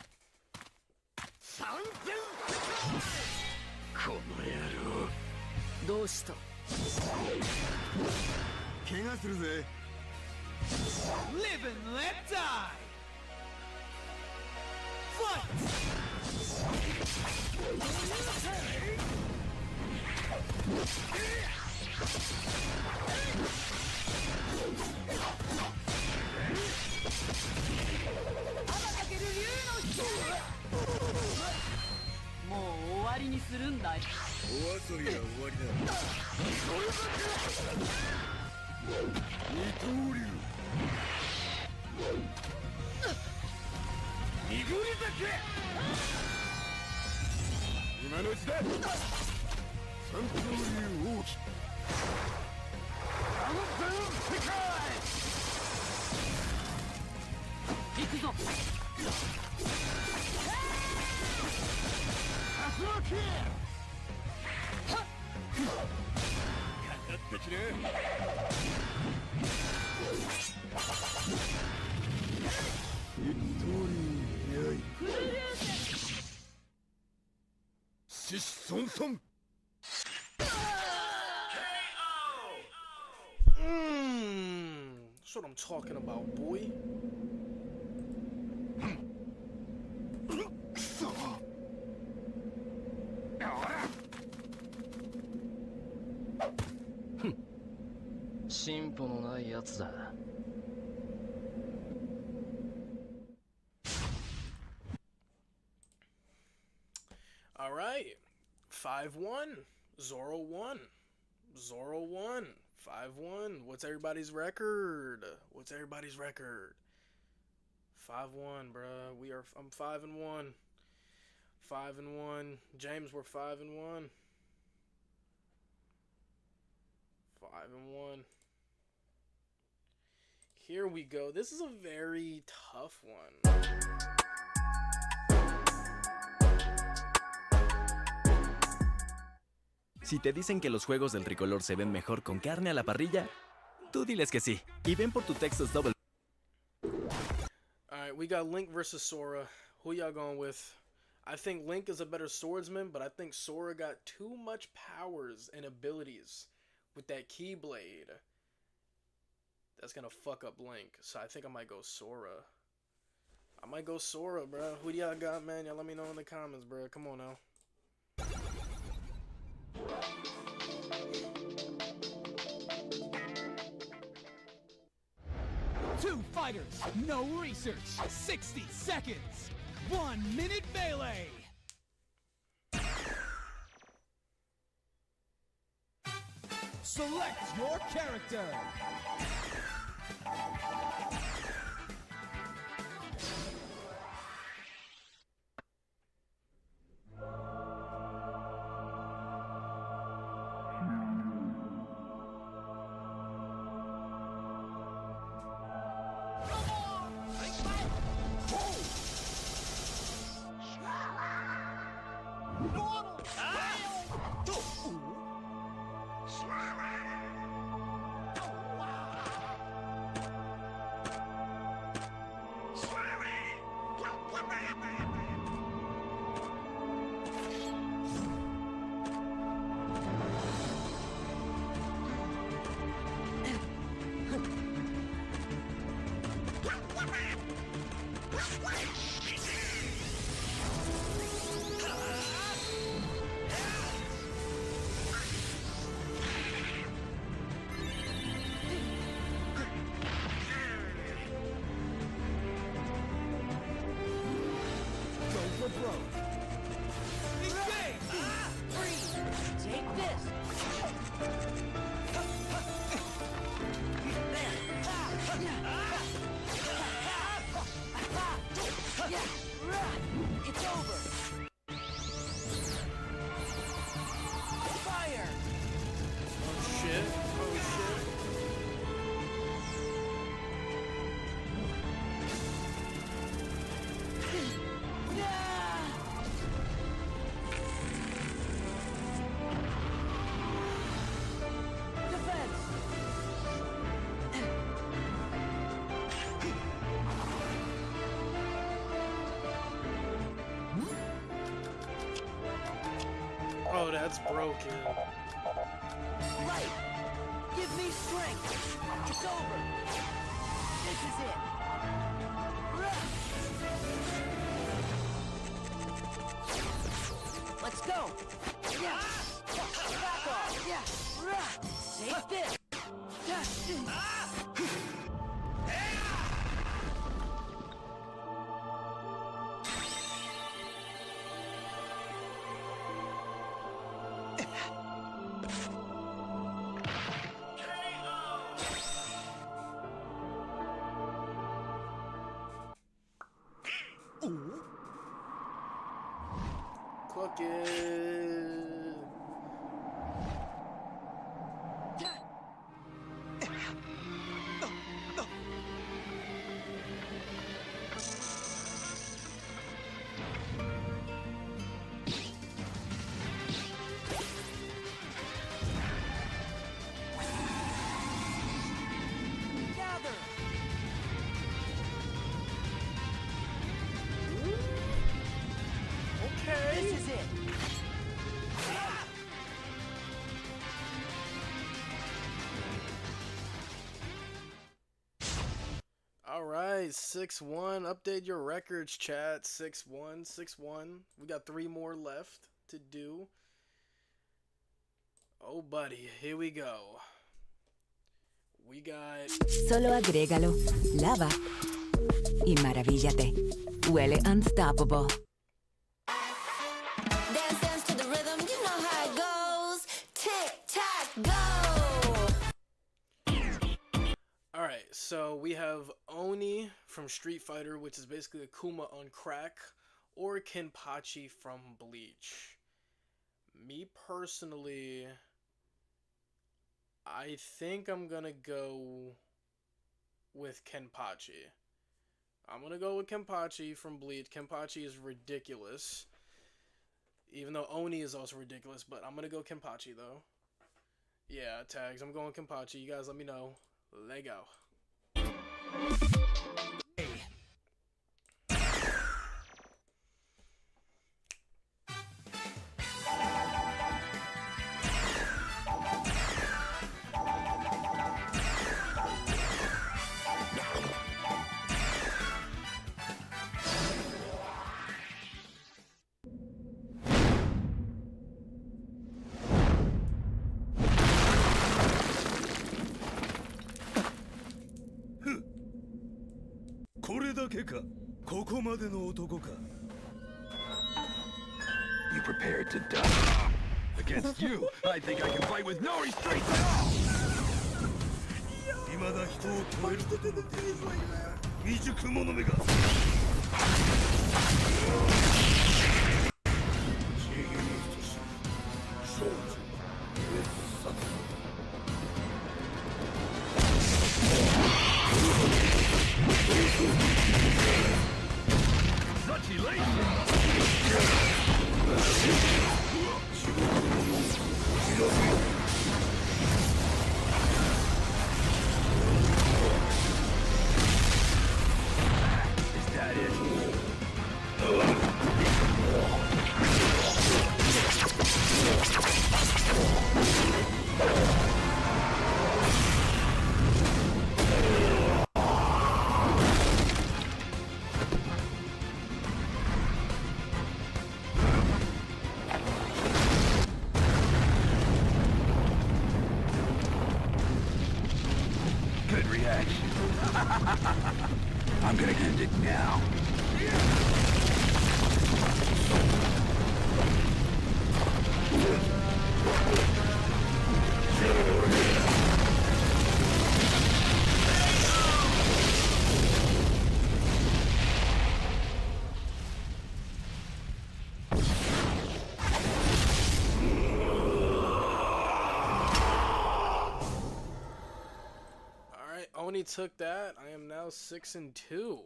この野郎。どうした？怪我するぜ。Live and let die. Fight. もう終わりにするんだい。お遊びは終わりだ。二刀流。濁り酒。今のうちだ。三刀流王騎。あの全世界。行くぞ。できね一刀流やい獅子孫孫 That's what I'm talking about, boy. All right, 5-1. Zoro won. Zoro won. 5-1. What's everybody's record? What's everybody's record? 5-1, bruh. I'm 5-1. 5-1. James, we're 5-1. 5-1. Here we go. This is a very tough one. Si te dicen que los juegos del tricolor se ven mejor con carne a la parrilla, tú diles que sí. Y ven por tu Texas Double. Alright, we got Link versus Sora. Who y'all going with? I think Link is a better swordsman, but I think Sora got too much powers and abilities with that Keyblade. That's gonna fuck up Link. So I think I might go Sora. I might go Sora, bro. Who do y'all got, man? Y'all let me know in the comments, bro. Come on now. Two fighters, no research. 60 seconds. 1 minute melee. Select your character. Oh, that's broken. Light, give me strength. It's over. This is it. Let's go. Yeah. Back off. Yeah. Take this. Cook it. Okay. This is it. All right, 6-1. Update your records, chat. 6-1, 6-1. We got 3 more left to do. Oh, buddy, here we go. We got... Solo agrégalo, lava y maravíllate. Huele unstoppable. Dance, dance to the rhythm, you know how it goes. Tick, tack, go! Alright, so we have Oni from Street Fighter, which is basically Akuma on crack, or Kenpachi from Bleach. Me personally, I think I'm gonna go with Kenpachi. I'm gonna go with Kenpachi from Bleach. Kenpachi is ridiculous. Even though Oni is also ridiculous, but I'm gonna go Kenpachi though. Yeah, tags. I'm going Kenpachi. You guys let me know. Let go. だけか。ここまでの男か。You prepared to die. Against you, I think I can fight with no restraints at all. 未だ人を超えることのできない未熟者めが。Good reaction. I'm gonna end it now. Oni took that. I am now 6-2.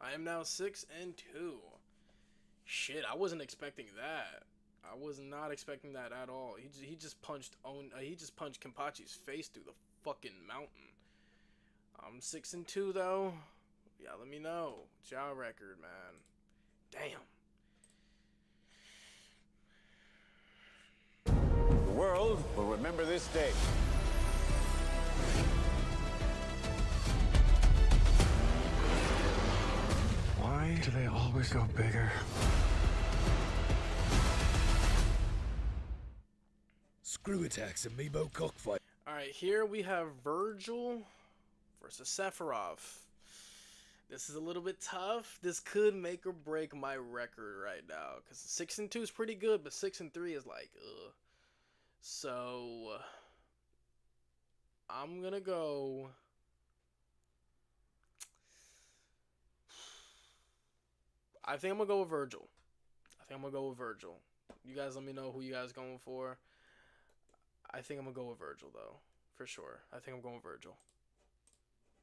I am now 6-2. Shit, I wasn't expecting that. I was not expecting that at all. He just punched Kenpachi's face through the fucking mountain. I'm 6-2 though. Yeah, let me know. What's y'all record, man? Damn. The world will remember this day. Why do they always go bigger? Screw attacks, amiibo cockfight. Alright, here we have Virgil versus Sephiroth. This is a little bit tough. This could make or break my record right now. Because 6-2 is pretty good, but 6-3 is like, ugh. So, I'm gonna go... I think I'm gonna go with Virgil. You guys let me know who you guys going for. I think I'm gonna go with Virgil though, for sure. I think I'm going with Virgil.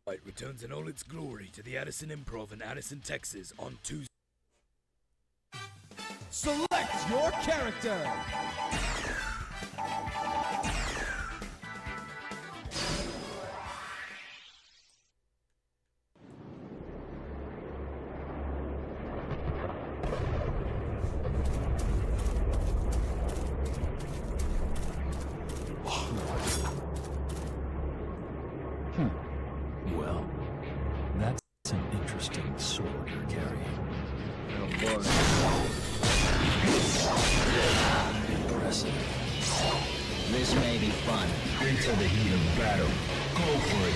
It returns in all its glory to the Addison Improv in Addison, Texas on Tuesday. Select your character. Well, that's an interesting sword you're carrying. Impressive. This may be fun. Into the heat of battle. Go for it.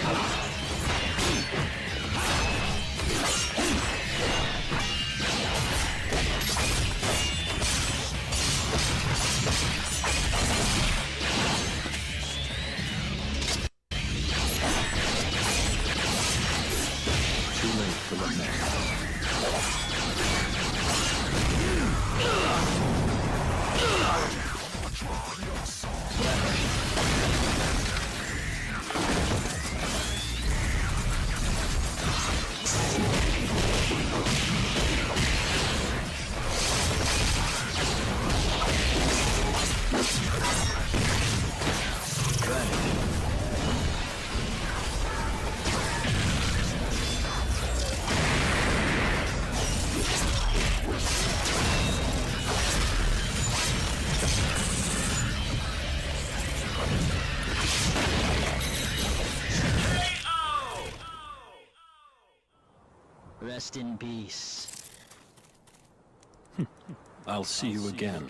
Too late for the next. Rest in peace. I'll see you again.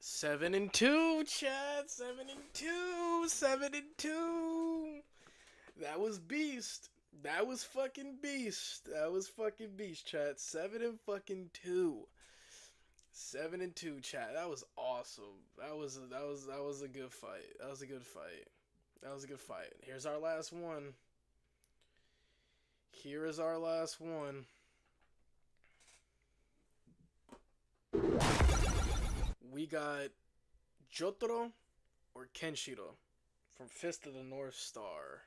7-2, Chad. 7-2. That was beast. That was fucking beast. That was fucking beast, chat. 7-2. 7-2, chat. That was awesome. That was a good fight. That was a good fight. That was a good fight. Here's our last one. Here is our last one. We got Jotaro or Kenshiro from Fist of the North Star.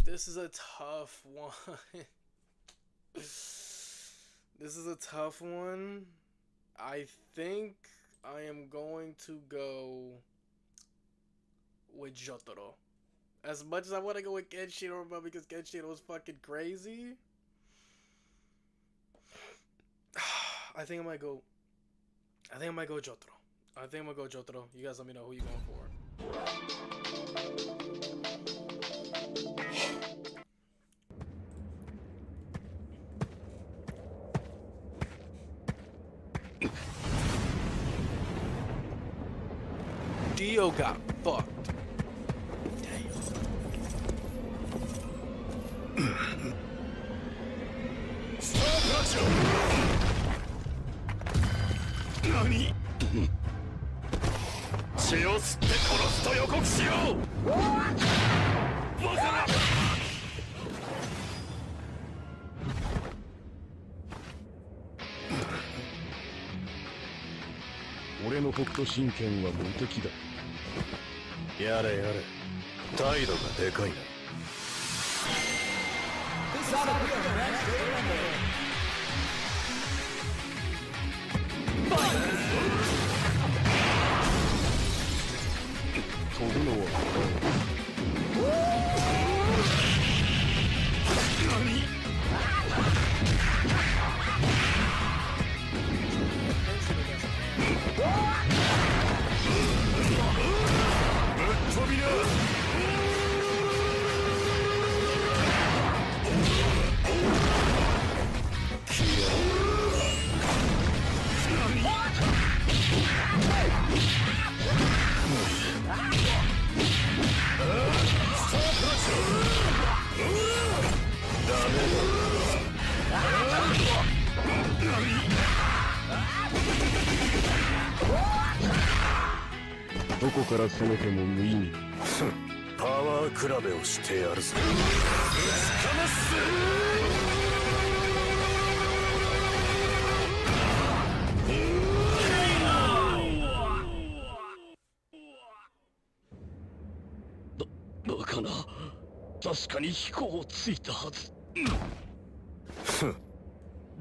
This is a tough one. This is a tough one. I think I am going to go with Jotaro. As much as I want to go with Kenshiro, but because Kenshiro was fucking crazy, I think I might go Jotaro. I think I'm gonna go Jotaro. You guys let me know who you going for. Dio got fucked. NANI?血を吸って殺すと予告しようバカな俺の北斗神拳は無敵だ。やれやれ、態度がでかいな。飛ぶのはどこから攻めても無意味。パワー比べをしてやるぞ。バカな。確かに飛行をついたはず。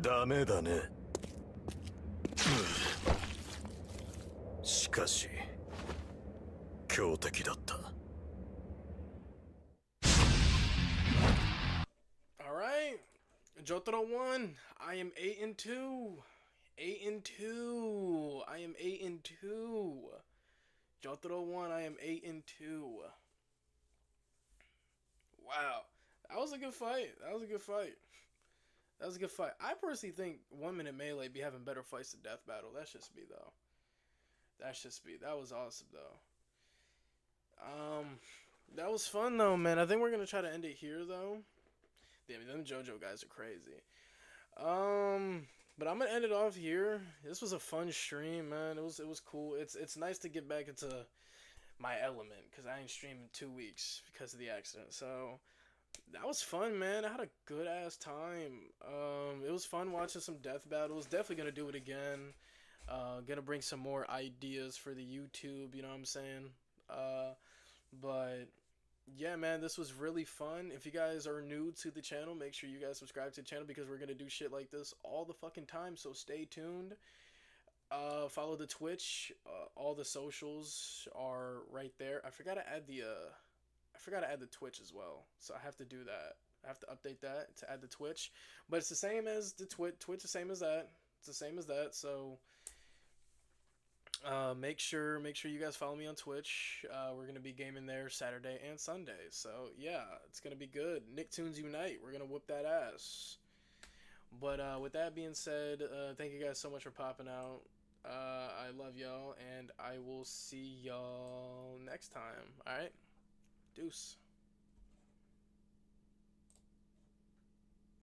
ダメだね。しかし強敵だった。Alright, Jotaro won. I am 8-2. 8-2. I am 8-2. Jotaro won. I am 8-2. Wow, that was a good fight. That was a good fight. That was a good fight. I personally think 1 Minute Melee be having better fights than Death Battle. That's just me though. That's just me. That was awesome though. That was fun though, man. I think we're gonna try to end it here though. Damn, them JoJo guys are crazy. But I'm gonna end it off here. This was a fun stream, man. It was cool. It's nice to get back into my element because I ain't streamed in 2 weeks because of the accident. So that was fun, man. I had a good ass time. It was fun watching some death battles. Definitely gonna do it again. Gonna bring some more ideas for the YouTube. You know what I'm saying? But yeah, man, this was really fun. If you guys are new to the channel, make sure you guys subscribe to the channel because we're gonna do shit like this all the fucking time. So stay tuned. Follow the Twitch. All the socials are right there. I forgot to add the Twitch as well, so I have to do that. I have to update that to add the Twitch, but it's the same as the Twitch. The same as that. It's the same as that. So make sure you guys follow me on Twitch. We're gonna be gaming there Saturday and Sunday. So yeah, it's gonna be good. Nicktoons Unite. We're gonna whoop that ass. But with that being said, thank you guys so much for popping out. I love y'all, and I will see y'all next time. All right. Deuce.